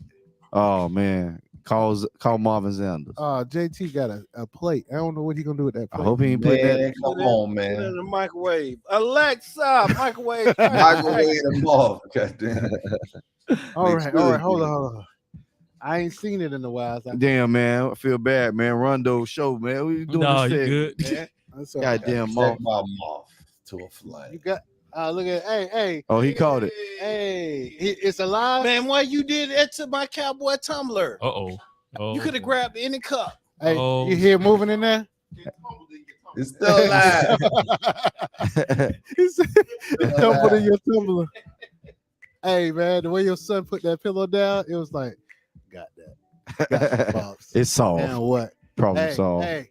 Oh man. Call Marvin Sanders. JT got a plate. I don't know what he gonna do with that I plate. hope he ain't put that. Come on, Put it in man. the microwave. Alexa, microwave. Microwave the moth. Goddamn. All Makes right, good hold good. on. I ain't seen it in a while. So Damn, man. I feel bad, man. Rondo show, man. We doing No, this you segment, good. man. that's all right. Goddamn Set moth. my moth to a flame. You got look at hey. Oh, he caught it. Hey, it's alive. Man, why you did that to my cowboy tumbler? Uh-oh. You could have grabbed any cup. Hey, Oh. you hear it moving in there? It's still alive. It's tumbled in your tumbler. Hey man, the way your son put that pillow down, it was like, got that. Got that, Pops. It's solved. Now what? Problem solved. Hey,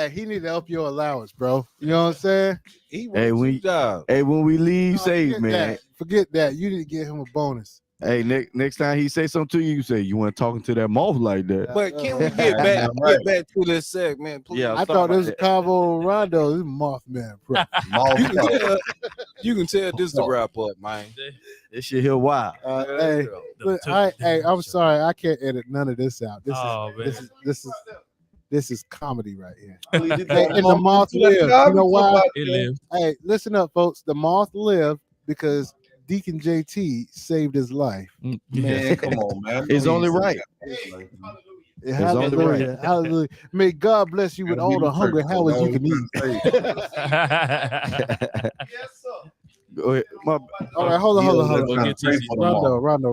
he need to up your allowance, bro. You know what I'm saying? He Hey, wants when we leave, No, save, forget man. that. Forget that. You need to give him a bonus. Hey, next time he say something to you, you say you want talking to that moth like that. But can we get back to this segment, please? I thought this was Convo Rondo. This is Mothman. You can tell this to wrap up, man. This shit here wild. Hey, I'm sorry, I can't edit none of this out. This is comedy right here. And the moth lived. You know why? It lived. Hey, listen up, folks. The moth lived because Deacon JT saved his life. Man, come on, man. It's only right. Hallelujah. Hallelujah. May God bless you with all the hungry hours you can eat. Go ahead. All right, hold on.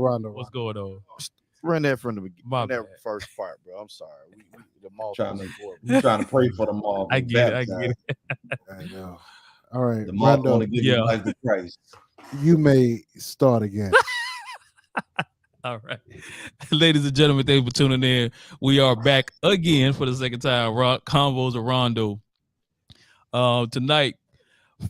Rondo. What's going on? Run that from the beginning. That first part, bro. I'm sorry. The moth trying to pray for the moth. I get it. I know. All right, the moth Rondo. want to give you life to Christ. You may start again. All right. Ladies and gentlemen, thank you for tuning in. We are back again for the second time. Convos of Rondo. Tonight,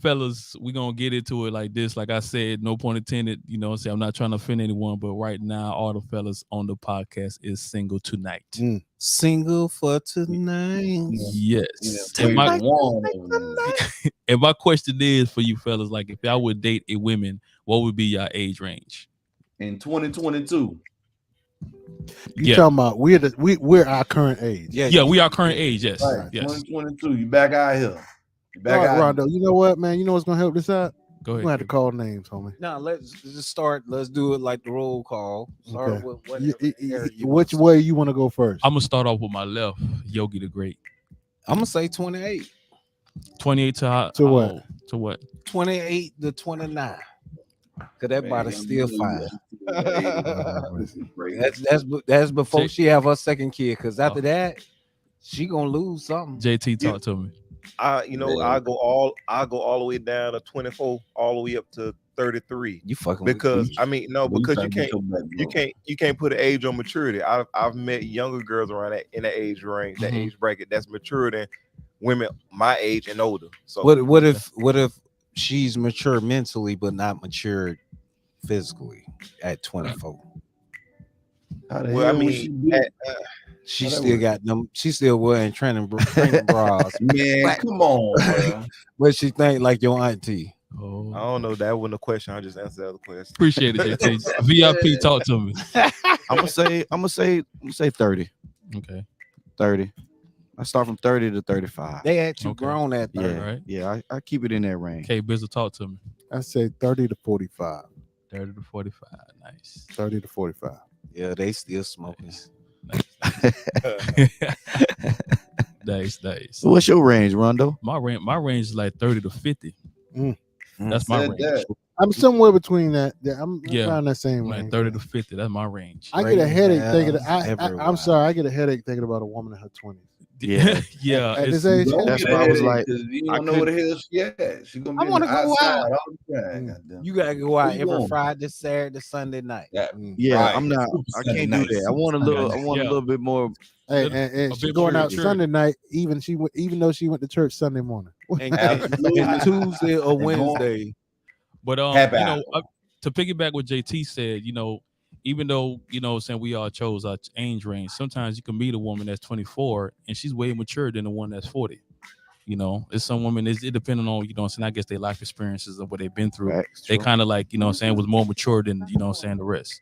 fellas, we're going to get into it like this. Like I said, no pun intended. You know, I'm not trying to offend anyone, but right now, all the fellas on the podcast is single tonight. Single for tonight. Yes. And my question is for you fellas, like if y'all would date a woman, what would be your age range? In 2022. You talking about we're our current age. Yeah, we are current age, yes. Right. Yes. 2022. You back out here. All right, Rondo. You know what, man? You know what's gonna help this out? Go ahead. We're gonna have to call names, homie. Now let's just start. Let's do it like the roll call. Start with which way you want to go first? I'm gonna start off with my left, Yogi the Great. I'm gonna say 28. 28 to what? To what? 28 to 29. Cause that body's still fine. That's before she have her second kid. Cause after that, she gonna lose something. JT, talk to me. I go all the way down to 24, all the way up to 33. You fucking because because you can't put an age on maturity. I've met younger girls around that in that age range, that age bracket that's mature than women my age and older. So what if she's mature mentally but not mature physically at 24? She still got them. She still wearing training bras. Man, come on, bro. What she think like your auntie? Oh, I don't know. That wasn't a question. I just answered the other question. Appreciate it, JT. VIP, talk to me. I'm gonna say 30. Okay. 30. I start from 30 to 35. They had you grown at 30, right? Yeah, I keep it in that range. Okay, Bizzle, talk to me. I say 30 to 45. 30 to 45. Nice. 30 to 45. Yeah, they still smoking. Nice. So what's your range, Rondo? My range is like 30 to 50. That's my range. I'm somewhere between that. I'm around that same range. Like 30 to 50. That's my range. I get a headache thinking. I'm sorry. I get a headache thinking about a woman in her 20s. Yeah. At this age, that's why I was like, you don't know where the hell she at. She gonna be I want to go out. all the time. You gotta go out every Friday, Saturday, Sunday night. Right. I'm not. I can't do that. I want a little bit more. Hey, and she's going out Sunday night, even though she went to church Sunday morning. And Tuesday or Wednesday. But to piggyback what JT said, even though saying we all chose our age range, sometimes you can meet a woman that's 24 and she's way mature than the one that's 40. It's some women, it depending on, I guess their life experiences and what they've been through. That's they true. kind of like, was more mature than, the rest.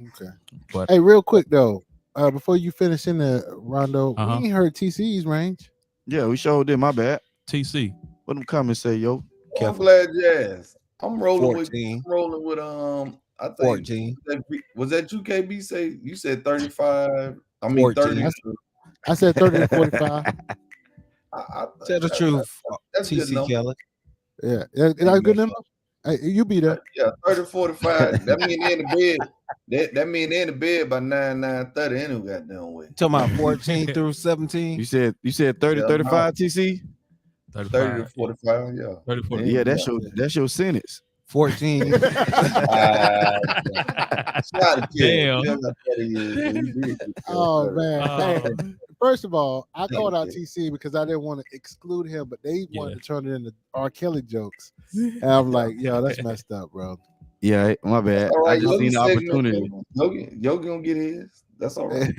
Okay. But hey, real quick though, before you finish in the Rondo, we ain't heard TC's range. Yeah, we sure did. My bad. TC. What them comments say, yo? I'm glad you asked. I'm rolling 14. with I think 14. Was that you, KB? Say you said 35. I mean 14. 30. I said 30 to 45. Tell the truth, that's good TC enough. Keller. Yeah, is that a good number? Hey, you be there. Yeah, 30 45. That mean they in the bed. That mean they in the bed by 9:30 anyway. Goddamn way. Talking about 14 through 17. You said 30, 35, TC? 30 to 45. Yeah. 30 to 45. Yeah, that's your sentence. 14. Damn. Oh man. Hey, first of all, I called out TC because I didn't want to exclude him, but they wanted to turn it into R. Kelly jokes. And I'm like, yo, that's messed up, bro. Yeah, my bad. All right, I just seen the opportunity. Yogi gonna get his. That's all right.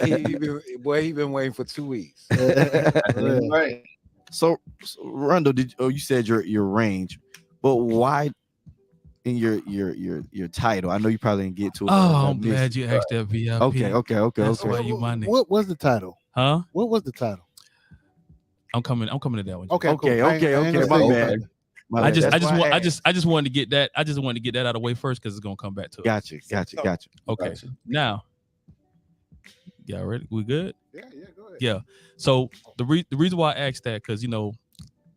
He been waiting for 2 weeks. Right. So Rondo, you said your range, but why in your title? I know you probably didn't get to it. Oh, I'm glad you asked that VIP. Okay. That's why you my nigga. What was the title? Huh? What was the title? I'm coming to that one. Okay. My bad. I just wanted to get that. I just wanted to get that out of the way first because it's gonna come back to Gotcha. Okay. Now, y'all ready? We good? Yeah, go ahead. Yeah. So the reason why I asked that, because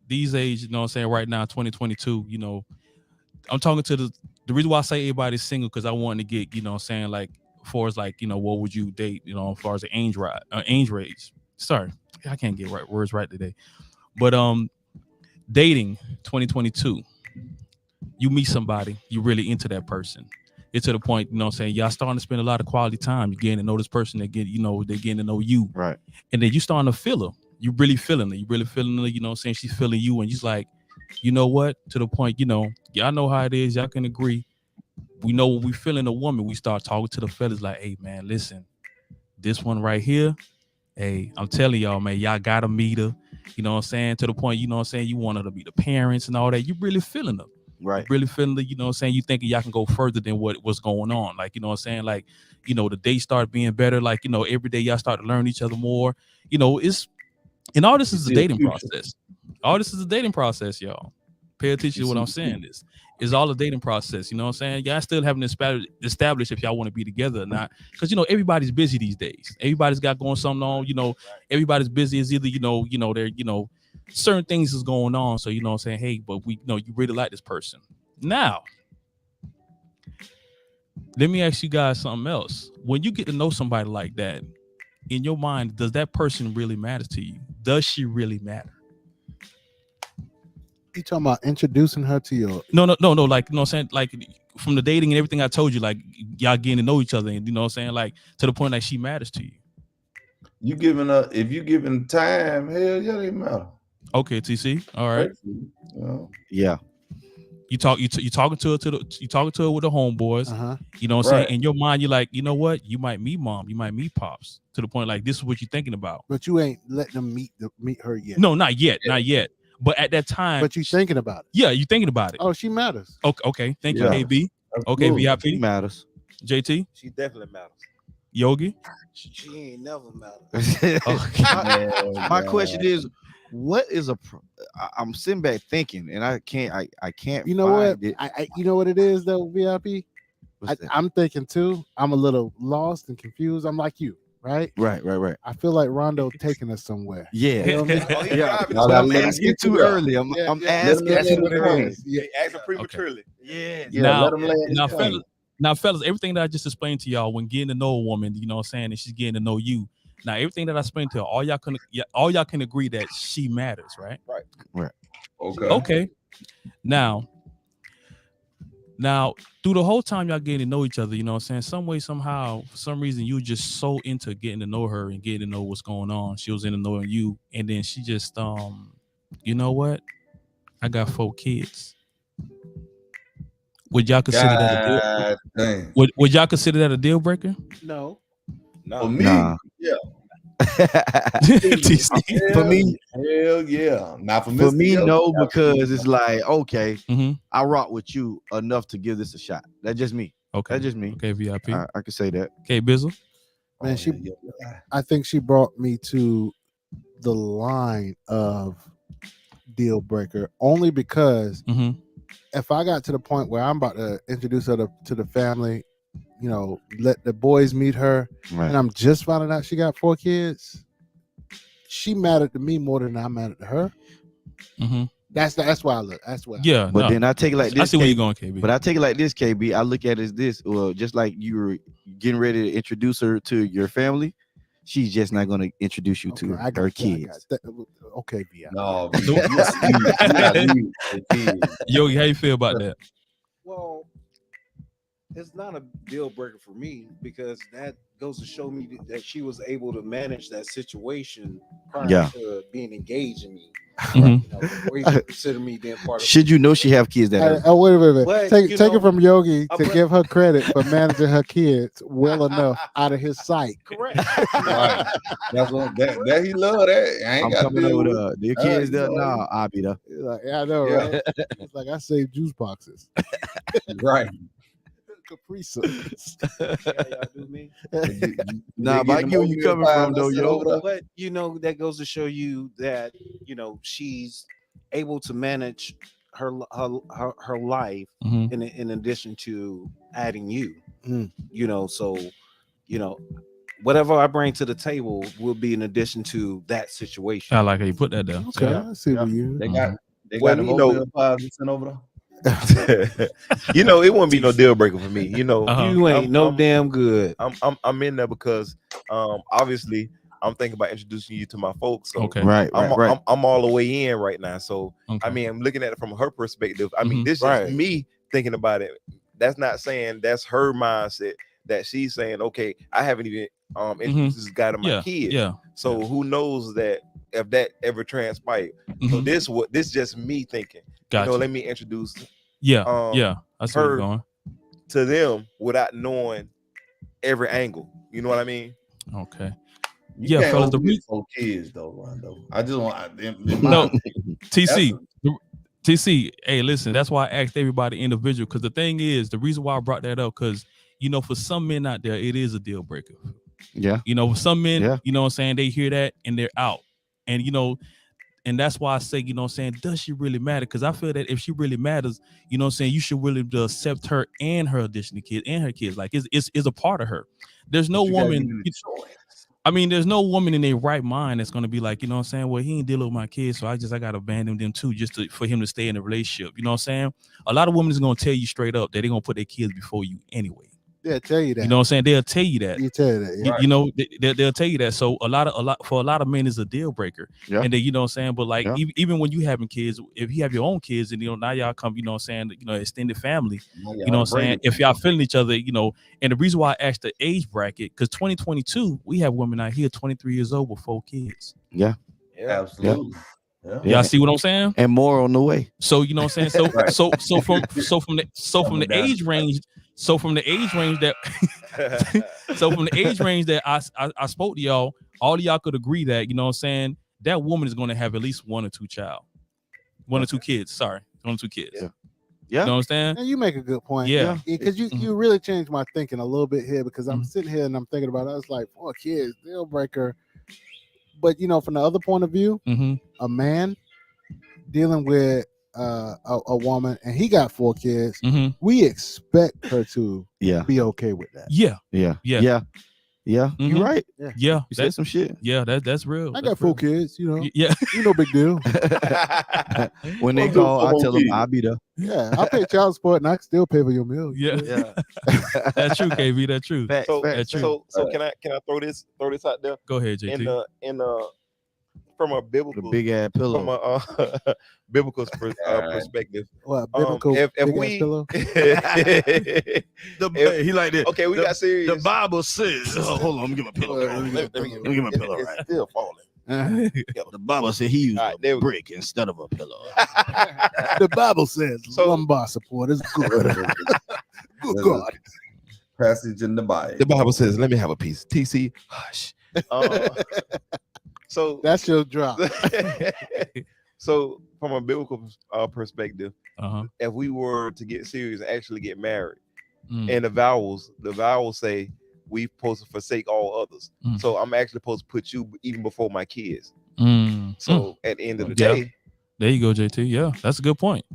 these age, what I'm saying, right now, 2022, I'm talking to the reason why I say everybody's single, because I wanted to get, what I'm saying, like, as far as like, what would you date, as far as the age range. Sorry, I can't get words right today. But dating 2022, you meet somebody, you're really into that person. It's to the point, what I'm saying, y'all starting to spend a lot of quality time. You're getting to know this person, they're getting to know you. Right. And then you starting to feel her. You really feeling her. You really feeling her, what I'm saying? She's feeling you. And you're like, you know what? To the point, y'all know how it is. Y'all can agree. We know when we feeling a woman, we start talking to the fellas like, hey, man, listen, this one right here, hey, I'm telling y'all, man, y'all got to meet her. You know what I'm saying? To the point, you want her to be the parents and all that. You really feeling her. Right. Really feeling the, what I'm saying? You thinking y'all can go further than what's going on. Like, what I'm saying? Like, the days start being better. Like, every day y'all start to learn each other more. And all this is a dating process. All this is a dating process, y'all. Pay attention to what I'm saying. Is all a dating process. You know what I'm saying? Y'all still haven't established if y'all want to be together or not. Because, everybody's busy these days. Everybody's got going something on. Everybody's busy. Is either, they're, certain things is going on. So, what I'm saying? Hey, but we know you really like this person. Now, let me ask you guys something else. When you get to know somebody like that, in your mind, does that person really matter to you? Does she really matter? You talking about introducing her to your? No. Like, you know what I'm saying? Like, from the dating and everything I told you, like, y'all getting to know each other, and you know what I'm saying? Like, to the point like she matters to you. You giving her, if you giving time, hell yeah, they matter. Okay, TC. All right. Yeah. You talking to her you talking to her with the homeboys. Uh-huh. You know what I'm saying? In your mind, you're like, you know what? You might meet mom, you might meet pops. To the point like this is what you're thinking about. But you ain't letting them meet her yet. No, not yet. But at that time, but you thinking about it. Yeah, you thinking about it. Oh, she matters. Okay. Thank you, KB. Okay, VIP. She matters. JT. She definitely matters. Yogi. She ain't never mattered. My question is, what is I'm sitting back thinking, and I can't. You know what? You know what it is though, VIP. I'm thinking too. I'm a little lost and confused. I'm like you, right? Right. I feel like Rondo taking us somewhere. Yeah. You know what I mean? I'm asking too early. I'm asking. That's what it is. Yeah, asking prematurely. Yeah. Now, fellas, everything that I just explained to y'all when getting to know a woman, you know what I'm saying, and she's getting to know you. Now, everything that I explained to her, all y'all can agree that she matters, right? Right. Okay. Now, through the whole time y'all getting to know each other, you know what I'm saying, some way, somehow, for some reason, you just so into getting to know her and getting to know what's going on. She was into knowing you, and then she just, you know what? I got 4 kids. Would y'all consider that a deal? Would y'all consider that a deal breaker? No. For me, yeah. For me, hell yeah. Not for me, no, because it's like, okay, I rock with you enough to give this a shot. That's just me. Okay, that's just me. Okay, VIP. I can say that. Okay, Bizzle. Man, I think she brought me to the line of deal breaker only because if I got to the point where I'm about to introduce her to the family, let the boys meet her, and I'm just finding out she got 4 kids, she mattered to me more than I mattered to her. That's why I look. That's why. Yeah, but then I take it like this. I see where you're going, KB. But I take it like this, KB. I look at it as this. Well, just like you were getting ready to introduce her to your family, she's just not going to introduce you to her kids. Okay, yeah. No. Yogi, how you feel about that? Well, It's not a deal breaker for me because that goes to show me that she was able to manage that situation prior to being engaged in me. Before you consider me being part of. Should you know she have kids that early? Oh, wait a minute. But, Take you it know, from Yogi to give her credit for managing her kids well enough out of his sight. Correct. Right. That's what that he love that. I ain't I'm got coming over there. The kids you there know, now. I'll be there. He's like, yeah, I know, right? It's like I saved juice boxes. Right. Capri Suns. Y'all do me. Nah, but I get where you coming from, though, yo. But that goes to show you that she's able to manage her life in addition to adding you. So whatever I bring to the table will be in addition to that situation. I like how you put that down. Okay, I see what you. They got Well, the you know- mobile pods sent over there. It wouldn't be no deal breaker for me. You ain't damn good. I'm in there because obviously I'm thinking about introducing you to my folks. So Okay. Right. I'm all the way in right now. So Okay. I mean, I'm looking at it from her perspective. I mean, this is me thinking about it. That's not saying that's her mindset. That she's saying, okay, I haven't even introduced this guy to my kid. Yeah. So who knows that if that ever transpired? So this just me thinking. Gotcha. Let me introduce. Yeah. I see where you're her going. to them without knowing every angle. You know what I mean? Okay. You Yeah, can't fellas. The overlook reason. four kids though, Rondo. I just want No, TC. Hey, listen. That's why I asked everybody individual because the thing is, the reason why I brought that up because for some men out there, it is a deal breaker. Yeah. For some men, you know what I'm saying, they hear that and they're out. And and that's why I say, does she really matter? Because I feel that if she really matters, you should really accept her and her additional kids and her kids. Like it's a part of her. There's no woman. There's no woman in their right mind that's gonna be like, well, he ain't dealing with my kids, so I gotta abandon them too, for him to stay in a relationship. You know what I'm saying? A lot of women is gonna tell you straight up that they're gonna put their kids before you anyway. They'll tell you that. You know what I'm saying? They'll tell you that. You tell you that. Yeah. They'll tell you that. So for a lot of men is a deal breaker. Yeah. And then what I'm saying, but like even when you having kids, if you have your own kids and now y'all come, extended family, what I'm saying, if y'all feeling each other, and the reason why I asked the age bracket, because 2022, we have women out here 23 years old with 4 kids. Yeah. Absolutely. Yeah. Y'all see what I'm saying? And more on the way. So you know what I'm saying? So from the age range. So from the age range that I spoke to y'all, all of y'all could agree that, that woman is going to have at least 1 or 2 kids. Sorry, 1 or 2 kids. Yeah. You know what I'm saying? And you make a good point. Yeah. Because you really changed my thinking a little bit here because I'm sitting here and I'm thinking about it. I was like, 4 kids, deal breaker. But from the other point of view, a man dealing with a woman and he got 4 kids, we expect her to be okay with that. Yeah. You're right. Yeah, you said some shit. Yeah, that's real. I got 4 kids, Yeah, no big deal. When they call, I tell them I'll be there. Yeah, I'll pay child support and I can still pay for your meal. Yeah. That's true, KB. That's true. That's true. So can I throw this out there? Go ahead, JT. In from a biblical, big ass pillow, from a biblical perspective. What biblical? If we pillow? He like that. Okay, we got serious. The Bible says, hold on, let me get my pillow. Let me get my pillow. It's Right. still falling. The Bible said he used a brick instead of a pillow. The Bible says lumbar support is good. Good God. Passage in the Bible. The Bible says, let me have a piece. TC, hush. So that's your drop. So from a biblical perspective, if we were to get serious and actually get married, and the vows say we supposed to forsake all others. So I'm actually supposed to put you even before my kids. So at the end of the day, there you go, JT. Yeah, that's a good point.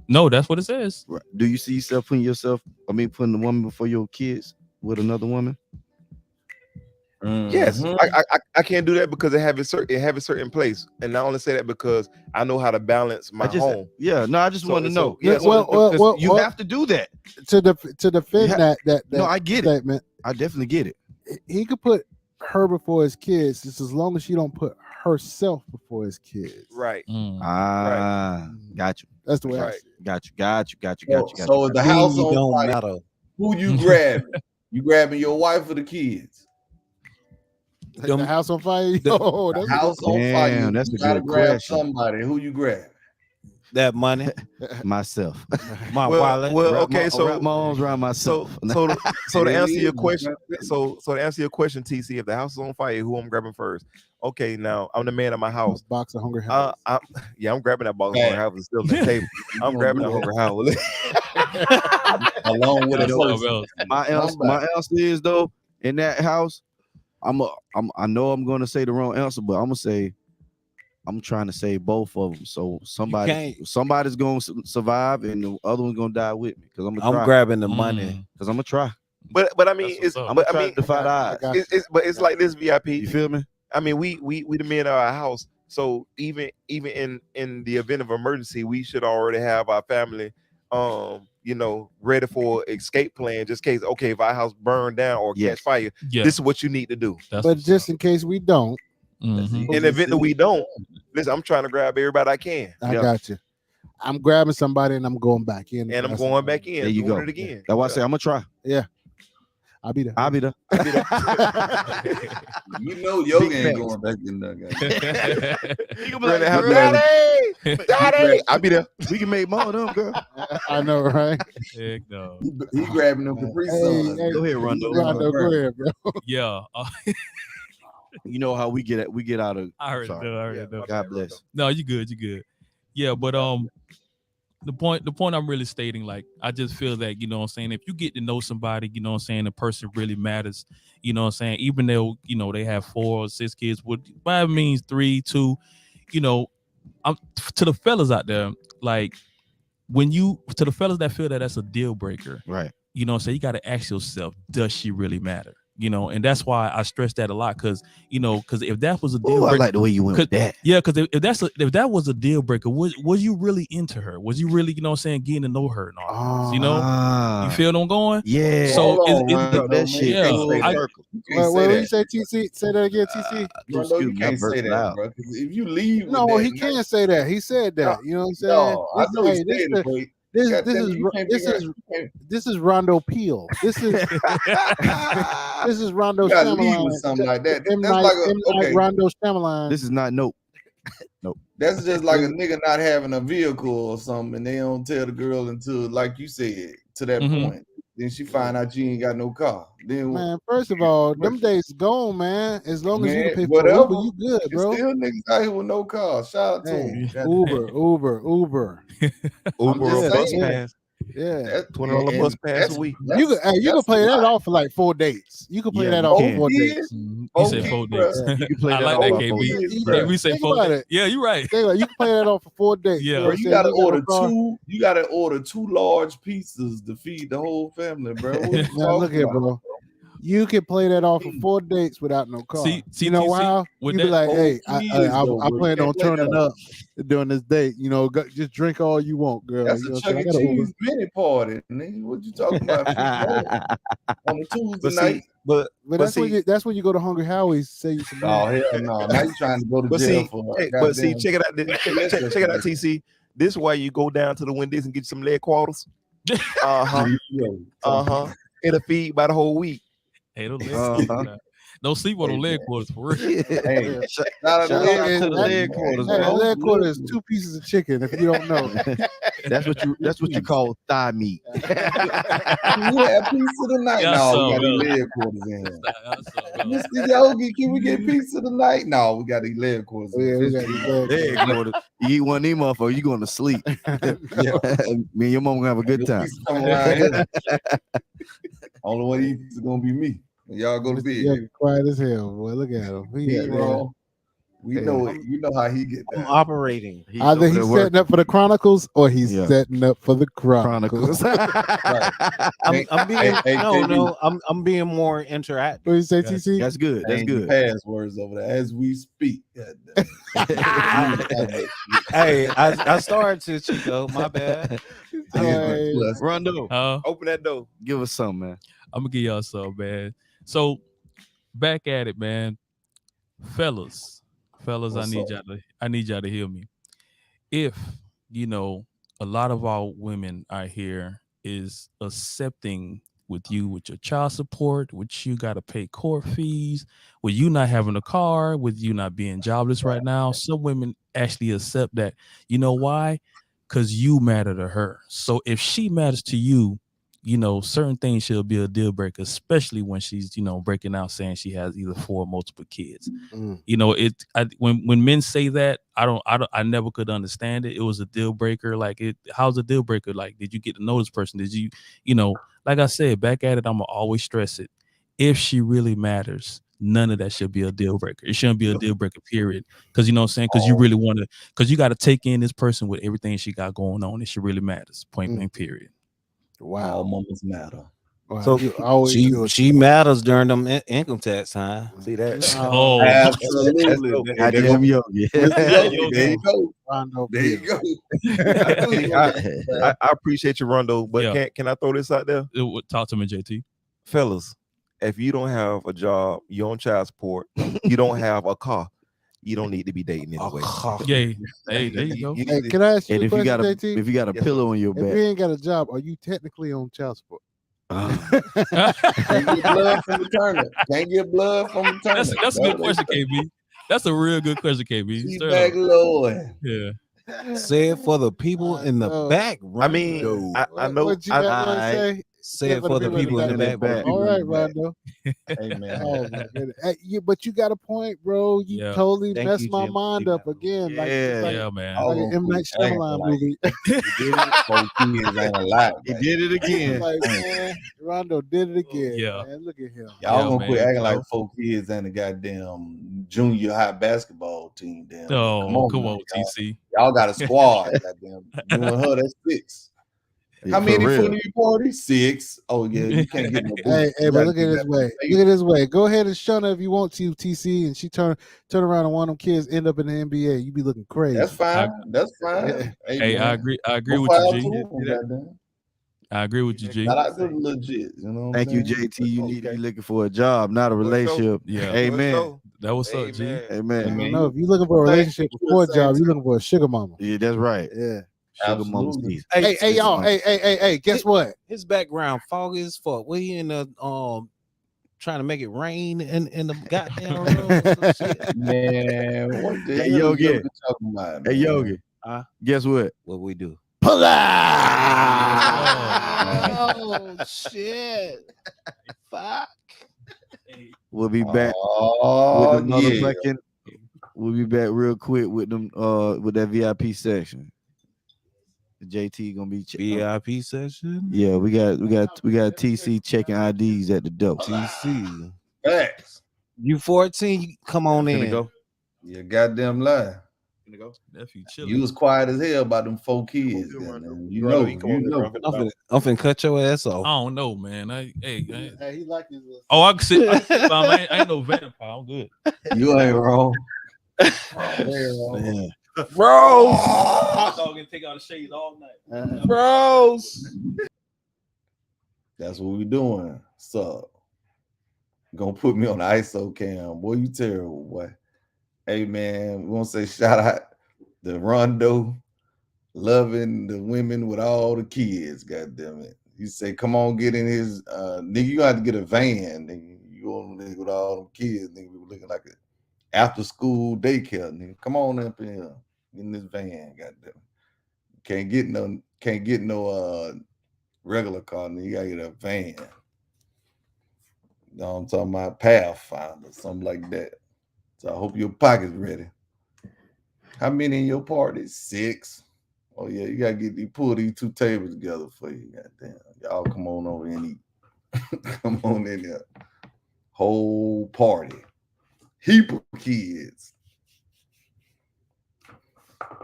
No, that's what it says. Right. Do you see yourself putting the woman before your kids with another woman? Yes, I can't do that because it have a certain place, and I only say that because I know how to balance my home. I just want to know. Yeah, well, you have to do that to defend that. No, I get statement. I definitely get it. He could put her before his kids, just as long as she don't put herself before his kids. Right. Got you. That's the way I see it. Got you. So the household don't fight, matter. Who you grabbing? You grabbing your wife or the kids? The house on fire. Oh, that's house on fire. Damn, that's You a gotta good grab question. somebody. Who you grab? That money, Myself. my Well, wallet. well, Wrap okay, my- so wrap my arms around myself. so to answer your question, so to answer your question, TC, if the house is on fire, who I'm grabbing first? Okay, now I'm the man of my house. Box of Hungry House. I'm grabbing that box of Hungry House. It's still on the table. I'm grabbing that Hungry House. Along with a Something person. else. My answer is though, in that house, I know I'm gonna say the wrong answer, but I'm trying to save both of them. So somebody's gonna survive, and the other one's gonna die with me. Because I'm grabbing the money. Because I'm gonna try. But I mean, I'm gonna try to defy the odds. It's like this, VIP. You feel me? I mean, we the men of our house. So even in the event of emergency, we should already have our family, ready for escape plan. Just in case, okay, if our house burned down or catch fire, this is what you need to do. But just in case we don't, in the event that we don't, listen, I'm trying to grab everybody I can. I got you. I'm grabbing somebody and I'm going back in. And I'm going back in. There you doing go. it again. That's why I say I'm gonna try. Yeah. I'll be there. You know Yoga Big ain't facts. going back in there, guys. You gonna be like, Daddy, I'll be there. We can make more of them, girl. I know, right? Heck no. He grabbing them Capri Suns. Go ahead, Rondo. Rondo, go ahead, bro. Yeah. You know how we get out of. I heard sorry. it. I heard it. God bless. No, you good. You good. Yeah, but the point I'm really stating, like, I just feel that, you know what I'm saying, if you get to know somebody, you know what I'm saying, the person really matters, you know what I'm saying, even though, you know, they have 4 or 6 kids, by means 3, 2, you know, to the fellas out there, like, to the fellas that feel that that's a deal breaker, right? You know what I'm saying, you got to ask yourself, does she really matter? You know, and that's why I stress that a lot, because if that was a deal breaker, I like the way you went with that. Yeah, because if that was a deal breaker, was you really into her? Was you really, you know what I'm saying, getting to know her and all this, you know? You feel what I'm going? Yeah. So that shit. Yeah. What did you say, TC? Say that again, TC. You can't say that, bro. If you leave, No, with he can't say that. He said that. You know what I'm saying? No, I know he said it, but This is Rondo Peel. This is Rondo you gotta leave Shyamalan. with something like that. M. That's Night, like M. Night Rondo Shyamalan. This is not nope. That's just like a nigga not having a vehicle or something, and they don't tell the girl until, like you said, to that point. Then she find out she ain't got no car. Then Man, first of all, them days gone, man. As long as you can pay for whatever, Uber, you good, bro. Still niggas out here with no car. Shout out to them. Uber. Uber or bus pass. Yeah, $20 bus pass a week. You can play that off for like 4 dates. You can play that off for 4 dates. You said 4 dates. You can play I that like off that, for 4 KB. days. KB say 4 dates. Yeah, you're right. You can play that off for 4 dates. Yeah, Bro, you gotta order 2. You gotta order 2 large pizzas to feed the whole family, bro. Now look here, bro. You can play that off for 4 dates without no car. You know how? You be like, hey, I plan on turning up during this date. You know, just drink all you want, girl. That's you a Chuck E. Cheese mini party, nigga. What you talking about? On a Tuesday night. But that's when you go to Hungry Howie's. Say you some. Oh hell no! Now you trying to go to jail for? Check it out. Check it out, TC. This is why you go down to the Wendy's and get some leg quarters. It'll feed by the whole week. Hey, don't sleep on the leg quarters for real. Hey, shout out to the leg quarters. Hey, the leg quarter is 2 pieces of chicken. If you don't know, that's what you call thigh meat. We have pizza tonight. No, we got these leg quarters in here. Mr. Yogi, can we get pizza tonight? No, we got these leg quarters. Yeah, we got these leg quarters. You eat one of these motherfuckers, you going to sleep. Me and your mom gonna have a good time. Only one eats is gonna be me. Y'all go to bed. Yeah, quiet as hell, boy. Look at him. We know it. You know how he get that. I'm operating. Either he's setting up for the Chronicles or he's setting up for the Chronicles. I'm being I'm being more interactive. What you say, TC? That's good. That's good. Passwords over there as we speak. Hey, I started to Chico. My bad. Rondo, open that door. Give us something, man. I'm gonna give y'all some, man. So back at it, man. Fellas, I need y'all to hear me. If you know a lot of our women out here is accepting with you with your child support, with you got to pay court fees, with you not having a car, with you not being jobless right now. Some women actually accept that. You know why? Because you matter to her. So if she matters to you, you know, certain things should be a deal breaker, especially when she's, you know, breaking out saying she has either 4 or multiple kids. You know, when men say that, I never could understand it. It was a deal breaker. Like, how's a deal breaker? Like, did you get to know this person? Did you, you know, like I said, back at it, I'm gonna always stress it. If she really matters, none of that should be a deal breaker. It shouldn't be a deal breaker, period. Because you know what I'm saying? Because you really want to, because you got to take in this person with everything she got going on. It should really matters. Point blank, period. Wow. All moments matter. Wow. So she matters during them income tax time. See that? Oh, absolutely. I damn Yogi. There you go. Rondo, there you go. I appreciate you, Rondo, but can I throw this out there? Talk to me, JT. Fellas, if you don't have a job, you're on child support, you don't have a car, you don't need to be dating anyway. Yeah, hey, there you go. Hey, can I ask you And a if you question, got a JT? if you got a pillow on your If back, you ain't got a job, are you technically on child support? Can't get blood from the turnip. Can't get blood from the turnip. That's a good question, KB. That's a real good question, KB. Straight back up. Lord. Yeah. Say it for the people in the back. I mean, I know. What you got to say? Say it for the people in the back. All right, Rondo. Amen. Oh my goodness. Hey, but you got a point, bro. You Yeah. totally Thank messed you, my Jim. mind up again. Like, Yeah, man. like an M. Night Shyamalan movie. he did it again. Like, man, Rondo did it again. Yeah. Man. Look at him. Y'all Yeah, gonna quit man, acting bro. like 4 kids and the goddamn junior high basketball team. Damn. Oh, come on, y'all. TC. Y'all got a squad. Goddamn. You and her, that's 6. Yeah, How many for real. for your party? 6. Oh yeah, you can't get no booty. Hey, You but gotta look at do this that way. with the Look at this way. Go ahead and shun her if you want to, TC, and she turn around and one of them kids end up in the NBA. You be looking crazy. That's fine. That's fine. Hey, I man. agree Go with you, file G. too, goddamn. I agree with you, G. Shout out to the legit. You know what Thank I'm you, saying? JT. You need to be looking for a job, not a relationship. Yeah. Amen. That what's up, G. I Amen. don't know. If you're looking for a relationship before a job, you're looking for a sugar mama. Yeah, that's right. Yeah. Sugar mama Absolutely. Steve. Hey, y'all. Hey, guess what? His background foggy as fuck. We in the trying to make it rain in the goddamn room or some shit. Man, what the Hey, hell Yogi. is Yogi talking about? Hey, man? Yogi. Guess what? What we do? Pull up. Oh shit! Fuck. We'll be back Oh, with the motherfucking. We'll be back real quick with them with that VIP section. JT gonna be VIP session. Yeah, we got TC checking IDs at the door. TC. Facts. You 14? You come on in. Go. You goddamn lie. Go. Nephew, chill. You was quiet as hell about them 4 kids. goddamn. You know. I'm finna cut your ass off. I don't know, man. Hey, he like his. Oh, I can sit. I ain't no vampire. I'm good. You ain't wrong. Man. Bros. Hot dog and take out the shades all night. Bros. That's what we doing. So gonna put me on the ISO cam. Boy, you terrible, boy. Hey man, we want to say shout out to Rondo loving the women with all the kids. God damn it. You say, come on, get in his nigga, you got to get a van, nigga. You on nigga with all them kids, nigga. We were looking like an after school daycare, nigga. Come on up in here. Get in this van, goddamn. Can't get no regular car, nigga. You gotta get a van. You know what I'm talking about? Pathfinder, something like that. So I hope your pocket's ready. How many in your party? 6. Oh yeah, you gotta pull these 2 tables together for you. Goddamn. Y'all come on over and eat. Come on in there. Whole party. Heap of kids.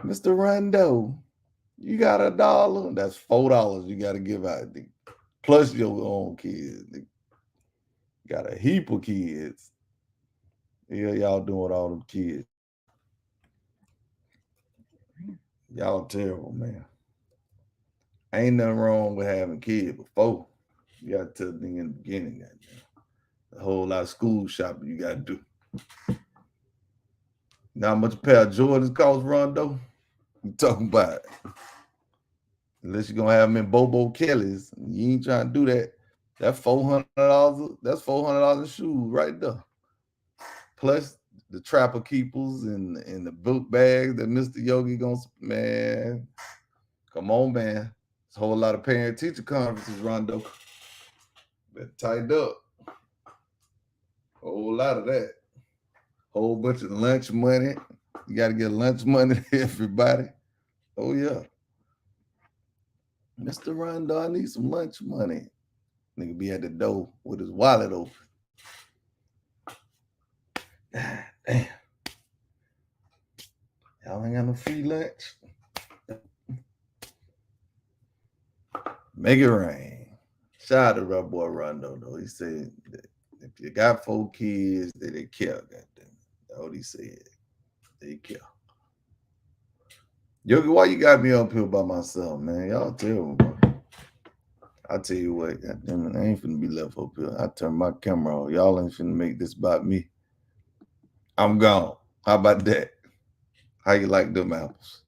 Mr. Rondo, you got $1? That's $4 you gotta give out. Plus your own kids. Got a heap of kids. Yeah, y'all doing all them kids. Y'all terrible, man. Ain't nothing wrong with having kids before. You gotta tell them in the beginning. A whole lot of school shopping you gotta do. Now how much a pair of Jordans cost, Rondo? You talking about it. Unless you're gonna have them in Bobo Kelly's. You ain't trying to do that. That's $400. That's $400 in shoes right there. Plus the trapper keepers and the book bags that Mr. Yogi gonna, man. Come on, man. It's a whole lot of parent teacher conferences, Rondo. Better tighten up. Whole lot of that. Whole bunch of lunch money. You got to get lunch money to everybody. Oh, yeah. Mr. Rondo, I need some lunch money. Nigga be at the door with his wallet open. God damn. Y'all ain't got no free lunch. Make it rain. Shout out to our boy Rondo, though. He said that if you got 4 kids, they care, goddamn. That's what he said. They care. Yogi, why you got me up here by myself, man? Y'all tell me, bro. I tell you what, goddamn it, I ain't finna be left up here. I turn my camera off. Y'all ain't finna make this about me. I'm gone. How about that? How you like them apples?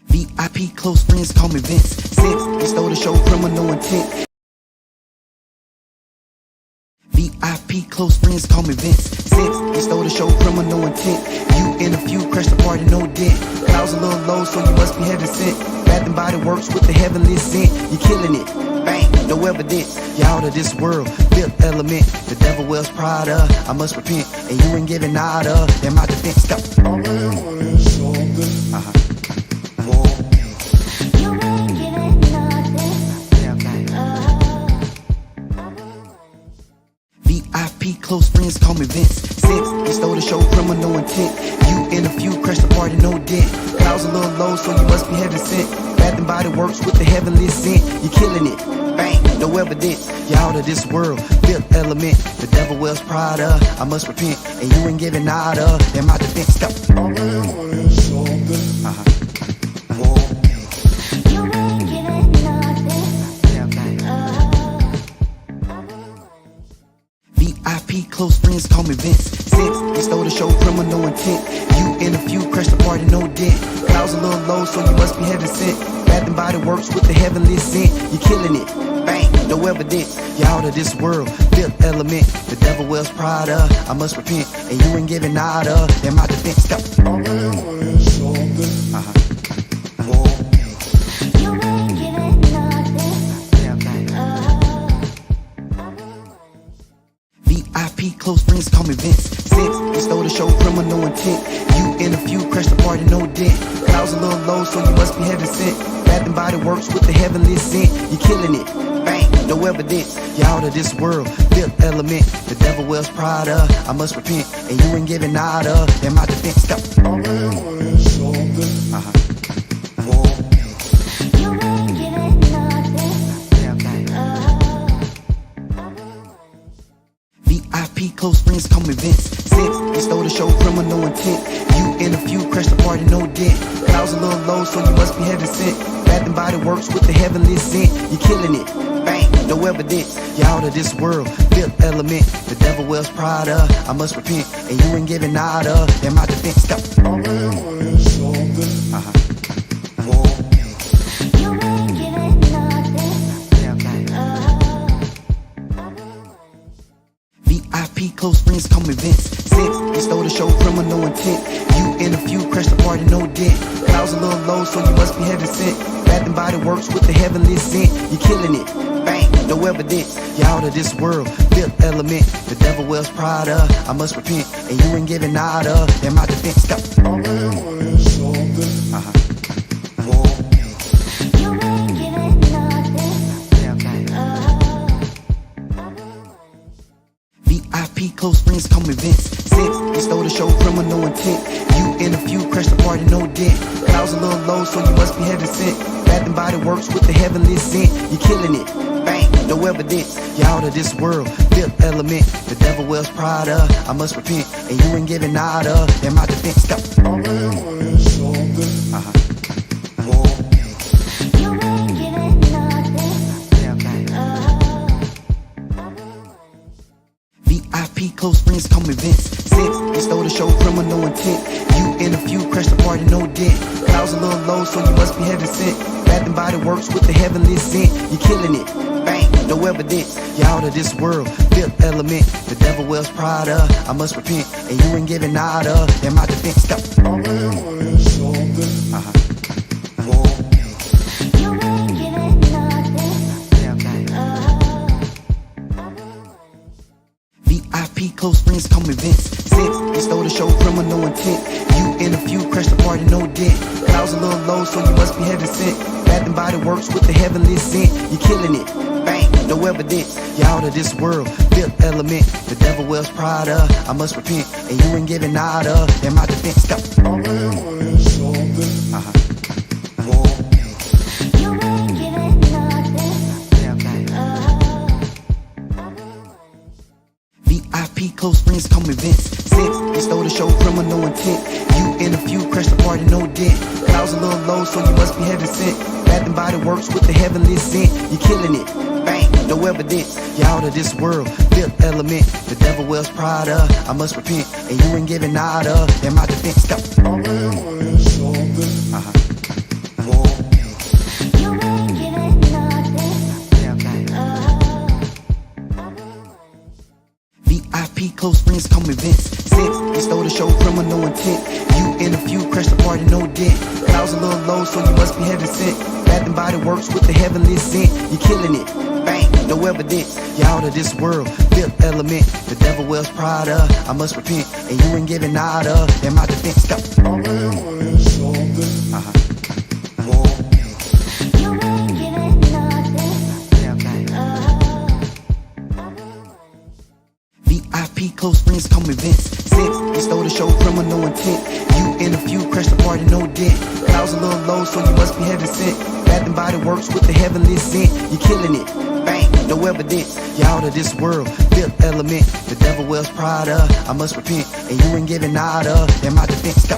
V.I.P. close friends call me Vince. Since they stole the show, criminal intent. V.I.P. close friends call me Vince. Since they stole the show, criminal intent. You and a few crashed the party, no dent. Clouds a little low, so you must be heaven sent. Bath and Body Works with the heavenly scent. You killing it, bang, no evidence. You out of this world, fifth element. The devil wears Prada, I must repent. And you ain't giving nada, in my defense. Go. V.I.P. close friends call me Vince. Since they stole the show, criminal intent. You and a few crashed the party, no dent. Clouds a little low, so you must be heaven sent. Bath and Body Works with the heavenly scent. You killing it, bang, no evidence. You out of this world, fifth element. The devil wears Prada, I must repent. And you ain't giving nada, in my defense. Go. V.I.P. close friends call me Vince. Since they stole the show, criminal intent. You and a few crashed the party, no dent. Clouds a little low, so you must be heaven sent. Bath and Body Works with the heavenly scent. You killing it, bang, no evidence. You out of this world, fifth element. The devil wears Prada, I must repent. And you ain't giving nada, in my defense. Go. V.I.P. close friends call me Vince. Since they stole the show, criminal intent. You and a few crashed the party, no dent. Clouds a little low, so you must be heaven sent. Bath and Body Works with the heavenly scent. You killing it, bang, no evidence. You out of this world, fifth element. The devil wears Prada, I must repent. And you ain't giving nada, in my defense. Go. V.I.P. close friends call me Vince. Since they stole the show, criminal intent. You and a few crashed the party, no dent. Clouds a little low, so you must be heaven sent. Bath and Body Works with the heavenly scent. You killing it, bang, no evidence. You out of this world, fifth element. The devil wears Prada, I must repent. And you ain't giving nada, in my defense. Go. V.I.P. close friends call me Vince. Since they stole the show, criminal intent. You and a few crashed the party, no dent. Clouds a little low, so you must be heaven sent. Bath and Body Works with the heavenly scent. You killing it, bang, no evidence. You're out of this world, fifth element. The devil wears Prada, I must repent. And you ain't giving nada, in my defense. Go. V.I.P. close friends come events. Since they stole the show, criminal intent. You and a few crash the party, no dent. Clouds a little low, so you must be heaven sent. Bath and Body Works with the heavenly scent. You're killing it, bang, no evidence. You're out of this world, fifth element. The devil wears Prada, I must repent. And you ain't giving nada, in my defense. Go. V.I.P. close friends come events. Since they stole the show, criminal intent. You and a few crash the party, no dent. Clouds a little low, so you must be heaven sent. Bath and Body Works with the heavenly scent. You're killing it, bang, no evidence. You're out of this world, fifth element. The devil wears Prada, I must repent. And you ain't giving nada, in my defense. Go. V.I.P. close friends come events. Since they stole the show, criminal intent. You and a few crash the party, no dent. Clouds a little low, so you must be heaven sent. Bath and Body Works with the heavenly scent. You're killing it, bang, no evidence. You're out of this world, fifth element. The devil wears Prada, I must repent. And you ain't giving nada, in my defense. Go. V.I.P. close friends come events. Since they stole the show, criminal intent. You and a few crash the party, no dent. Clouds a little low, so you must be heaven sent. Bath and Body Works with the heavenly scent. You're killing it, bang, no evidence. You're out of this world, fifth element. The devil wears Prada, I must repent. And you ain't giving nada, in my defense. Go. V.I.P. close friends come events. Since they stole the show, criminal intent. You and a few crash the party, no dent. Clouds a little low, so you must be heaven sent. Bath and Body Works with the heavenly scent. You're killing it, bang, no evidence. You're out of this world, fifth element. The devil wears Prada, I must repent. And you ain't giving nada, in my defense. Go. V.I.P. close friends come events. Since they stole the show, criminal intent. You and a few crash the party, no dent. Clouds a little low, so you must be heaven sent. Bath and Body Works with the heavenly scent. You're killing it, bang, no evidence. You're out of this world, fifth element. The devil wears Prada, I must repent. And you ain't giving nada, in my defense. Go.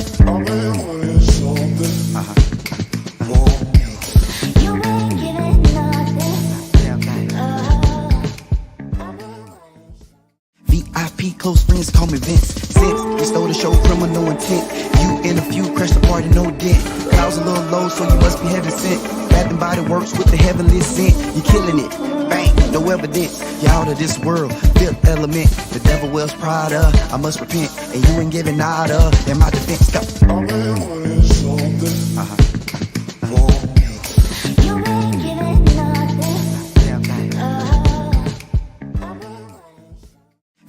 V.I.P. close friends come events. Since they stole the show, criminal intent. You and a few crash the party, no dent. Clouds a little low, so you must be heaven sent. Bath and Body Works with the heavenly scent. You're killing it, bang, no evidence. You're out of this world, fifth element. The devil wears Prada, I must repent. And you ain't giving nada, in my defense. Go.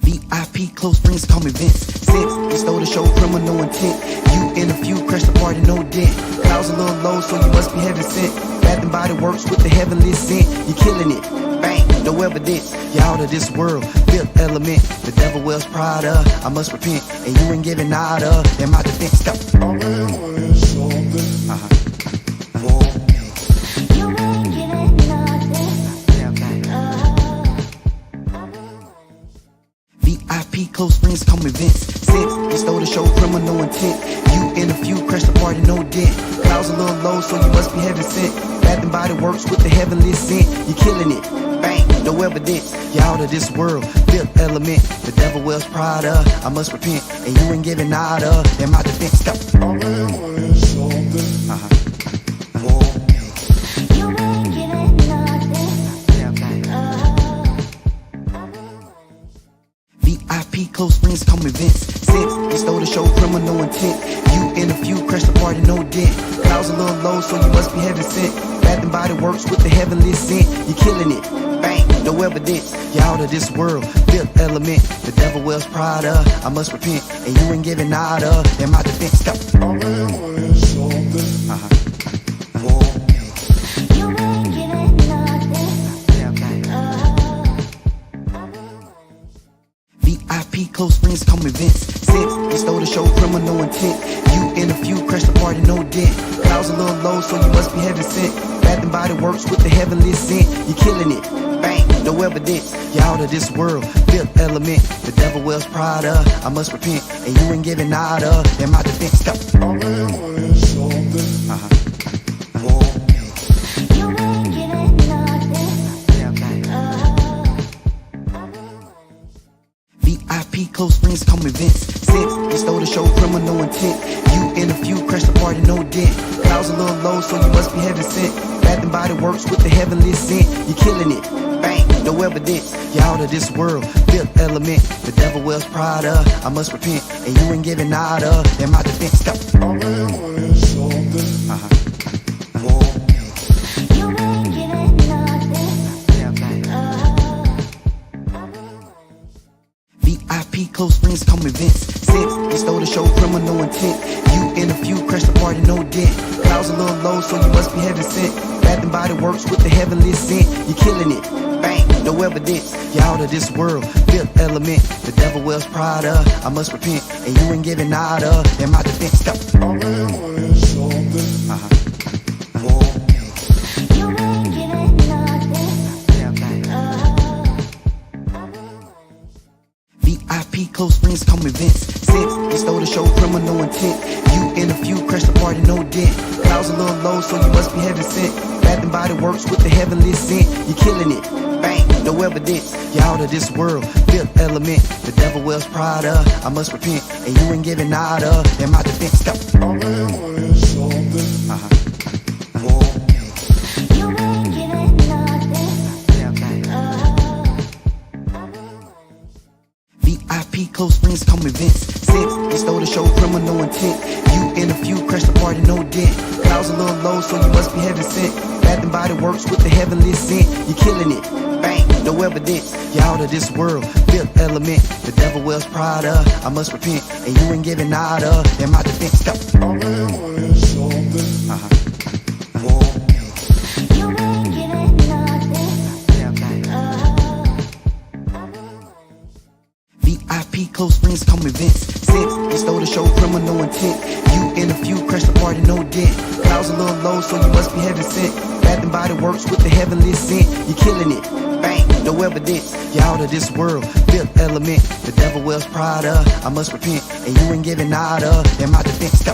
V.I.P. close friends come events. Since they stole the show, criminal intent. You and a few crash the party, no dent. Clouds a little low, so you must be heaven sent. Bath and Body Works with the heavenly scent. You're killing it, bang, no evidence. You're out of this world, fifth element. The devil wears Prada, I must repent. And you ain't giving nada, in my defense. Go. V.I.P. close friends come events. Since they stole the show, criminal intent. You and a few crash the party, no dent. Clouds a little low, so you must be heaven sent. Bath and Body Works with the heavenly scent. You're killing it, bang, no evidence. You're out of this world, fifth element. The devil wears Prada, I must repent. And you ain't giving nada, in my defense. Go. V.I.P. close friends come events. Since they stole the show, criminal intent. You and a few crash the party, no dent. Clouds a little low, so you must be heaven sent. Bath and Body Works with the heavenly scent. You're killing it, Bang, no evidence. You're out of this world. Fifth element, the devil wears Prada. I must repent, and you ain't giving nada. In my defense, go. V.I.P. close friends come events. Since they stole the show, criminal intent. You and a few crash the party, no dent. Clouds a little low, so you must be heaven sent. Bath and Body Works with the heavenly scent. You killing it. Bang, no evidence. You're out of this world. Fifth element, the devil wears Prada. I must repent, and you ain't giving nada. In my defense, go. V.I.P. close friends come events. Since they stole the show, criminal intent. You and a few crash the party, no dent. Clouds a little low, so you must be heaven sent. Bath and Body Works with the heavenly scent. You killing it. Bang, no evidence. You're out of this world. Fifth element, the devil wears Prada. I must repent, and you ain't giving nada. In my defense, go. V.I.P. close friends come events. Since they stole the show, criminal intent. You and a few crash the party, no dent. Clouds a little low, so you must be heaven sent. Bath and Body Works with the heavenly scent. You killing it. Bang, no evidence. You're out of this world. Fifth element, the devil wears Prada. I must repent, and you ain't giving nada. In my defense, go. V.I.P. close friends come events. Since they stole the show, criminal intent. You and a few crash the party, no dent. Clouds a little low, so you must be heaven sent. Bath and Body Works with the heavenly scent. You killing it. Bang, no evidence. You're out of this world. Fifth element, the devil wears Prada. I must repent, and you ain't giving nada. In my defense, go. V.I.P. close friends come events. Since they stole the show, criminal intent. You and a few crash the party, no dent. Clouds a little low, so you must be heaven sent. Bath and Body Works with the heavenly scent. You killing it. Bang, no evidence. You're out of this world. Fifth element, the devil wears Prada. I must repent, and you ain't giving nada. In my defense, go. V.I.P. close friends come events. Since they stole the show, criminal intent. You and a few crash the party, no dent. Clouds a little low, so you must be heaven sent. Bath and Body Works with the heavenly scent. You killing it. Bang, no evidence. You're out of this world. Fifth element, the devil wears Prada. I must repent, and you ain't giving nada. In my defense, go.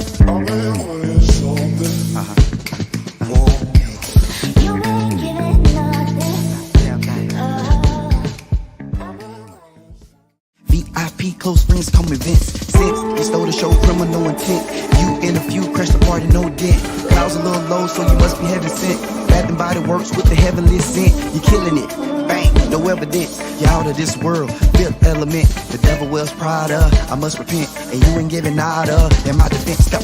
V.I.P. close friends come events. Since they stole the show, criminal intent. You and a few crash the party, no dent. Clouds a little low, so you must be heaven sent. Bath and Body Works with the heavenly scent. You killing it. Bang, no evidence. You're out of this world. Fifth element, the devil wears Prada. I must repent, and you ain't giving nada. In my defense, go.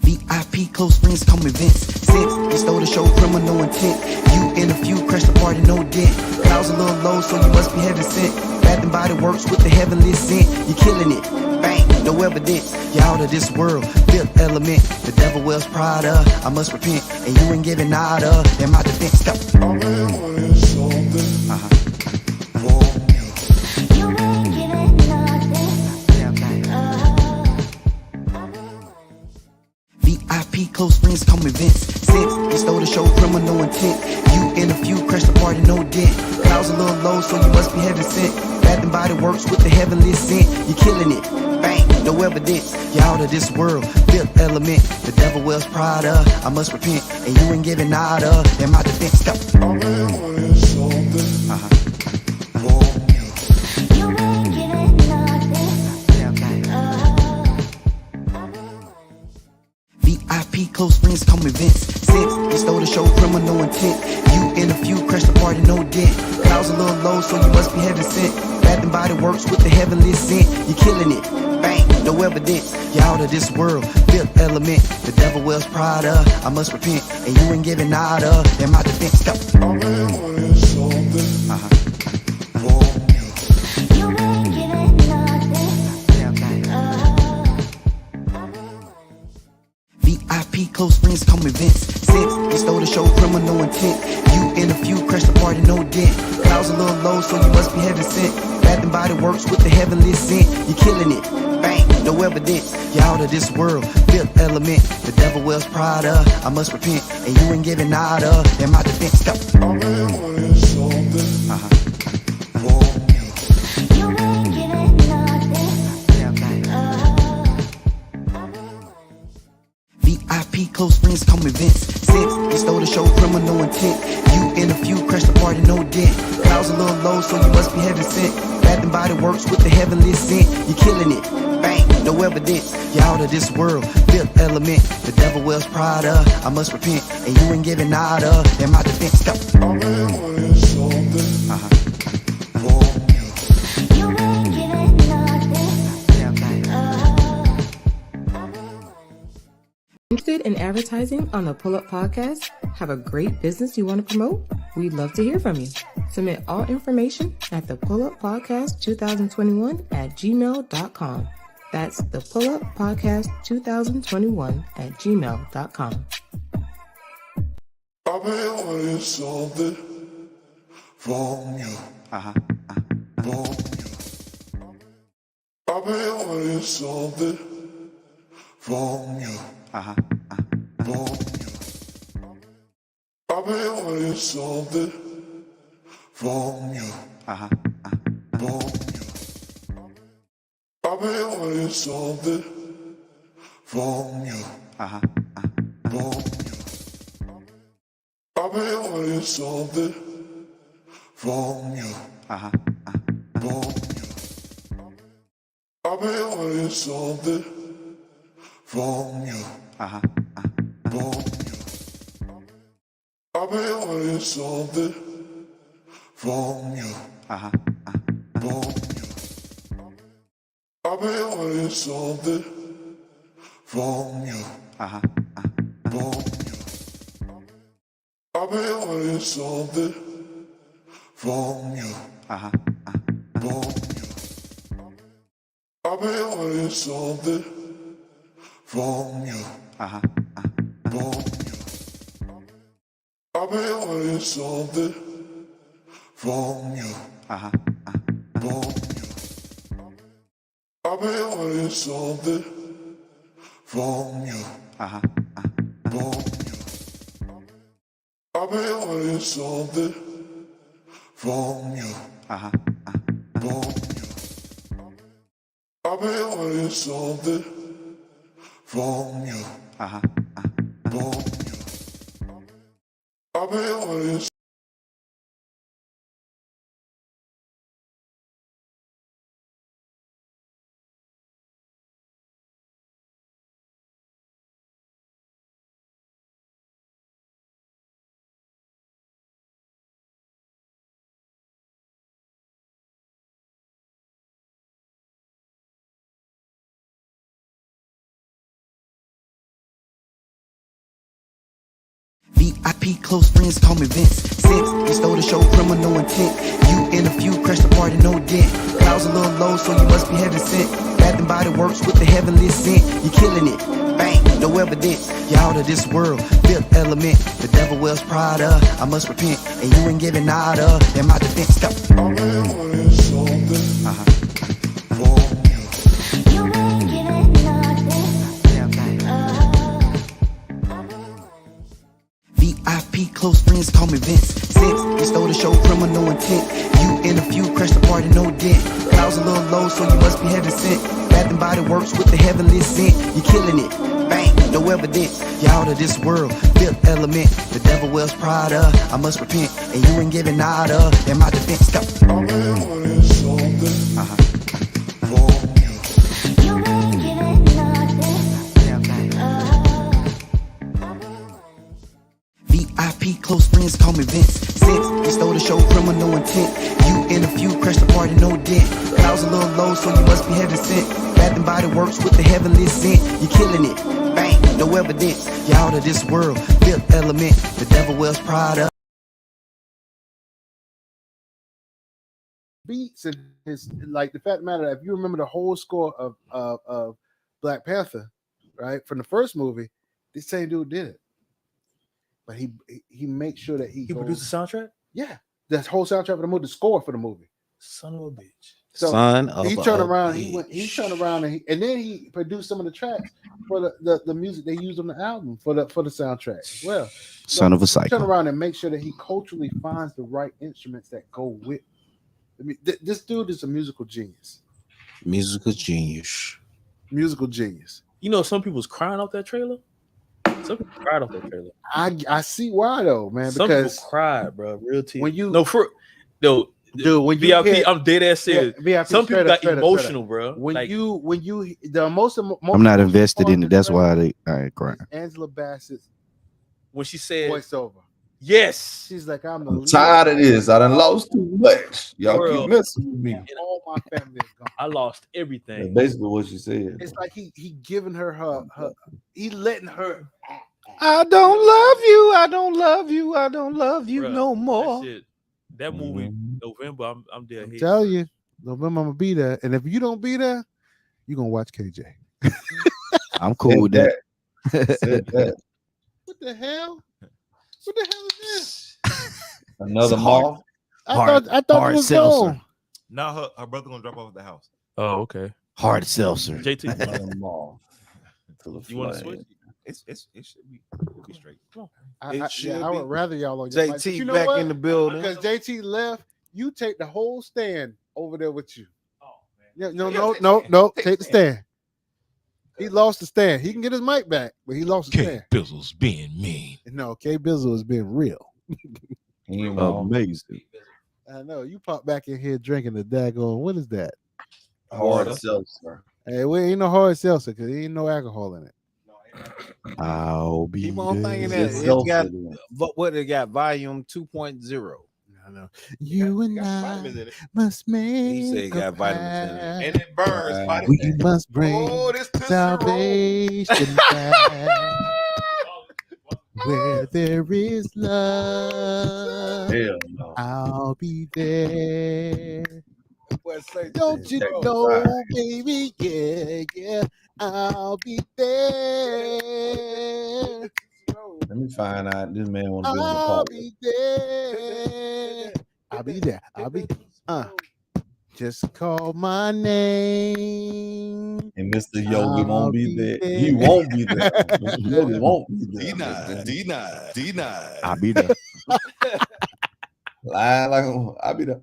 V.I.P. close friends come events. Since they stole the show, criminal intent. You and a few crash the party, no dent. Clouds a little low, so you must be heaven sent. Bath and Body Works with the heavenly scent. You killing it. Bang, no evidence. You're out of this world. Fifth element, the devil wears Prada. I must repent, and you ain't giving nada. In my defense, go. V.I.P. close friends come events. Since they stole the show, criminal intent. You and a few crash the party, no dent. Clouds a little low, so you must be heaven sent. Bath and Body Works with the heavenly scent. You killing it. Bang, no evidence. You're out of this world. Fifth element, the devil wears Prada. I must repent, and you ain't giving nada. In my defense, go. V.I.P. V.I.P. close friends call me Vince. Since they stole the show, criminal intent. You and a few crash the party, no dent. Clouds a little low, so you must be heaven sent. Bath and Body Works with the heavenly scent. You killing it, bang, no evidence. You're out of this world, fifth element. The devil wears Prada, I must repent. And you ain't giving nada, in my defense, go. V.I.P. close friends call me Vince. Since they stole the show, criminal intent. You and a few crash the party, no dent. Clouds a little low, so you must be heaven sent. Bath and Body Works with the heavenly scent. You killing it, bang, no evidence. You're out of this world, fifth element. The devil wears Prada, I must repent. And you ain't giving nada, in my defense, go. V.I.P. close friends call me Vince. Since they stole the show, criminal intent. You and a few crash the party, no dent. Clouds a little low, so you must be heaven sent. Bath and Body Works with the heavenly scent. You killing it, bang, no evidence. You're out of this world, fifth element. The devil wears Prada, I must repent. And you ain't giving nada, in my defense, go. Interested in advertising on the PullUP podcast? Have a great business you want to promote? We'd love to hear from you. Submit all information at the PullUppodcast 2021 at gmail.com. That's the PullUppodcast 2021 at gmail.com. I've been wanting something from you. From you. I've been wanting something from you. From you. I've been wanting something from you. From you. I've been wanting something from you. From you. I've been wanting something from you. From you. I've been wanting something from you. From you. I've been wanting something from you. From you. I've been wanting something from you. From you. I've been wanting something from you. From you. I've been wanting something from you. From you. I've been wanting something from you. From you. I've been wanting something from you. From you. I've been wanting something from you. From you. I've been wanting something from you. From you. I've been wanting. V.I.P. close friends call me Vince. Since they stole the show, criminal intent. You and a few crash the party, no dent. Clouds a little low, so you must be heaven sent. Bath and Body Works with the heavenly scent. You killing it, bang, no evidence. You're out of this world, fifth element. The devil wears Prada, I must repent. And you ain't giving nada, in my defense, go. I've been wanting something from you. You ain't giving nothing. V.I.P. close friends call me Vince. Since they stole the show, criminal intent. You and a few crash the party, no dent. Clouds a little low, so you must be heaven sent. Bath and Body Works with the heavenly scent. You killing it, bang, no evidence. You're out of this world, fifth element. The devil wears Prada, I must repent. And you ain't giving nada, in my defense, go. I've been wanting something from you. You ain't giving nothing. IP close friends call me Vince. Since they stole the show, criminal intent. You and a few crashed the party, no dent. Clouds a little low, so you must be heaven sent. Bath and Body Works with the heavenly scent. You're killing it, bang, no evidence. You're out of this world, fifth element. The devil wears Prada. Beats and his like the fact of the matter, if you remember the whole score of Black Panther, right, from the first movie, this same dude did it. But he makes sure that he produced the soundtrack. Yeah, the whole soundtrack for the movie, the score for the movie. Son of a bitch. So Son of he a turned around. bitch. He turned around and then he produced some of the tracks for the music they used on the album for the soundtrack as well. Son of a He psycho. turn around and make sure that he culturally finds the right instruments that go with. I mean, this dude is a musical genius. Musical genius. Musical genius. You know, some people's crying off that trailer. Some people cried off that trailer. I see why though, man. Some Because people cried, bro. Real tears. when you dude, when you VIP, hear- I'm dead ass serious. VIP, Some people got straight up. emotional, bro. When Like, you the most I'm not invested in it. That's why I ain't crying. Angela Bassett's when she said voiceover. Yes, she's like, I'm the I'm tired of this. I done lost too much. Y'all Bro. keep messing with me. all my family is gone. I lost everything. That's basically what she said. It's like he giving her he letting her. I don't love you. I don't love you. I don't love you Bruh, no more. That movie, November, I'm there. I'm telling you, November I'm gonna be there, and if you don't be there, you gonna watch KJ. I'm cool with that. Said that. What the hell? What the hell is this? Another It's hard. mall. I thought hard it was seltzer. gone. Now her brother gonna drop off at the house. Oh, okay. Hard seltzer. JT, Another mall. you want to switch? It should be straight. I would rather y'all on your mic, but JT you know back what? in the building. Because JT left, you take the whole stand over there with you. Oh, Yeah, no, take the stand. He lost the stand. He can get his mic back, but he lost the stand. Bizzle's being mean. No, K Bizzle is being real. Amazing. I know you pop back in here drinking the daggone. What is that? Hard seltzer. Hey, we ain't no hard seltzer because there ain't no alcohol in it. I'll be Keep on thinking that It's it's got seltzer. what it got volume 2.0. I know. You and I must make. He said it got a vitamins in it. pact. And it burns. Body We must bring this pistol salvation back where there is love. Hell no. I'll be there. Don't you know, baby? Yeah, I'll be there. Let me find out this man want to be in the I'll park. be there. I'll be there. Just call my name. And Mr. Yogi I'll won't be be there. there. He won't be there. Mr. Yogi won't be there. Denied. I'll be there. Lying like I'll be there.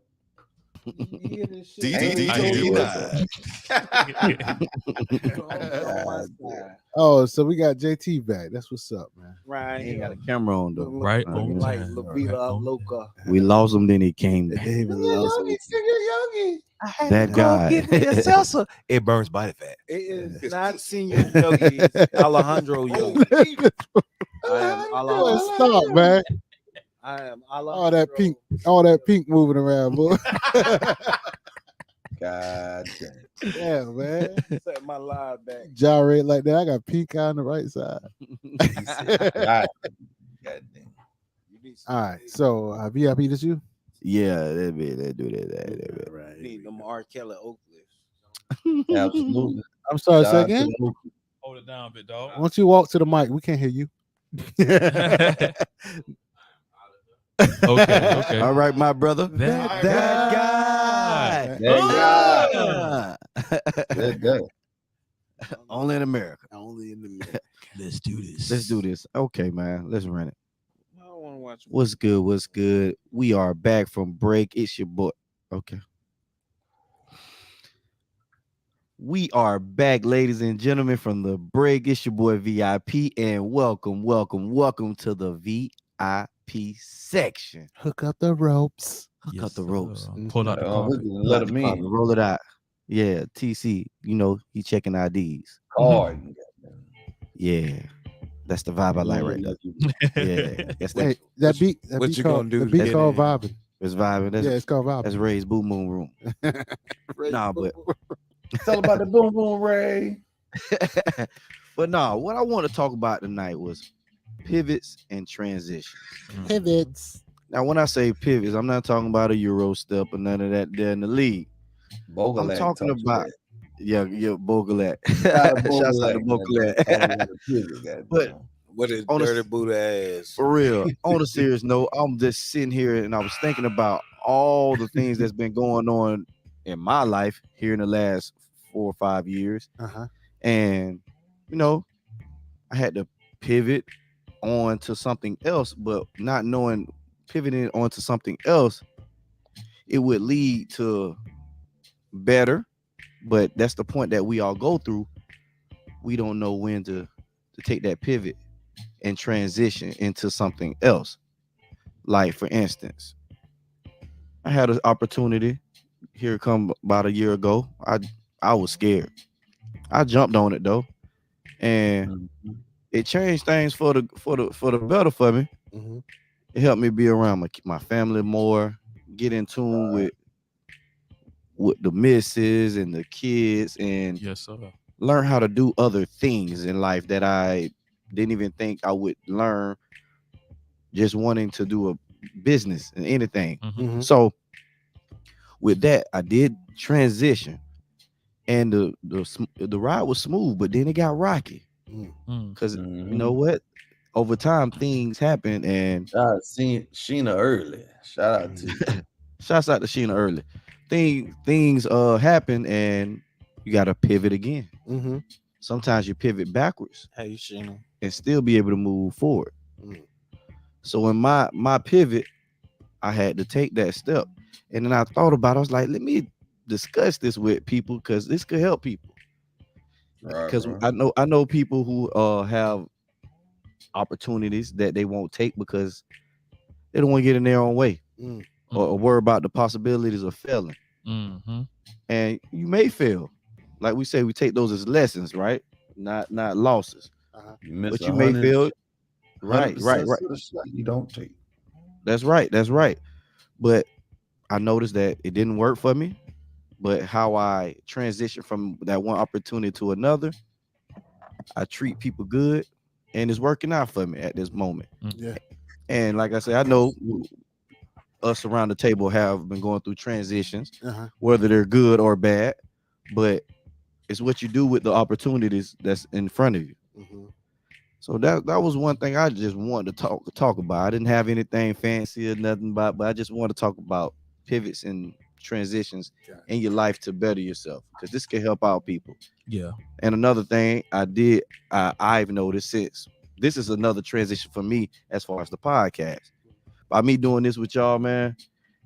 Oh, so we got JT back. That's what's up, man. Right. He ain't got a camera on though. Right Uh, on Like time. La Vida Right on Loca. We lost him, then he came back. David lost him. That guy. Get me a salsa. It burns body fat. It is not Senior Yogi. It's Alejandro Yogi. I am Alejandro. Stop, man. I am All that pink moving around, boy. God damn. Yeah, man. Set my live back. Gyrate like that. I got pink eye on the right side. God damn. All right. So VIP, this you? Yeah, they do that. Right. Need them R. Kelly Oak Cliffs. Absolutely. I'm sorry, Shout say out to again. the- Hold it down, bit dog. Why don't you walk to the mic? We can't hear you. Okay. All right, my brother. That guy. That guy. Only in America. Only in the middle. Let's do this. Let's do this. Okay, man. Let's run it. I don't want to watch. What's good? What's good? We are back from break. It's your boy. Okay. We are back, ladies and gentlemen, from the break. It's your boy VIP, and welcome to the VIP section. Hook up the ropes. Hook up the ropes. Pull out the carpet. Let him in. Roll it out. Yeah, TC. You know he checking IDs. Card. Yeah. That's the vibe I like right there. Yeah, that's Hey, that beat what you called, gonna do the to beat get called in? vibing. It's vibing. That's, Yeah, it's called vibing. That's Ray's Boo Moon Room. Nah, but Tell about the boom boom Ray. but no, what I want to talk about tonight was pivots and transitions. Pivots. Now, when I say pivots, I'm not talking about a Euro step or none of that there in the league. Bogalak I'm talking taught you about Bogalak. Shout out Shouts out to Bogalak. Bogalak. But What is on dirty a, Buddha ass? for real, on a serious note, I'm just sitting here and I was thinking about all the things that's been going on in my life here in the last 4 or 5 years. And you know, I had to pivot on to something else, but not knowing pivoting onto something else, it would lead to better. But that's the point that we all go through. We don't know when to take that pivot and transition into something else. Like, for instance, I had an opportunity here come about a year ago. I was scared. I jumped on it though, and it changed things for the better for me. It helped me be around my family more, get in tune with the misses and the kids, and yes, sir. learn how to do other things in life that I didn't even think I would learn, just wanting to do a business and anything. So with that, I did transition, and the ride was smooth, but then it got rocky because you know what? Over time, things happen, and Sheena Early. Shout out to you. Shouts out to Sheena Early. Things happen, and you got to pivot again. Sometimes you pivot backwards. Hey, Sheena. And still be able to move forward. So in my pivot, I had to take that step, and then I thought about it. I was like, let me discuss this with people because this could help people. Because I know people who have opportunities that they won't take because they don't want to get in their own way or worry about the possibilities of failing. And you may fail. Like we say, we take those as lessons, right? Not losses. But you may fail. Right. You don't take. That's right. But I noticed that it didn't work for me. But how I transition from that one opportunity to another, I treat people good, and it's working out for me at this moment. Yeah. And like I said, I know us around the table have been going through transitions, whether they're good or bad, but it's what you do with the opportunities that's in front of you. So that was one thing I just wanted to talk about. I didn't have anything fancy or nothing but I just want to talk about pivots and transitions in your life to better yourself, because this can help out people. Yeah. And another thing I've noticed, since this is another transition for me as far as the podcast, by me doing this with y'all, man,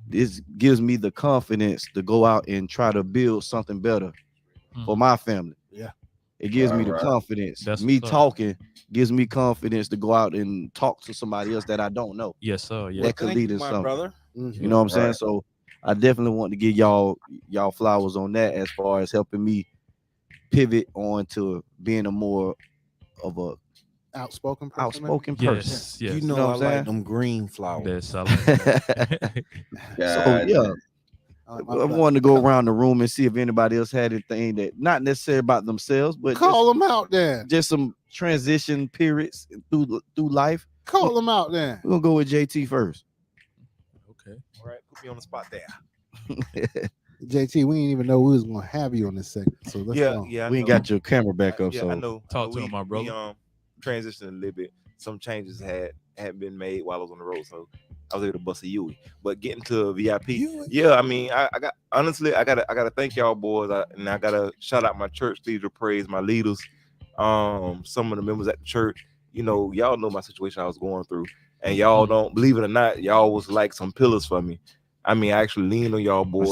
this gives me the confidence to go out and try to build something better for my family. Yeah. It gives me the confidence. That's me what's up. talking gives me confidence to go out and talk to somebody else that I don't know. Yes, sir. Yeah. That could lead in my something. brother. You know what I'm saying? So I definitely want to give y'all flowers on that as far as helping me pivot on to being a more of a outspoken person. Yes. You know, I like them green flowers. Yes, I like that. So yeah, I wanted to go around the room and see if anybody else had anything that not necessarily about themselves, but call them out then. Just some transition periods through life. Call them out then. We're gonna go with JT first. Okay. All right, put me on the spot there. JT, we didn't even know we was gonna have you on this segment. So let's go. Yeah. We ain't got your camera back up. Yeah, So I know. Talk to him, my brother. We transitioned a little bit. Some changes had been made while I was on the road, so I was able to bust a Yui. But getting to VIP, yeah, I mean, I got honestly, I gotta thank y'all boys, and I gotta shout out my church leader, praise my leaders, some of the members at the church. You know, y'all know my situation I was going through, and y'all don't believe it or not, y'all was like some pillars for me. I mean, I actually leaned on y'all boys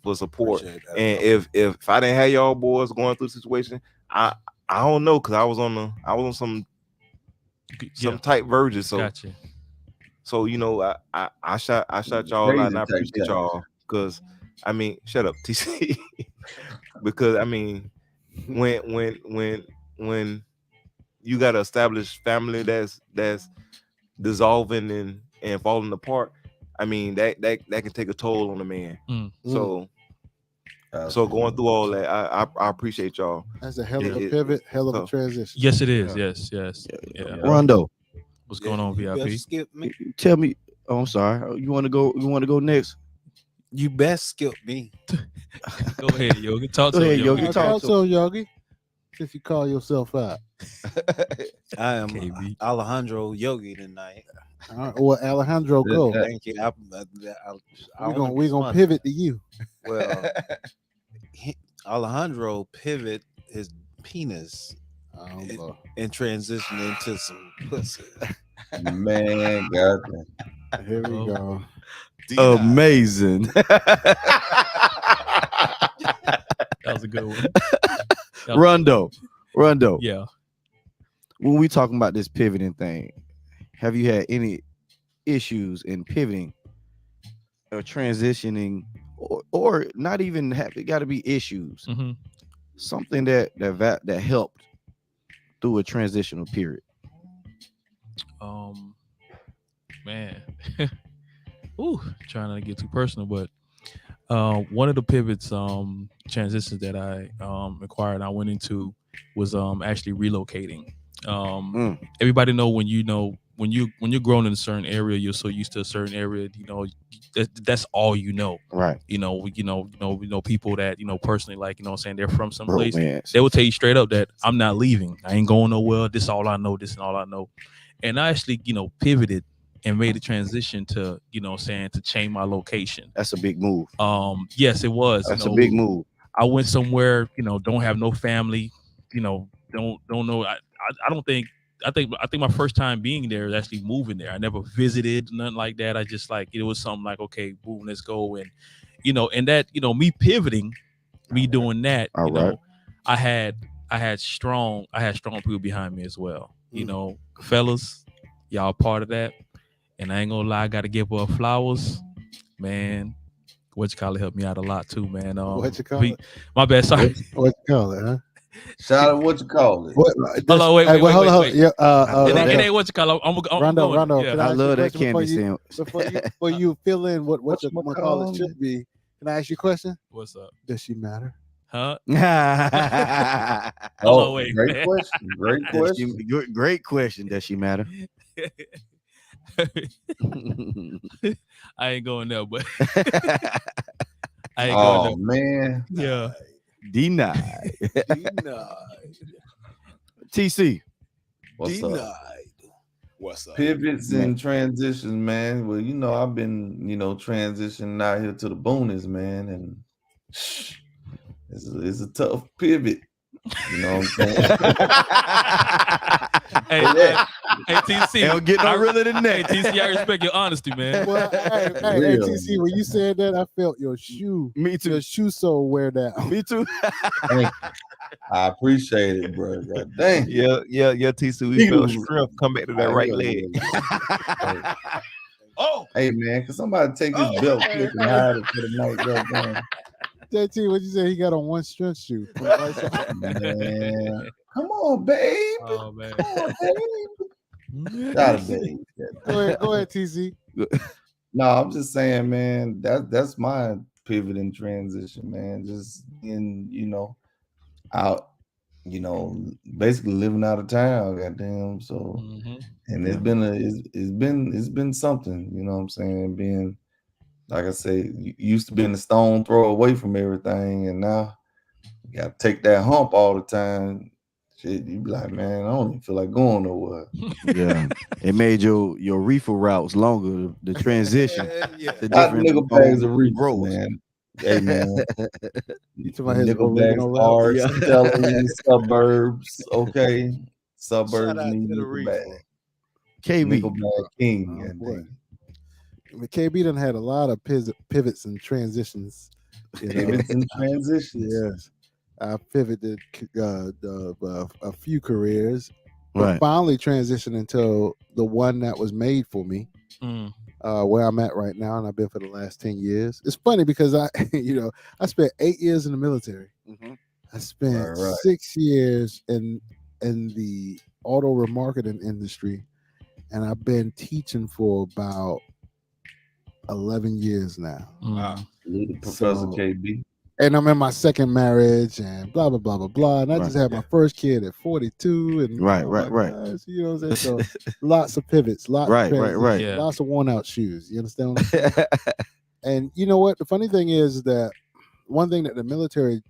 for support. And if I didn't have y'all boys going through the situation, I don't know, because I was on some tight verges. So Gotcha. So you know, I shot y'all out, and I appreciate y'all, because I mean, shut up, TC. Because I mean, when you got to establish family that's dissolving and falling apart. I mean, that can take a toll on a man. So going through all that, I appreciate y'all. That's a hell of a pivot, hell of a transition. Yes, it is. Yes. Rondo, what's going on, V.I.P? Skip me. Tell me. Oh, I'm sorry. You want to go? You want to go next? You best skip me. Go ahead, Yogi. Talk Go to ahead, him, Yogi. Talk to him, Yogi. Since you call yourself out. I am Alejandro Yogi tonight. Well, Alejandro, go. Thank you. We're gonna pivot to you. Well, Alejandro pivot his penis and transition into some pussy. Man, God. Here we go. Amazing. That was a good one. Rondo. Yeah. When we talking about this pivoting thing, have you had any issues in pivoting or transitioning, or not even have it got to be issues? Something that helped through a transitional period. Man. Ooh, trying not to get too personal, but one of the pivots transitions that I acquired and I went into was actually relocating. Everybody know when you're grown in a certain area, you're so used to a certain area, that's all you know. Right. We know people that personally, like, what I'm saying, they're from some place. Romance. They will tell you straight up that I'm not leaving. I ain't going nowhere. This is all I know. This is all I know. And I actually, pivoted and made a transition to, to change my location. That's a big move. Yes, it was. That's a big move. I went somewhere, don't have no family, don't know. I think my first time being there is actually moving there. I never visited, nothing like that. I just it was something like, okay, boom, let's go. And, and that, me pivoting, me doing that, I had strong people behind me as well. Fellas, y'all part of that. And I ain't gonna lie, I gotta give her flowers, man. What you call it helped me out a lot too, man. What you call it? My bad, sorry. What you call it, huh? Shout out what you call it. Hello, wait. Yeah, it ain't what you call it. I'm Rondo. Yeah. I love that candy sandwich. Before you fill in what you call it should be, can I ask you a question? What's up? Does she matter? Huh? Wait, great question. Great question. Does she matter? I ain't going there, but I ain't going there. Man. Yeah. Denied. TC. What's up? Pivots and transitions, man. Well, I've been, transitioning out here to the boonies, man, and it's a tough pivot. You know what I'm saying? Hey, TC. Don't get no realer than that. Hey, TC, I respect your honesty, man. Well, hey, TC, when you said that, I felt your shoe. Me too. Your shoe sole wear down. Me too. I appreciate it, bro. God dang. Yeah, TC. We felt strength come back to that right leg. Hey, man, can somebody take his belt clip and hide it for the night? Goddamn. JT, what you say? He got on one strength shoe. Man, come on, babe. Oh man. Gotta be. Go ahead, TC. No, I'm just saying, man. That's my pivot and transition, man. Just out, basically living out of town. Goddamn. So, and it's been something. You know what I'm saying? Being, like I say, used to being a stone throw away from everything, and now you got to take that hump all the time. Shit, you be like, man, I don't even feel like going nowhere. Yeah, it made your reefer routes longer. The transition, the different nickel bags of reefer, man. Hey, man, nickel bags are selling in the suburbs. Okay, suburbs need nickel bag. KB, nickel bag king. KB done had a lot of pivots and transitions. Pivots and transitions. Yes. I pivoted a few careers, but right. finally transitioned into the one that was made for me, where I'm at right now, and I've been for the last 10 years. It's funny because I spent 8 years in the military. I spent 6 years in the auto remarketing industry, and I've been teaching for about 11 years now. Little Professor KB. And I'm in my second marriage and blah blah blah blah blah. And I just had my first kid at 42. And right. Gosh, you know what I'm saying? So lots of pivots, lots of transitions, lots of worn out shoes. You understand what I'm saying? And you know what? The funny thing is that one thing that the military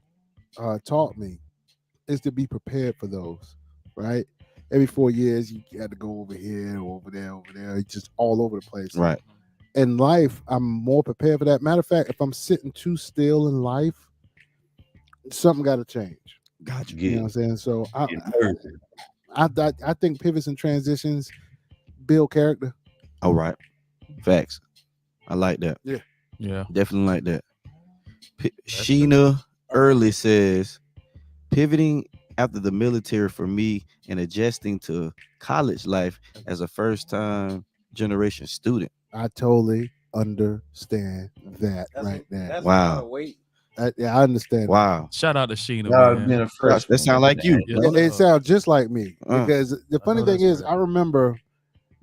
taught me is to be prepared for those, right? Every 4 years, you had to go over here, over there, just all over the place. Right. In life, I'm more prepared for that. Matter of fact, if I'm sitting too still in life, something got to change. Gotcha. You know what I'm saying? So I think pivots and transitions build character. All right. Facts. I like that. Yeah. Definitely like that. Sheena Early says, pivoting after the military for me and adjusting to college life as a first-time generation student. I totally understand that right there. Wow. I understand. Wow. Shout out to Sheena, man. That sound like you. It sounds just like me. Because the funny thing is, I remember,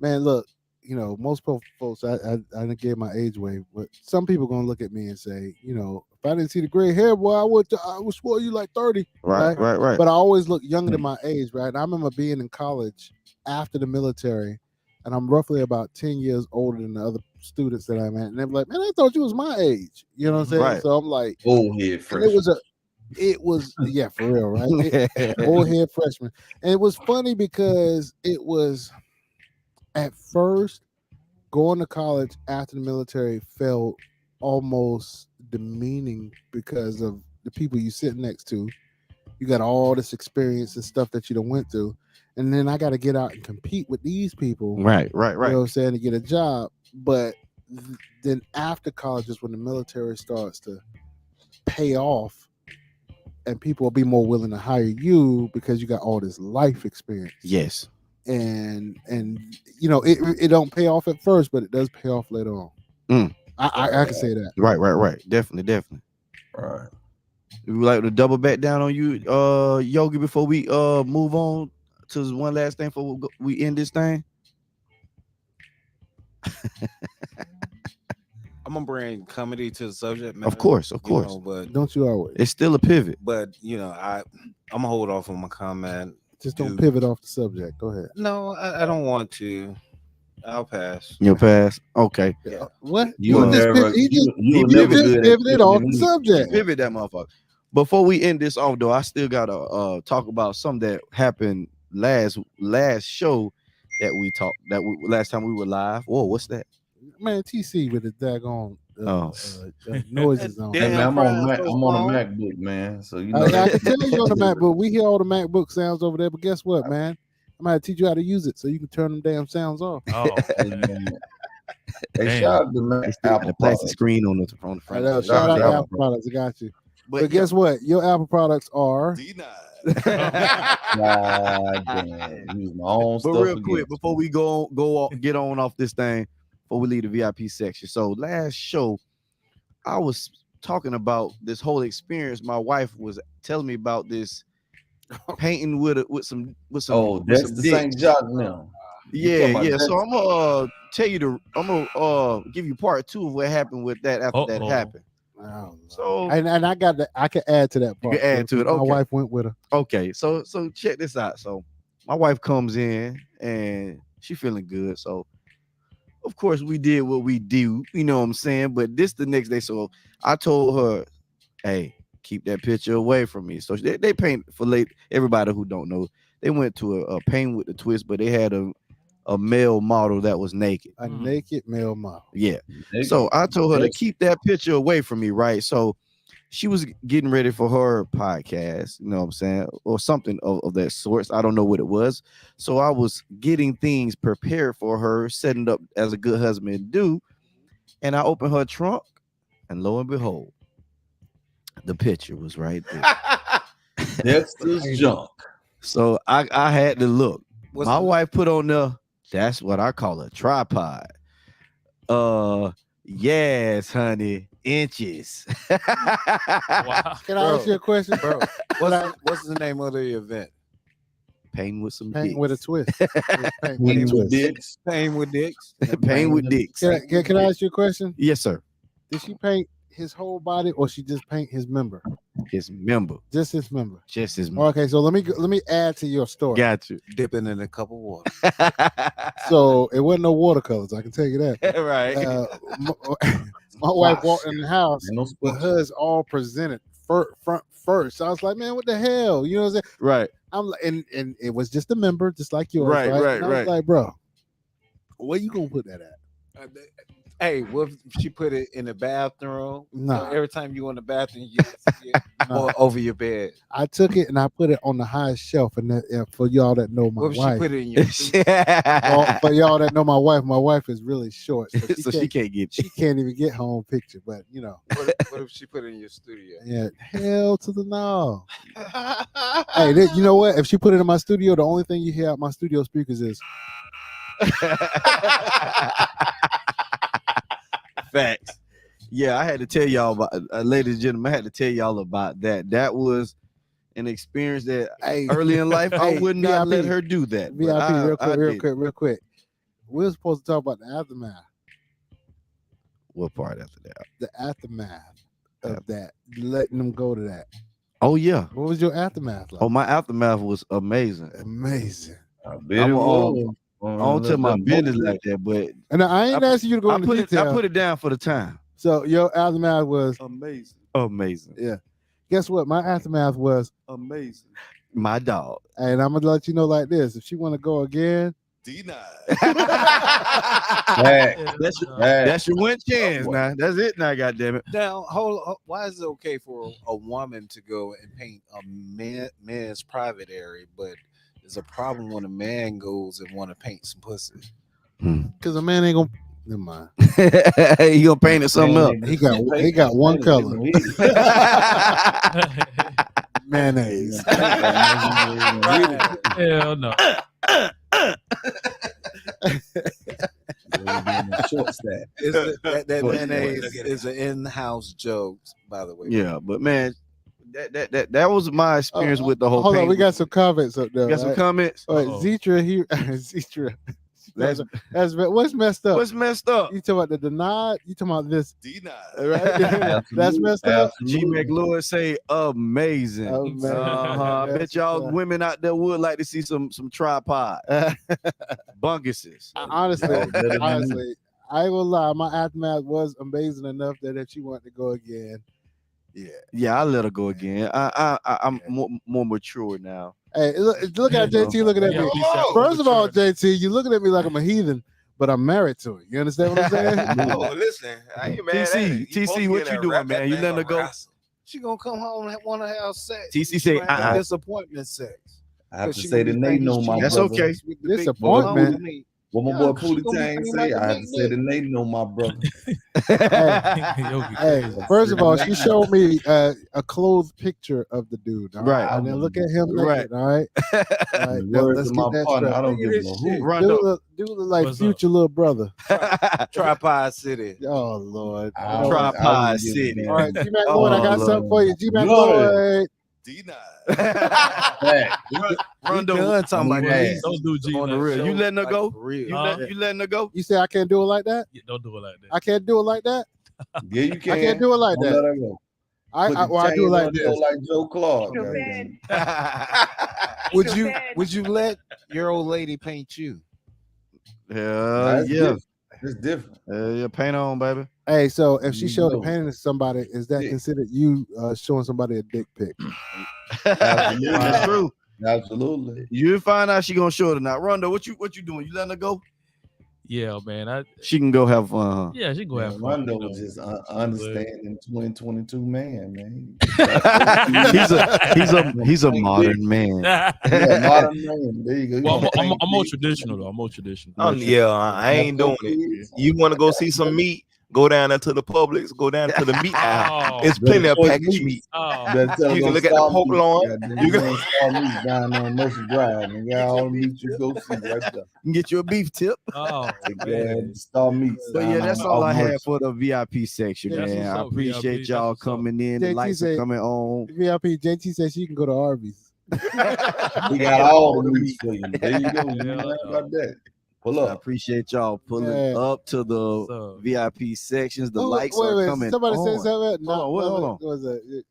man, look, you know, most folks, I gave my age away, but some people gonna look at me and say, you know, if I didn't see the gray hair, boy, I would swear you like 30. Right. But I always look younger than my age, right? And I remember being in college after the military, and I'm roughly about 10 years older than the other students that I'm at. And they're like, man, I thought you was my age. You know what I'm saying? Right. So I'm like, old head freshman. It was yeah, for real, right? Old head freshman. And it was funny because it was at first going to college after the military felt almost demeaning because of the people you sit next to. You got all this experience and stuff that you done went through. And then I got to get out and compete with these people. Right. You know what I'm saying? To get a job. But then after college is when the military starts to pay off and people will be more willing to hire you because you got all this life experience. Yes. And you know, it don't pay off at first, but it does pay off later on. I can say that. Right. Definitely. Right. We would like to double back down on you, Yogi, before we move on to one last thing before we end this thing. I'm gonna bring comedy to the subject matter. Of course. You know, but Don't you always? It's still a pivot. But you know, I'm gonna hold off on my comment. Just don't pivot off the subject. Go ahead. No, I don't want to. I'll pass. You'll pass. Okay. Yeah. What? He pivoted off the subject. Pivot that motherfucker. Before we end this off, though, I still gotta talk about something that happened last show last time we were live. Whoa, what's that? Man, TC with the daggone noises on. Hey, man, I'm on a MacBook, man. So you know. I can tell you on the MacBook. We hear all the MacBook sounds over there, but guess what, man? I might teach you how to use it so you can turn them damn sounds off. Oh, hey, shout out to Apple plastic screen on the front. Shout out to Apple products. I got you. But guess what? Your Apple products are But real quick, before we get on off this thing, before we leave the VIP section. So last show, I was talking about this whole experience. My wife was telling me about this painting with some. Oh, that's the St. John now. Yeah. So I'm gonna tell you give you part 2 of what happened with that after that happened. So and I can add to that part. You can add to it. Okay. My wife went with her. Okay, so check this out. So my wife comes in and she feeling good. So of course we did what we do, you know what I'm saying? But this the next day. So I told her, hey, keep that picture away from me. So they paint for everybody who don't know. They went to a paint with the twist, but they had a male model that was naked. A naked male model. Yeah. So I told her to keep that picture away from me, right? So she was getting ready for her podcast, you know what I'm saying? Or something of that sort. I don't know what it was. So I was getting things prepared for her, setting up as a good husband do. And I opened her trunk, and lo and behold, the picture was right there. That's this junk. So I had to look. My wife put on that's what I call a tripod. Yes, honey, inches. Wow. Can I ask you a question, bro? What's the name of the event? Pain with some Paint dicks. with a twist. Paint Pain with a with twist. dicks. Pain with dicks. Pain with dicks. Can I ask you a question? Yes, sir. Did she paint his whole body, or she just paint his member? His member. Just his member. Just his member. Okay, so let me add to your story. Got you. Dipping in a cup of water. So it wasn't no watercolors. I can tell you that. Right. My wife walked in the house Ain't no with squat. hers all presented front first. I was like, man, what the hell? You know what I'm saying? Right. I'm like, and it was just a member, just like yours. Right, right, And I was right. like, bro, where you gonna put that at? Hey, what if she put it in the bathroom? Nah. Every time you go in the bathroom, you or over your bed. I took it and I put it on the highest shelf. And for y'all that know my What if wife, she put it in your well, for y'all that know my wife is really short, So she can't get she can't even get her own picture. But you know, what if she put it in your studio? yeah, hell to the no. Hey, you know what? If she put it in my studio, the only thing you hear out my studio speakers is facts. Yeah, I had to tell y'all about, ladies and gentlemen, I had to tell y'all about that. That was an experience that early in life I would not let her do that. VIP, real quick. We're supposed to talk about the aftermath. What part after that? The aftermath of that, letting them go to that. Oh yeah. What was your aftermath like? Oh, my aftermath was amazing. Amazing. I don't tell my business like that, but and I ain't asking you to go into detail. I put it down for the time. So your aftermath was amazing. Amazing. Yeah. Guess what? My aftermath was amazing. My dog. And I'm gonna let you know like this: if she want to go again, that's your one chance now. That's it now. Goddamn it. Now, why is it okay for a woman to go and paint a man's private area, but there's a problem when a man goes and want to paint some pussy? Because a man ain't gonna. Never mind. He gonna paint it something up. He got one color. Mayonnaise. Hell no. That mayonnaise is an in-house joke, by the way. Yeah, but man, that was my experience with the whole. Hold on, paint. we got some comments up there. Got some comments. All right, Zetra here. Zetra. That's what's messed up. What's messed up? You talking about the denied? You talking about this? Denied. Right? That's messed up. G McLewis say amazing. I bet y'all women out there would like to see some tripod bunguses. Honestly, I ain't gonna lie. My aftermath was amazing enough that if she wanted to go again, yeah, I let her go again. I'm more mature now. Hey, look at JT looking at me. First of all, JT, you looking at me like I'm a heathen, but I'm married to it. You understand what I'm saying? Oh, listen, I ain't mad at it. TC, what you doing, man? You letting her go? She gonna come home and want to have sex. TC say, disappointment sex. I have to say that they know my That's brother. okay. Disappointment. What my boy Pootie Tang say, I have to say that they know my brother. Hey, first of all, she showed me a clothed picture of the dude. All right. And then look at him naked, all right? Words of my partner, I don't give a hoot. Dude look like future little brother. Tripod City. Oh, Lord. Tripod City. All right, G-Mac Lloyd, I got something for you. G-Mac Lloyd. Rondo, talking about that. Don't do G on the real. You letting her go? Real. You letting her go? You say I can't do it like that? Yeah, don't do it like that. I can't do it like that? Yeah, you can. I can't do it like Don't that. let her go. I do it like this. Like Joe Clark. Would you let your old lady paint you? Yeah. It's different. Yeah, paint on, baby. Hey, so if she showed the painting to somebody, is that considered you showing somebody a dick pic? That's true. Absolutely. You find out she gonna show it or not. Rondo, what you doing? You letting her go? Yeah, man. She can go have fun. Yeah, she can go have fun. Rondo was just understanding 2022 man. he's a modern man. Yeah, modern man. There you go. Well, I'm more traditional though. I'm more traditional. I ain't doing it. You want to go see some meat? Go down there to the Publix. Go down to the meat aisle. It's plenty of packaged meat. You can look at the pork loin. You can start meat down on Mercer Drive and got all the meat you go see right there. You get you a beef tip. Star meat. But yeah, that's all I had for the VIP section, man. I appreciate y'all coming in. The lights are coming on. VIP JT says she can go to Arby's. We got all the meats for you. There you go. You know about that. Pull I up. appreciate y'all pulling Man. up to the VIP sections. The Oh, lights wait, are wait. coming Somebody on. say something. Hold on. What was it?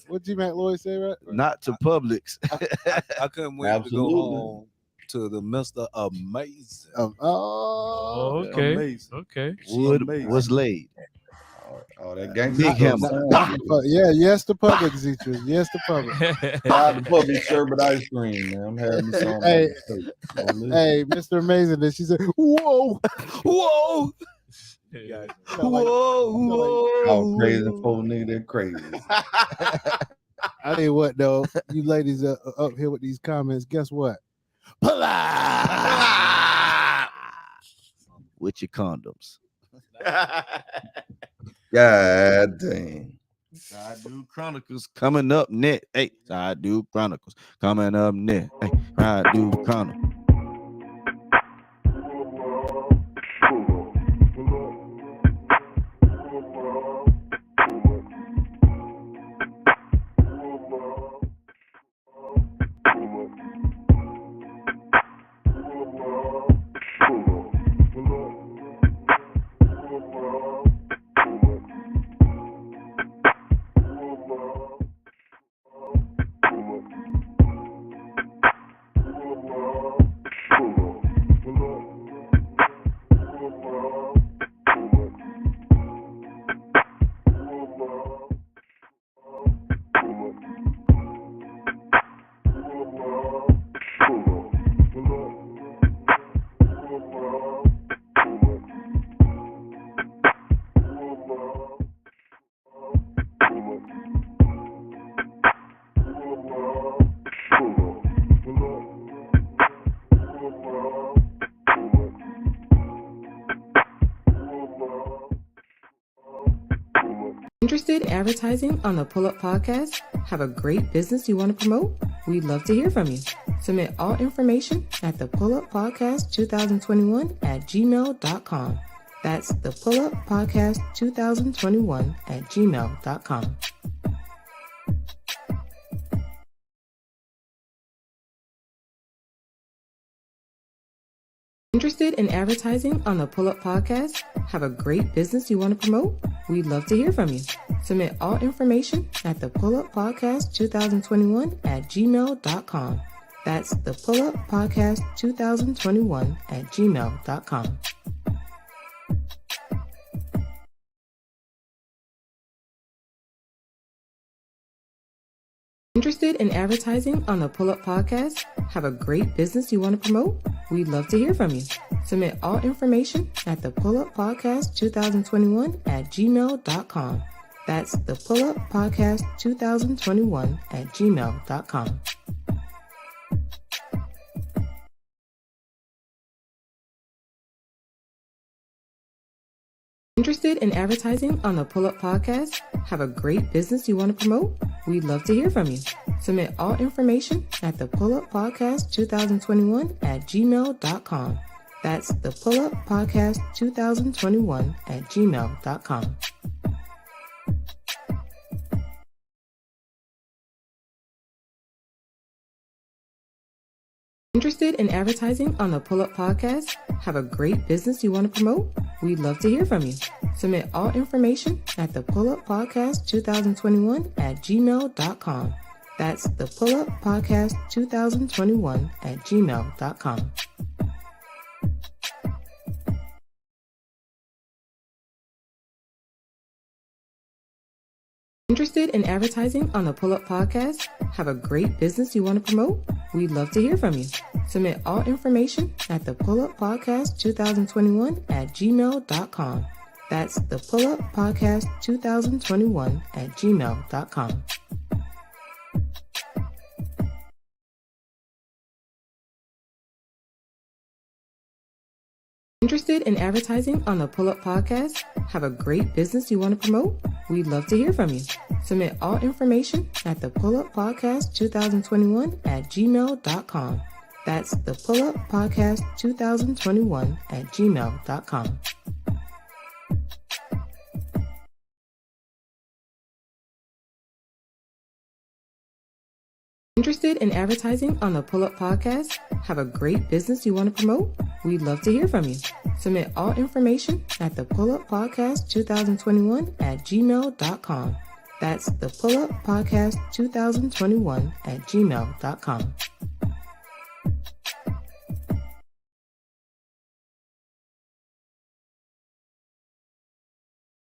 What G Mac Lloyd say? Right? Not to Publix. I couldn't wait to go home to the Mr. Amazing. Okay. Amazing. Okay. Wood was laid. Oh, that gangster Big hammer. Yeah, yes to Publix, Zetra. Yes to Publix. Not the public sherbet ice cream, man. I'm having me some. Hey, hey, Mr. Amazing. And she said, "Whoa, whoa." Whoa. Oh, crazy folk nigga, they're crazy. I tell you what, though, you ladies up here with these comments. Guess what? With your condoms. God dang. ideDude Chronicles coming up next. Hey, ideDude Chronicles coming up next. Hey, ideDude Chronicles. Interested in advertising on the PullUP podcast? Have a great business you want to promote? We'd love to hear from you. Submit all information at the pulluppodcast 2021 at gmail.com. That's the PullUP podcast 2021 at gmail.com. Interested in advertising on the PullUP podcast? Have a great business you want to promote? We'd love to hear from you. Submit all information at the PullUP podcast 2021 at gmail.com. That's the PullUP podcast 2021 at gmail.com. Interested in advertising on the PullUP podcast? Have a great business you want to promote? We'd love to hear from you. Submit all information at the PullUP podcast 2021 at gmail.com. That's the PullUP podcast 2021 at gmail.com. Interested in advertising on the PullUP podcast? Have a great business you want to promote? We'd love to hear from you. Submit all information at the PullUP podcast 2021 at gmail.com. That's the PullUP podcast 2021 at gmail.com. Interested in advertising on the PullUP podcast? Have a great business you want to promote? We'd love to hear from you. Submit all information at the PullUP podcast 2021 at gmail.com. That's the PullUP podcast 2021 at gmail.com. Interested in advertising on the PullUP podcast? Have a great business you want to promote? We'd love to hear from you. Submit all information at the PullUP podcast 2021 at gmail.com. That's the PullUP podcast 2021 at gmail.com. Interested in advertising on the PullUP podcast? Have a great business you want to promote? We'd love to hear from you. Submit all information at the PullUP podcast 2021 at gmail.com. That's the PullUP podcast 2021 at gmail.com. Interested in advertising on the PullUP podcast? Have a great business you want to promote? We'd love to hear from you. Submit all information at the PullUP Podcast 2021 at gmail.com. That's the PullUP Podcast 2021 at gmail.com.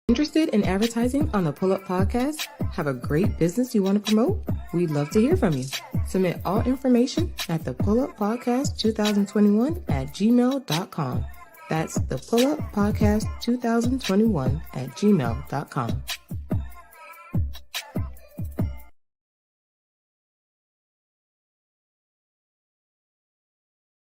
Interested in advertising on the PullUP podcast? Have a great business you want to promote? We'd love to hear from you. Submit all information at the PullUP Podcast 2021 at gmail.com. That's the PullUP Podcast 2021 at gmail.com.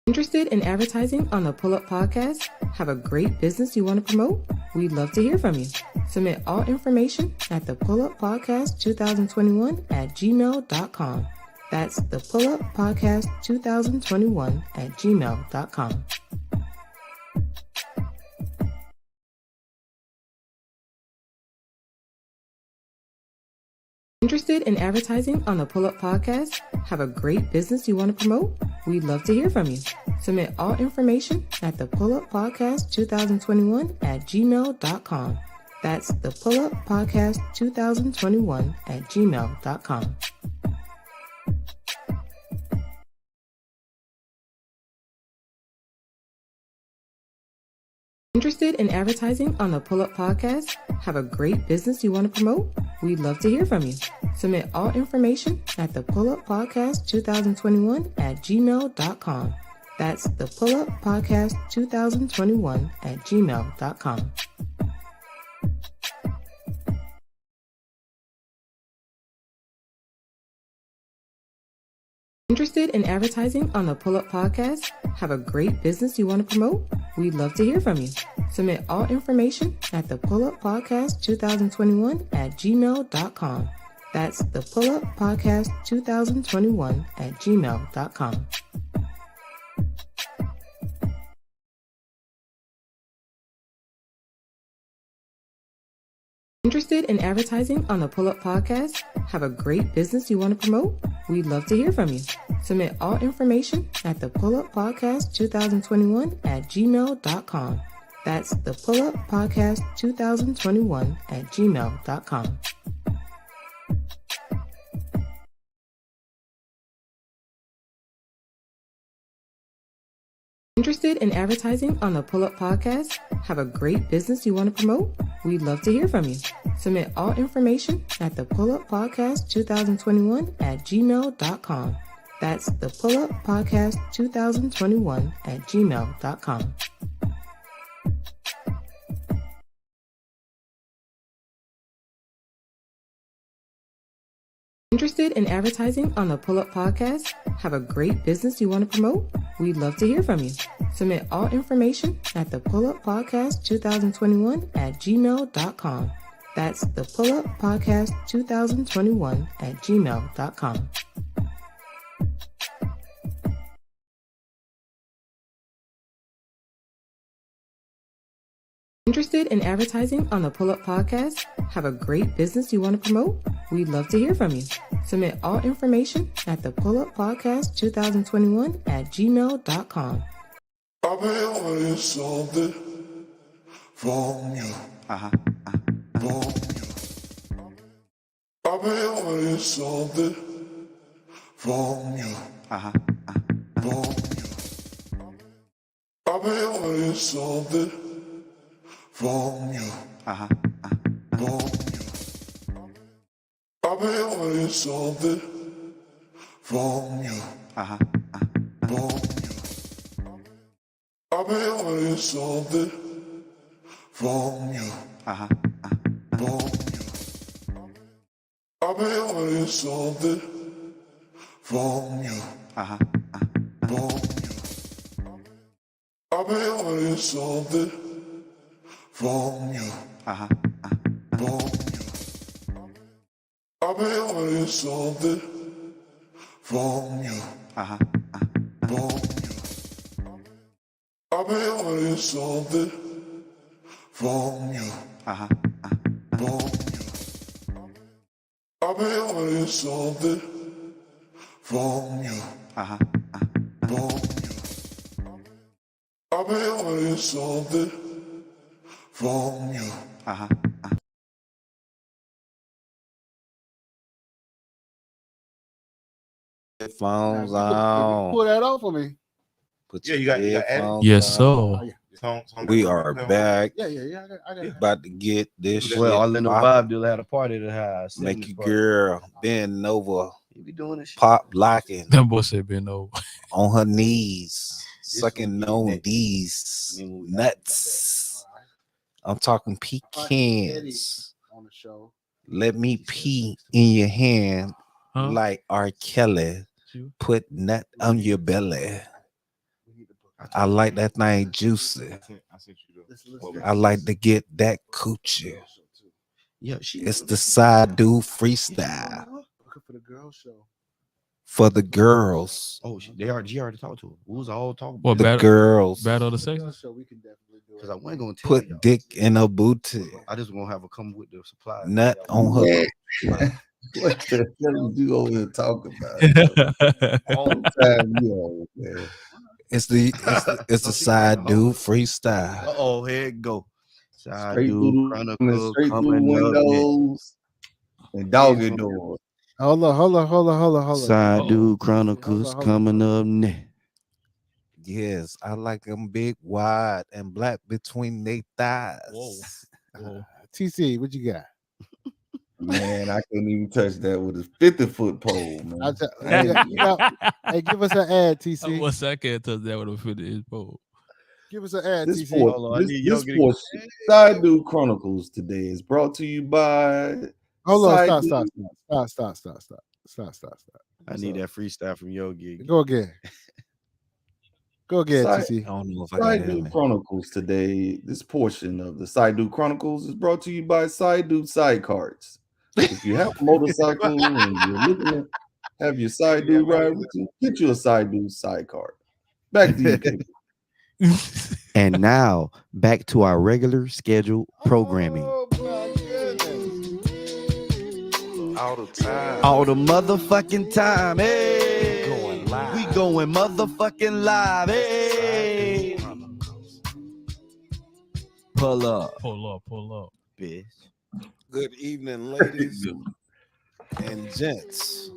Interested in advertising on the PullUP podcast? Have a great business you want to promote? We'd love to hear from you. Submit all information at the PullUP Podcast 2021 at gmail.com. That's the PullUP Podcast 2021 at gmail.com. Interested in advertising on the PullUP podcast? Have a great business you want to promote? We'd love to hear from you. Submit all information at the PullUP Podcast 2021 at gmail.com. That's the PullUP Podcast 2021 at gmail.com. Interested in advertising on the PullUP podcast? Have a great business you want to promote? We'd love to hear from you. Submit all information at the PullUP Podcast 2021 at gmail.com. That's the PullUP Podcast 2021 at gmail.com. Interested in advertising on the PullUP podcast? Have a great business you want to promote? We'd love to hear from you. Submit all information at the PullUP Podcast 2021 at gmail.com. That's the PullUP Podcast 2021 at gmail.com. Interested in advertising on the PullUP podcast? Have a great business you want to promote? We'd love to hear from you. Submit all information at the PullUP Podcast 2021 at gmail.com. That's the PullUP Podcast 2021 at gmail.com. Interested in advertising on the PullUP podcast? Have a great business you want to promote? We'd love to hear from you. Submit all information at the PullUP Podcast 2021 at gmail.com. That's the PullUP Podcast 2021 at gmail.com. Interested in advertising on the PullUP podcast? Have a great business you want to promote? We'd love to hear from you. Submit all information at the PullUP Podcast 2021 at gmail.com. That's the PullUP Podcast 2021 at gmail.com. Interested in advertising on the PullUP podcast? Have a great business you want to promote? We'd love to hear from you. Submit all information at the PullUP Podcast 2021 at gmail.com. I've been wanting something from you. From you. I've been wanting something from you. From you. I've been wanting something from you. From you. I've been wanting something from you. From you. I've been wanting something from you. From you. I've been wanting something from you. From you. I've been wanting something from you. From you. I've been wanting something from you. From you. I've been wanting something from you. From you. I've been wanting something from you. Uh-huh. From you. I've been wanting something from you. Uh-huh. Headphones Pull on. that off for me. Put Yeah, your you got add it? headphones Yes, on. sir. We are back. Yeah. I got it. About to get this shit. Well, Orlando poppin'. Vibe deal had a party at the house. Make your girl bend over, You be doing this shit. pop locking That boy said been over. on her knees, sucking on these nuts. I'm talking pecans. On the show. Let me pee in your hand like R. Kelly. Put nut on your belly. I like that thing juicy. I like to get that coochie. Yeah, It's the side dude freestyle For the girl show. for the girls. Oh, she already talked to her. We was all talking What, about The battle, girls. battle of the sexes? So we can definitely do because I wasn't gonna tell Put y'all. dick in a booty. I just gonna have her come with the supply. Nut on her. What the hell did you over here talk about? All the time, you know, man. It's the side dude freestyle. Oh, here it go. Side Straight dude through, Chronicles straight through coming up next. windows and doggy doors. Hold on. Side dude Chronicles coming up next. Yes, I like them big, wide, and black between their thighs. Whoa. TC, what you got? Man, I couldn't even touch that with a 50-foot pole, man. Hey, give us an ad, TC. What's that can't touch that with a 50-inch pole? Give us an ad, This TC. portion, Side Dude Chronicles today is brought to you by. Hold on, Side stop. I need that freestyle from Yogi. Go again. Go again, TC. I don't know if I Side can hear Dude me. Chronicles today. This portion of the Side Dude Chronicles is brought to you by Side Dude Sidecards. If you have a motorcycle and you're looking to have your side dude ride with you, get you a Side Dude Sidecard. Back to you, KB. And now back to our regular scheduled programming. All the time. All the motherfucking time. Hey, Going live. we going motherfucking live. Hey, pull up, Pull up. bitch. Good evening, ladies and gents.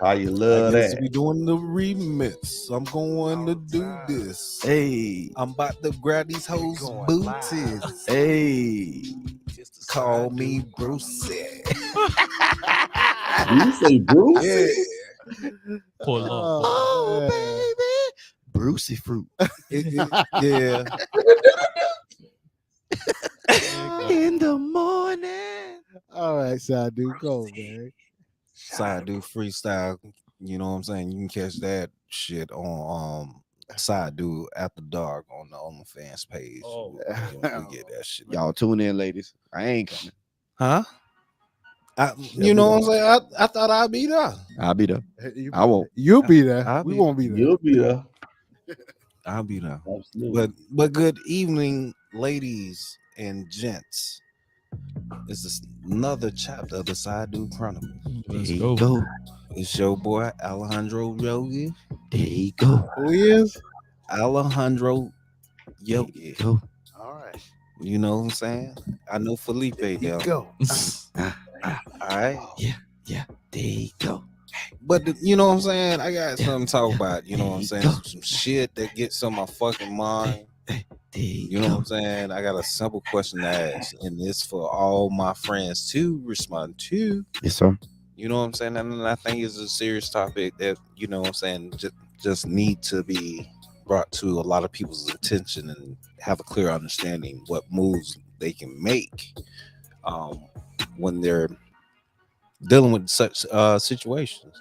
How you love I guess that? we doing the remix. I'm going to do this. Hey, I'm about to grab these hoes booties. hey. Call me Brucey. Did you say Bruce? Yeah. Pull up. Oh, baby. Brucey fruit. Yeah. In the morning. All right, side dude, go, man. Side dude freestyle. You know what I'm saying? You can catch that shit on Side Dude After Dark on the OnlyFans page. Oh. We get that shit. Y'all tune in, ladies. I ain't coming. Huh? You know what I'm saying? I thought I'd be there. I'll be there. I won't. You'll be there. I'll We be- won't be there. You'll be there. I'll be there. Absolutely. But good evening, ladies and gents. This is another chapter of the Side Dude Chronicles. Let's There go. you go. It's your boy Alejandro Yogi. There you go. Who he is? Alejandro Yogi. Go. All right. You know what I'm saying? I know Felipe there. Go. All right. Yeah. There you go. But you know what I'm saying? I got something to talk about. You know what I'm saying? Some shit that gets on my fucking mind. You know what I'm saying? I got a simple question to ask, and it's for all my friends to respond to. Yes, sir. You know what I'm saying? And I think it's a serious topic that, you know what I'm saying, just need to be brought to a lot of people's attention and have a clear understanding what moves they can make when they're dealing with such situations.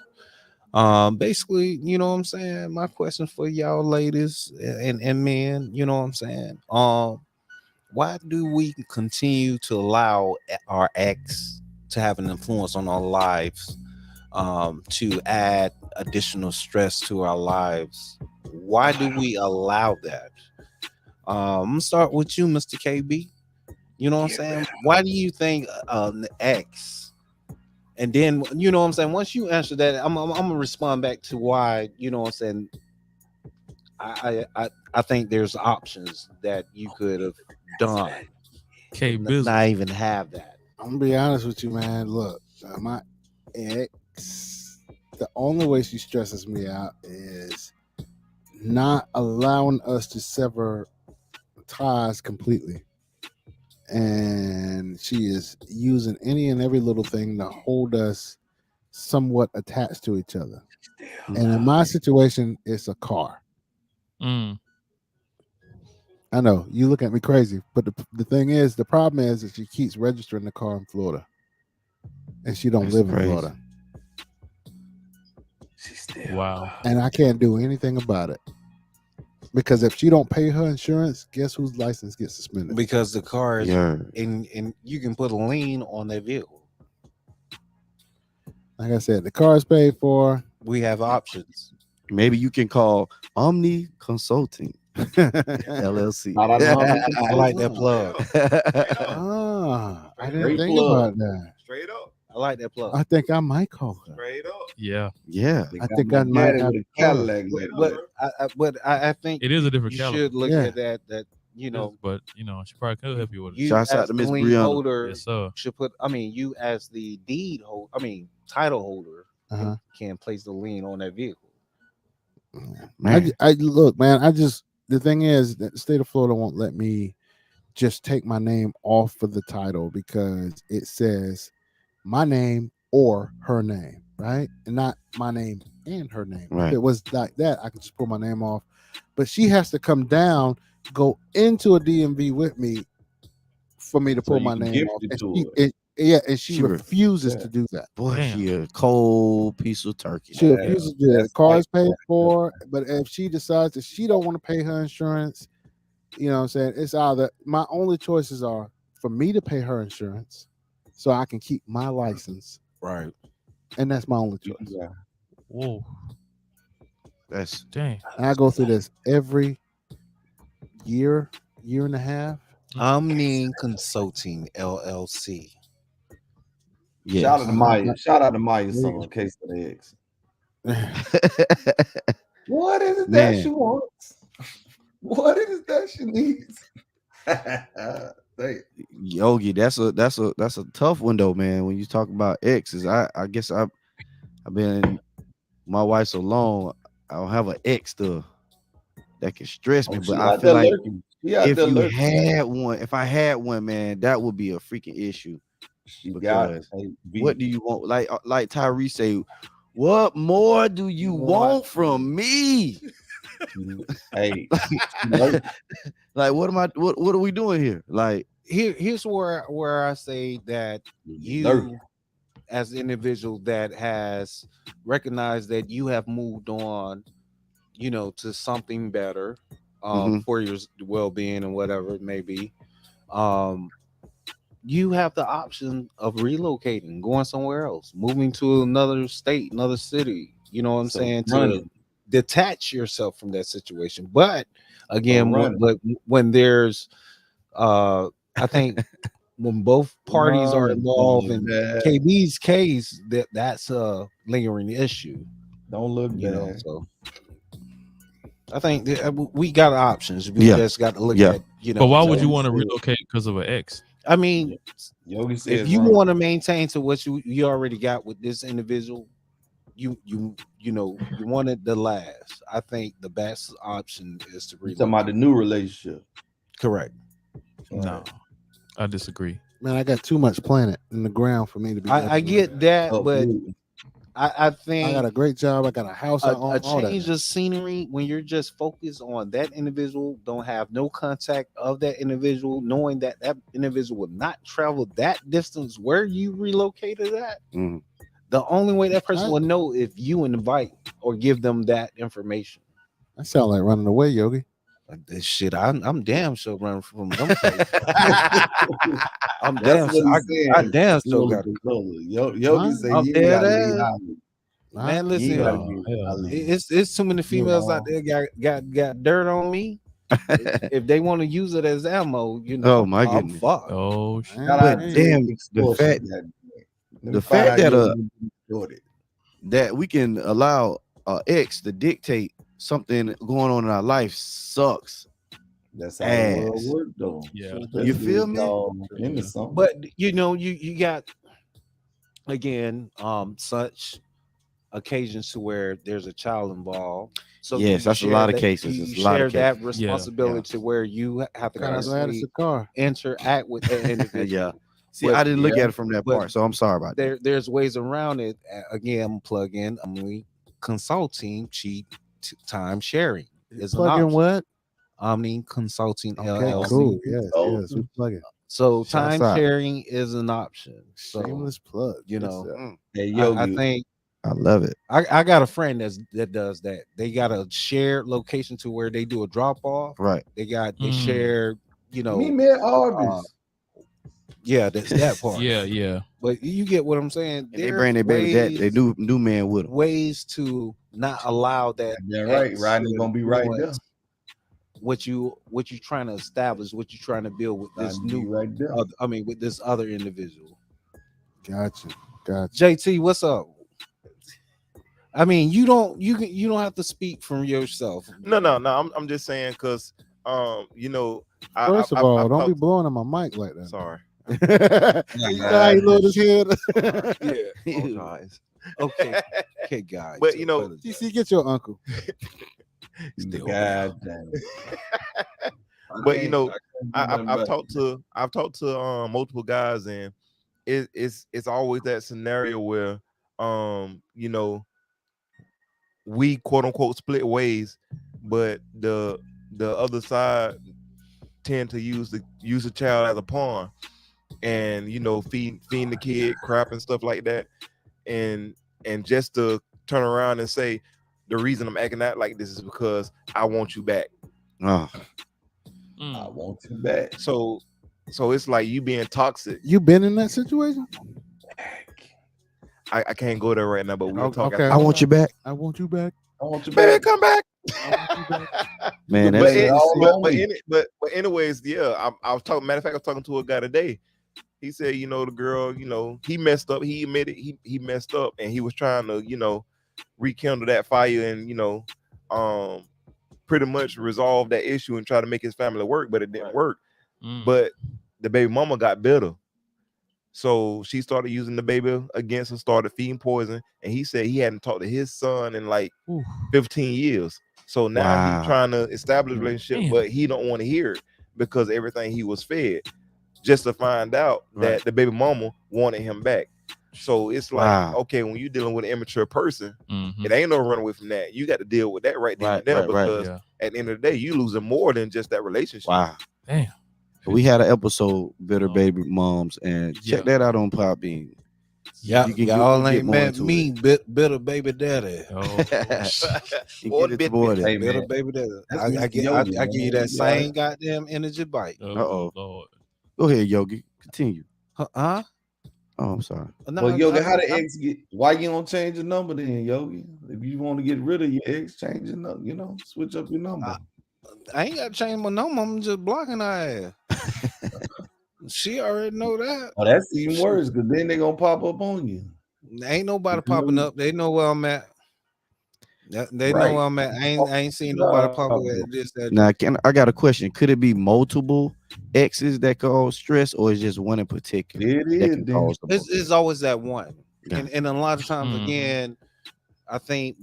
Basically, you know what I'm saying? My question for y'all ladies and men, you know what I'm saying? Why do we continue to allow our ex to have an influence on our lives, to add additional stress to our lives? Why do we allow that? I'm gonna start with you, Mr. KB. You know what I'm saying? Why do you think an ex And then, you know what I'm saying? Once you answer that, I'm gonna respond back to why, you know what I'm saying. I think there's options that you could have done. Not even have that. I'm gonna be honest with you, man. Look, my ex, the only way she stresses me out is not allowing us to sever ties completely. And she is using any and every little thing to hold us somewhat attached to each other. And in my situation, it's a car. I know you look at me crazy, but the thing is, the problem is that she keeps registering the car in Florida, and she don't live in Florida. Wow. And I can't do anything about it because if she don't pay her insurance, guess whose license gets suspended? Because the car is, and you can put a lien on that vehicle. Like I said, the car is paid for. We have options. Maybe you can call Omni Consulting LLC. I like that plug. I didn't think about that. Straight up. I like that plug. I think I might call her. Straight up. Yeah. I think I might have Cadillac. But I think it is a different you Cadillac. should look at that you know. But you know, she probably could help you with it. You Shouts out as to the Miss lien Brianna. holder Yes, sir. should put. I mean, you as the deed holder. I mean, title holder can place the lien on that vehicle. I look, man. The thing is that the state of Florida won't let me just take my name off of the title because it says my name or her name, right? And not my name and her name. Right. If it was like that, I could just pull my name off. But she has to come down, go into a DMV with me for me to pull my name off. And she refuses to do that. Boy, she a cold piece of turkey. She refuses to do that. The car is paid for, but if she decides that she don't want to pay her insurance, you know what I'm saying? It's either my only choices are for me to pay her insurance so I can keep my license. Right. And that's my only choice. Yeah. Whoa. That's dang. And I go through this every year and a half. Omni Consulting LLC. Yes. Shout out to Maya. Shout out to Maya's son, Case of the X. What is it that she wants? What is it that she needs? Yogi, that's a tough one though, man. When you talk about exes, I guess I've been my wife so long, I don't have an ex that can stress me. But I feel like if I had one, man, that would be a freaking issue. Because what do you want? Like Tyree say, what more do you want from me? Hey, like what are we doing here? Like here's where I say that you as an individual that has recognized that you have moved on, you know, to something better for your well-being and whatever it may be. You have the option of relocating, going somewhere else, moving to another state, another city, you know what I'm saying? To detach yourself from that situation. But again, when there's I think when both parties are involved in KB's case, that's a lingering issue. Don't look bad. So I think we got options. We just got to look at, you know. But why would you want to relocate because of an ex? I mean, Yogi if you want to maintain to what you already got with this individual, you know, you want it to last. I think the best option is to relocate. Talking about the new relationship. Correct. No, I disagree. Man, I got too much planet in the ground for me to be. I get that, but I think I got a great job. I got a house. A change of scenery when you're just focused on that individual, don't have no contact of that individual, knowing that that individual will not travel that distance where you relocated at. The only way that person will know if you invite or give them that information. That sounds like running away, Yogi. This shit, I'm damn sure running from them places. I'm damn sure. I damn sure got Yogi say I'm you dead gotta ass. Man, listen, it's too many females out there got dirt on me. If they want to use it as ammo, you know. Oh my I'm goodness. fucked. Oh shit. But damn, the the fact that we can allow X to dictate something going on in our life sucks. That's how the world ass. works, though. Yeah. You feel me? Into something. But you know, you got again such occasions to where there's a child involved. So Yes, you that's a share lot of that- cases. You It's a lot share of that cases. responsibility to where you have to constantly interact with that individual. Yeah. See, I didn't look at it from that but part, so I'm sorry about that. There's ways around it. Again, plug in Omni Consulting cheap time sharing. Is Plug in what? Omni Consulting Okay, LLC. cool. Yes, we plug it. So Shouts time out. sharing is an option. So, Shameless plug. you Yes, know, sir. Hey, I Yogi. think I love it. I got a friend that does that. They got a shared location to where they do a drop off. Right. They share, you know, Me met Arby's. yeah, that's that part. Yeah. But you get what I'm saying. And they bring their baby that they new man with them. Ways to not allow that. Yeah, right. X Rodney's to gonna be right there. influence what you trying to establish, what you trying to build with this Rodney be new right there. with this other individual. Gotcha. JT, what's up? I mean, you don't have to speak from yourself. No. I'm just saying because you know, First of all, I've don't be talked- blowing on my mic like that. Sorry. You know how he lowered his head. Yeah. Apologize. Okay, guys. But you know, TC, get your uncle. God damn. But you know, I've talked to multiple guys, and it's always that scenario where you know, we quote unquote split ways, but the other side tend to use the child as a pawn, and you know, feeding the kid crap and stuff like that, and just to turn around and say the reason I'm acting out like this is because I want you back. Oh. I want you back. So it's like you being toxic. You been in that situation? I can't go there right now, but we'll talk. Okay. I want you back. I want you back. I want you Man, back. come back. Man, but, that's but anyways, yeah. I was talking. Matter of fact, I was talking to a guy today. He said, you know, the girl, you know, he messed up. He admitted he messed up, and he was trying to, you know, rekindle that fire and, you know, pretty much resolve that issue and try to make his family work, but it didn't work. But the baby mama got bitter. So she started using the baby against him, started feeding poison. And he said he hadn't talked to his son in like 15 years. So now he's trying to establish a relationship, but he don't want to hear it because of everything he was fed, just to find out that the baby mama wanted him back. So it's like, okay, when you're dealing with an immature person, it ain't no run away from that. You got to deal with that right there and there, because at the end of the day, you losing more than just that relationship. Wow. Damn. We had an episode, Bitter Baby Moms, and check that out on Podbean. Yeah, y'all ain't met me, bitter baby daddy. Or the boy, bitter baby daddy. I give you that same goddamn energy bite. Go ahead, Yogi. Continue. Huh? Oh, I'm sorry. Well, Yogi, how the ex get? Why you don't change the number then, Yogi? If you want to get rid of your ex, change your number. You know, switch up your number. I ain't got to change my number. I'm just blocking her ass. She already know that. Oh, that's even worse, because then they gonna pop up on you. Ain't nobody popping up. They know where I'm at. They know where I'm at. I ain't seen nobody pop up at this. That. Now, I got a question. Could it be multiple exes that cause stress, or is just one in particular? It is. It's always that one, and a lot of times, again, I think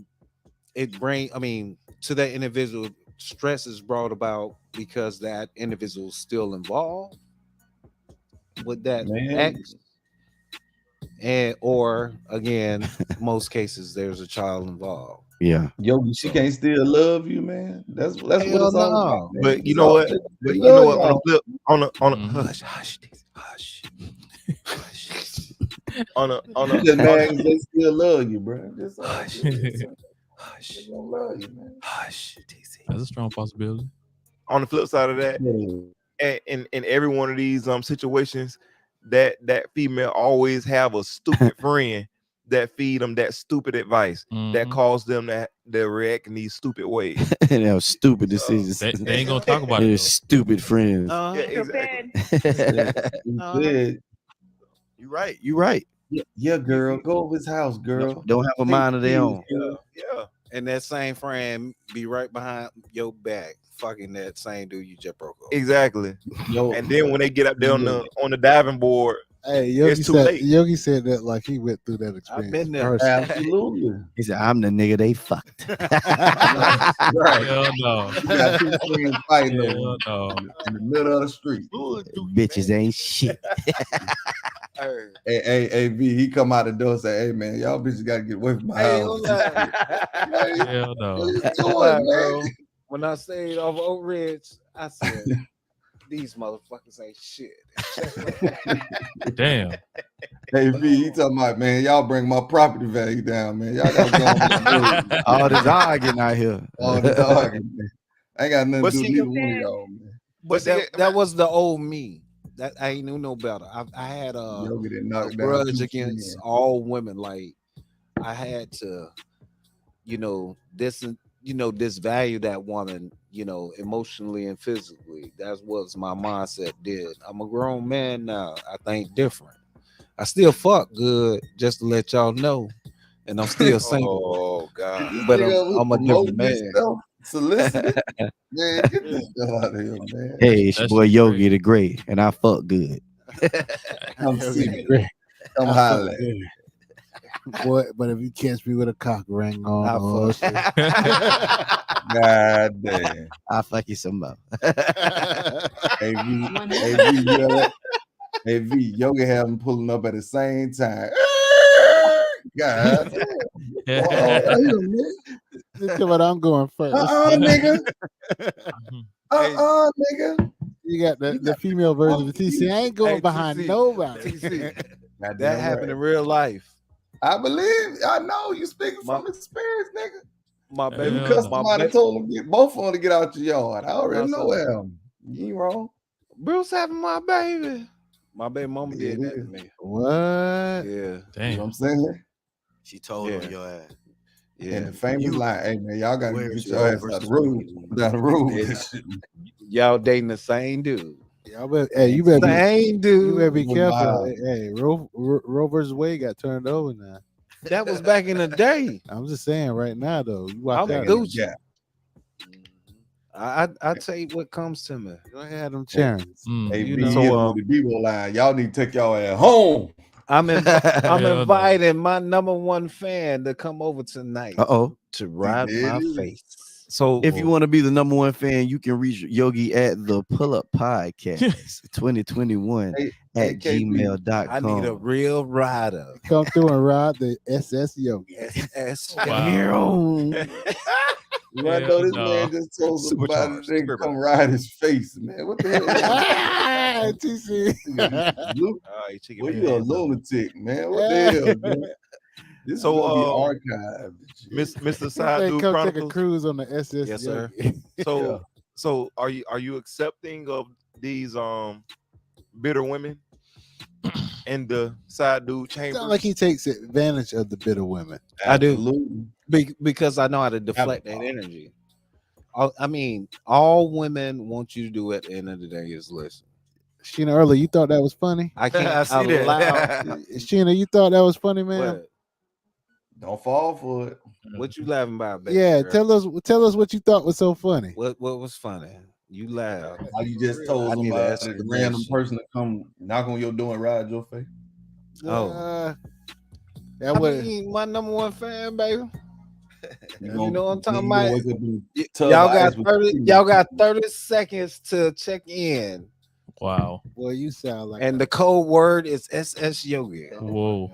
it brings. I mean, to that individual, stress is brought about because that individual is still involved with that ex, and or again, most cases there's a child involved. Yeah, Yogi, she can't still love you, man. That's what it's all about. Man. But you know what? But you know what? On the flip, on a hush. on a man, they still love you, bro. Just hush. They don't love you, man. Hush, TC. That's a strong possibility. On the flip side of that, in every one of these situations, that female always have a stupid friend that feed them that stupid advice that cause them to react in these stupid ways. And they stupid decisions. They ain't gonna talk about They're it. Stupid friends. Yeah, exactly. You're right. Yeah, girl, go over his house, girl. Don't have a mind of their own. Yeah. And that same friend be right behind your back, fucking that same dude you just broke up. Exactly. Yo, And then when they get up there on the diving board, Hey, Yogi it's too said late. Yogi said that like he went through that experience. I've been there. personally. absolutely. He said, "I'm the nigga they fucked." Right. Hell no. You got two friends fighting Hell no. in the middle of the street. Bitches ain't shit. Hey, V, he come out the door and say, "Hey, man, y'all bitches got to get away from my house." Hell no. What you doing, man? When I stayed off Oak Ridge, I said, these motherfuckers ain't shit. Damn. Hey, V, he talking about, man, y'all bring my property value down, man. Y'all got to go on the All this arguing out here. All this arguing, man. I ain't got nothing But to do with see, neither one of y'all, man. But that was the old me. That I ain't knew no better. I had a Yogi didn't knock down grudge two against friends. all women. Like I had to, this value that woman, emotionally and physically. That's what my mindset did. I'm a grown man now. I think different. I still fuck good, just to let y'all know, and I'm still single. Oh God! But I'm a different man. Solicited. Man, get this stuff out of here, man. Hey, it's your boy Yogi the Great, and I fuck good. Come see me. Come holler. Boy, but if you catch me with a cock ring on, God damn. I'll fuck you some more. Hey, V, Yogi have him pulling up at the same time. God damn. This is what I'm going first. Nigga. Nigga. You got the female version of TC. I ain't going behind TC. nobody. TC. That happened in real life. I believe. I know you speaking from experience, nigga. My baby, Because somebody told him both of them to get out your yard. I already know him. You ain't wrong. Bruce having my baby. My baby mama did that to me. What? Yeah. You know Damn. what I'm saying? She told him your ass. Yeah. And the famous line, hey man, y'all gotta Where get is your your ass out of the room. Down the room. Y'all dating the same dude. Y'all better, hey, you better Same dude. You better be careful. Wow. Hey, Roe versus Wade got turned over now. That was back in the day. I'm just saying right now though. You watch I'm out. Gucci. Yeah. I tell you what comes to me. Go ahead, them Charons. Hey, You B, know, the Debo line. Y'all need to take y'all at home. I'm Hell no. inviting my number one fan to come over tonight to ride my face. So if you want to be the number one fan, you can reach Yogi at the PullUP Podcast 2021 at gmail.com. I need a real rider. Come through and ride the SS Yogi. SS. Rondo, this man just told somebody to come ride his face, man. What the hell? TC. Well, you a lunatic, man. What the hell, man? This is gonna be archived. Mr. Side Dude Come Chronicles. take a cruise on the SS. Yes, sir. Yogi. So are you accepting of these bitter women in the Side Dude chamber? Sound like he takes advantage of the bitter women. I do. Because I know how to deflect that energy. I mean, all women want you to do at the end of the day is listen. Sheena, earlier, you thought that was funny? I can't I see that. allow. Sheena, you thought that was funny, man? What? Don't fall for it. What you laughing about, baby? Yeah, girl? tell us what you thought was so funny. What was funny? You laugh. How you just told I need somebody, an a explanation. random person to come knock on your door and ride your face? That was my number one fan, baby. You know what I'm talking you about? wake up in the tub Y'all of got ice with 30. tears. Y'all got 30 seconds to check in, Wow. Boy, you sound like and the code word is SS Yogi. Whoa.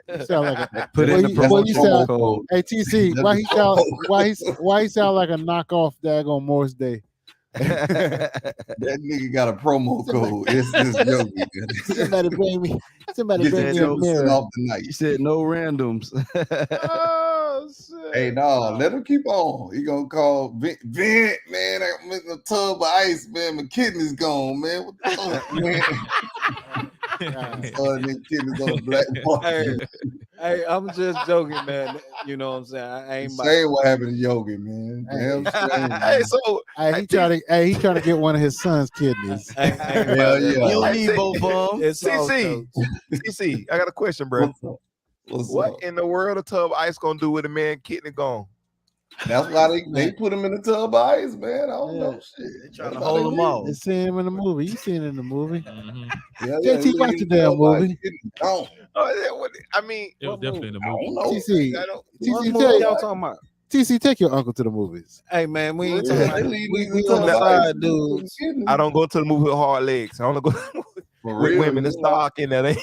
you sound like a Put boy, in the you, boy, you promo sound, code. Hey TC, why he sound like a knockoff daggone Morris Day? That nigga got a promo code. It's Yogi. Somebody bring me Get a 10% mirror. off the night. You said no randoms. Oh shit! Hey, no, let him keep on. He gonna call Vent, man. I'm in the tub of ice, man. My kidney's gone, man. What the fuck, man? Kidneys on the black market. Hey, I'm just joking, man. You know what I'm saying? I ain't about Say what happened to Yogi, man. Damn shame. Hey, so Hey, he trying to get one of his son's kidneys. I ain't about Hell that. yeah. You don't Hey, need see, both of them. It's all CC, jokes. CC, I got a question, bro. What's up? What's What up? in the world a tub of ice gonna do with a man kidney gone? That's why they put him in the tub of ice, man. I don't know shit. They trying to That's how hold they them live. off. They seen him in the movie. You seen it in the movie. Yeah, JT, watch the damn movie. Oh, yeah, I mean, It was what definitely in the I movie. don't know. TC, I don't. What TC, movie y'all talking about? TC, take your uncle to the movies. Hey man, we ain't For talking real, about they leave we niggas in on the tub of ice. side, dudes. I don't go to the movie with hard legs. I only go For with real, women. It's man. dark in there.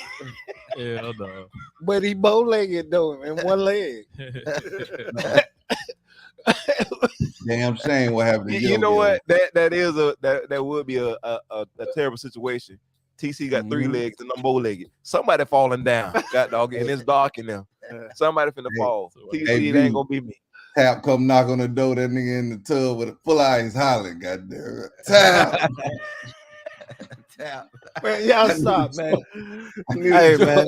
Yeah, no. But he bow-legged though, and one leg. Damn shame what happened to You Yogi. know what? That would be a terrible situation. TC got 3 legs and I'm bow-legged. Somebody falling down, got dog, and it's dark in there. Somebody finna fall. TC, Hey, it B. ain't gonna be me. Tap come knock on the door, that nigga in the tub with a full ice hollering, goddamn. Tap. Tap. Man, y'all stop, man. Hey man,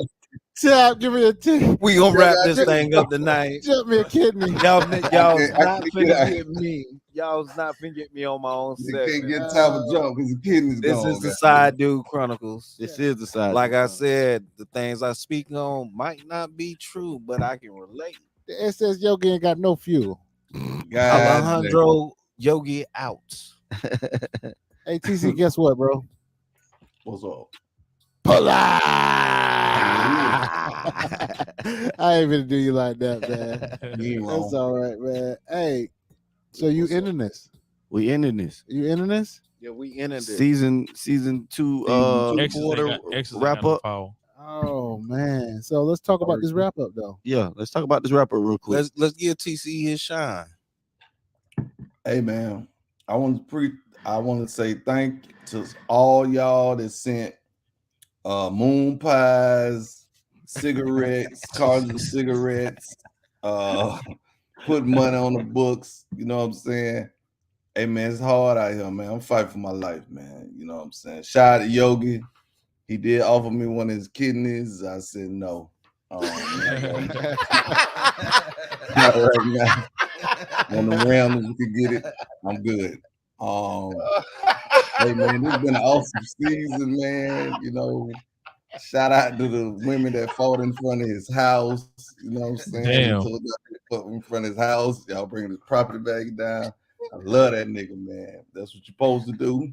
Tap, give me a tip. we gonna wrap this thing up tonight. Jump me a kidney. Y'all's I not can't finna get get me. Y'all's not finna get me on my own You can't segment. get Tap a jump because the kidney's This gone. is the Side Dude Chronicles. This is the side. Like I said, the things I speak on might not be true, but I can relate. It says Yogi ain't got no fuel. God Alejandro Yogi out. Hey, TC, guess what, bro? What's up? Pull-up! I ain't gonna do you like that, man. You ain't That's wrong. all right, man. Hey, so you ending this? We ending this. You ending this? Yeah, we ended it. Season 2 quarter wrap up. Oh man. So let's talk about this wrap up though. Yeah, let's talk about this wrap up real quick. Let's give TC his shine. Hey man, I want to say thank you to all y'all that sent moon pies, cigarettes, cartons of cigarettes, put money on the books. You know what I'm saying? Hey man, it's hard out here, man. I'm fighting for my life, man. You know what I'm saying? Shout out to Yogi. He did offer me one of his kidneys. I said no. Not right now. On the round, we could get it. I'm good. Hey man, this has been an awesome season, man. You know, shout out to the women that fought in front of his house. You know what I'm saying? Damn. He told us to put in front of his house. Y'all bringing his property back down. I love that nigga, man. That's what you're supposed to do.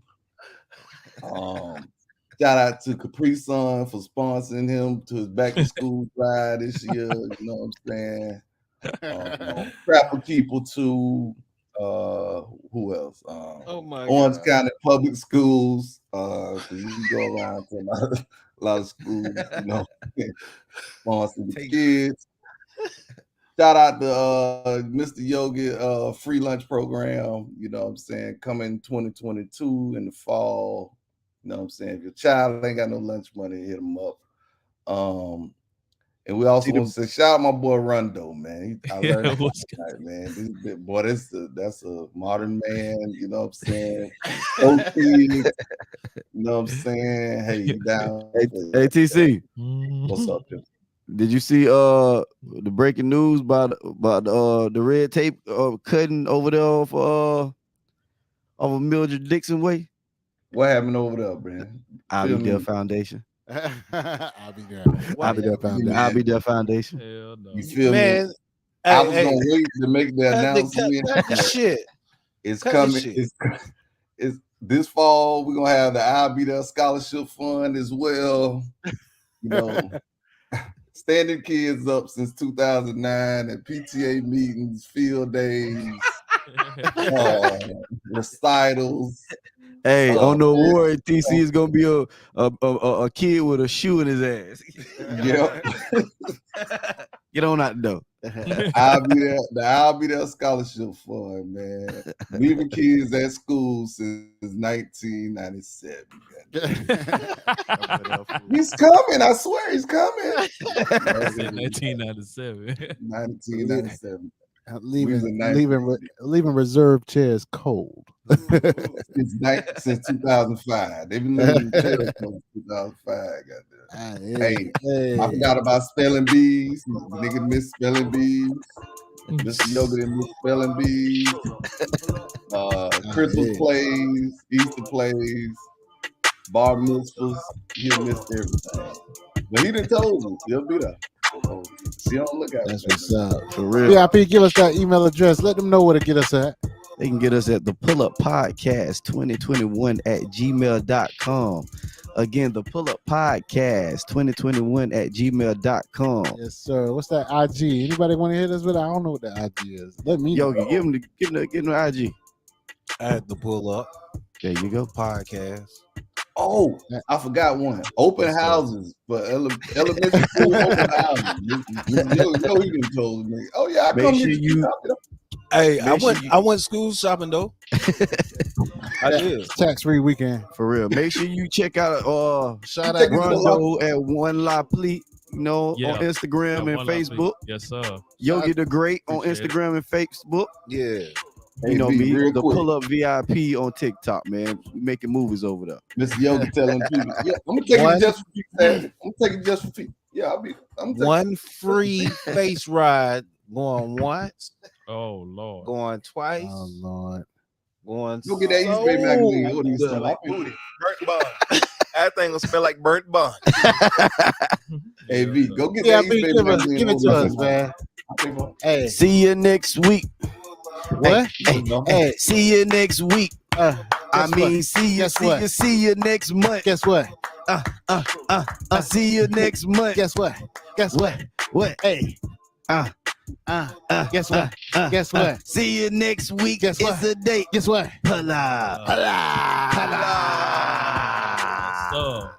Shout out to Capri Sun for sponsoring him to his back to school ride this year. You know what I'm saying? Trapper People too. Who else? Oh my Orange God. County Public Schools. You go around to a lot of schools, you know, sponsor the kids. Shout out to Mr. Yogi free lunch program, you know what I'm saying, coming 2022 in the fall. You know what I'm saying? If your child ain't got no lunch money, hit them up. And we also want to say shout out my boy Rondo, man. I learned it tonight, man. This big boy, that's a modern man, you know what I'm saying? OT, you know what I'm saying? Hey, you down? Hey TC. What's up, dude? Did you see the breaking news about the red tape cutting over there off of Mildred Dixon Way? What happened over there, man? I'll be there foundation. I'll be there. I'll be there foundation. I'll be there foundation. Hell no. You feel Man, me? I was gonna wait to make the announcement. Cut the shit. It's Cut the coming. shit. It's this fall. We're gonna have the I'll Be There Scholarship Fund as well. You know, standing kids up since 2009 at PTA meetings, field days, recitals. Hey, on the award, TC is gonna be a kid with a shoe in his ass. Yep. Get on out the door. I'll be there scholarship fund, man. Leaving kids at school since 1997. He's coming. I swear he's coming. 1997. 1997. leaving reserve chairs cold. Since 2005. They've been leaving chairs since 2005. Hey, I forgot about spelling bees. Nigga miss spelling bees. Mr. Yoga didn't miss spelling bees. Christmas plays, Easter plays, bar mitzvahs. He missed everything. But he done told us he'll be there. So be on the lookout. That's what's up. For real. VIP, give us that email address. Let them know where to get us at. They can get us at the PullUppodcast 2021 at gmail.com. Again, the PullUppodcast 2021 at gmail.com. Yes, sir. What's that IG? Anybody want to hit us with it? I don't know what the IG is. Let me know. Give them the IG. At the PullUP. There you go. Podcast. Oh, I forgot one. Open houses for elementary school open houses. He done told me. Oh yeah, I Make come sure here. you- Hey, I went school shopping though. I did. Tax-free weekend. For real. Make sure you check out Shout out Rondo at One La Pleat, on Yeah. Instagram and One last Facebook. week. Yes, sir. Yogi the Great on Appreciate it. Instagram and Facebook. Yeah. You know Hey, me, real the quick. PullUp VIP on TikTok, man. We making movies over there. Mr. Yogi telling people, yeah, I'm gonna take it just for people. I'm gonna take it just for people. Yeah, I'm One free face ride going once, Oh Lord. going twice, Oh Lord. going. Go get that East Bay magazine. What do you say? Like booty. Burnt bun. That thing will smell like burnt bun. Hey V, go get Yeah, that East Bay give magazine. it to us, man. Hey, See you next week. what? Hey, see you next week. See you next month. Guess what? See you next month. Guess what? Guess what? What? Hey. Guess what? Guess what? See you next week. Guess what? It's a date. Guess what? PullUp. So,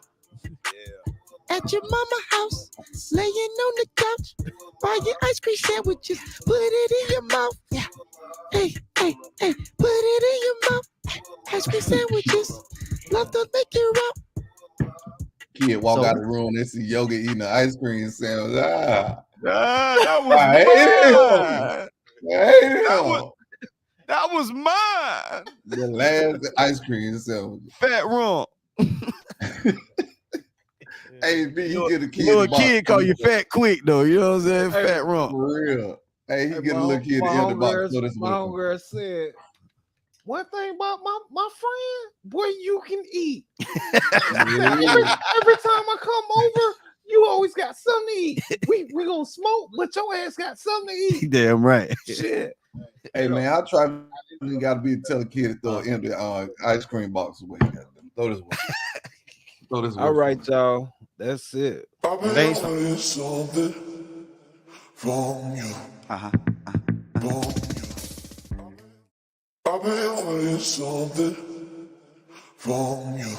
At your mama house, laying on the couch, buying ice cream sandwiches, put it in your mouth. Yeah. Hey, put it in your mouth. Ice cream sandwiches, love to make you rock. Kid walk out of the room, they see Yoga eating an ice cream sandwich. That was That was mine. The last ice cream sandwich. Fat wrong. Hey, B, you get a kid. Little kid call you fat quick though. You know what I'm saying? Hey, fat wrong. For real. Hey, he get a little kid in the box. My homegirl said, one thing about my friend, boy, you can eat. every time I come over, you always got something to eat. We gonna smoke, but your ass got something to eat. Damn right. Shit. Hey man, I try. You got to be tell a kid to throw an empty ice cream box away. Throw this away. Throw this away. All right, y'all. That's it. Thanks. Something from you. I've been wanting something from you.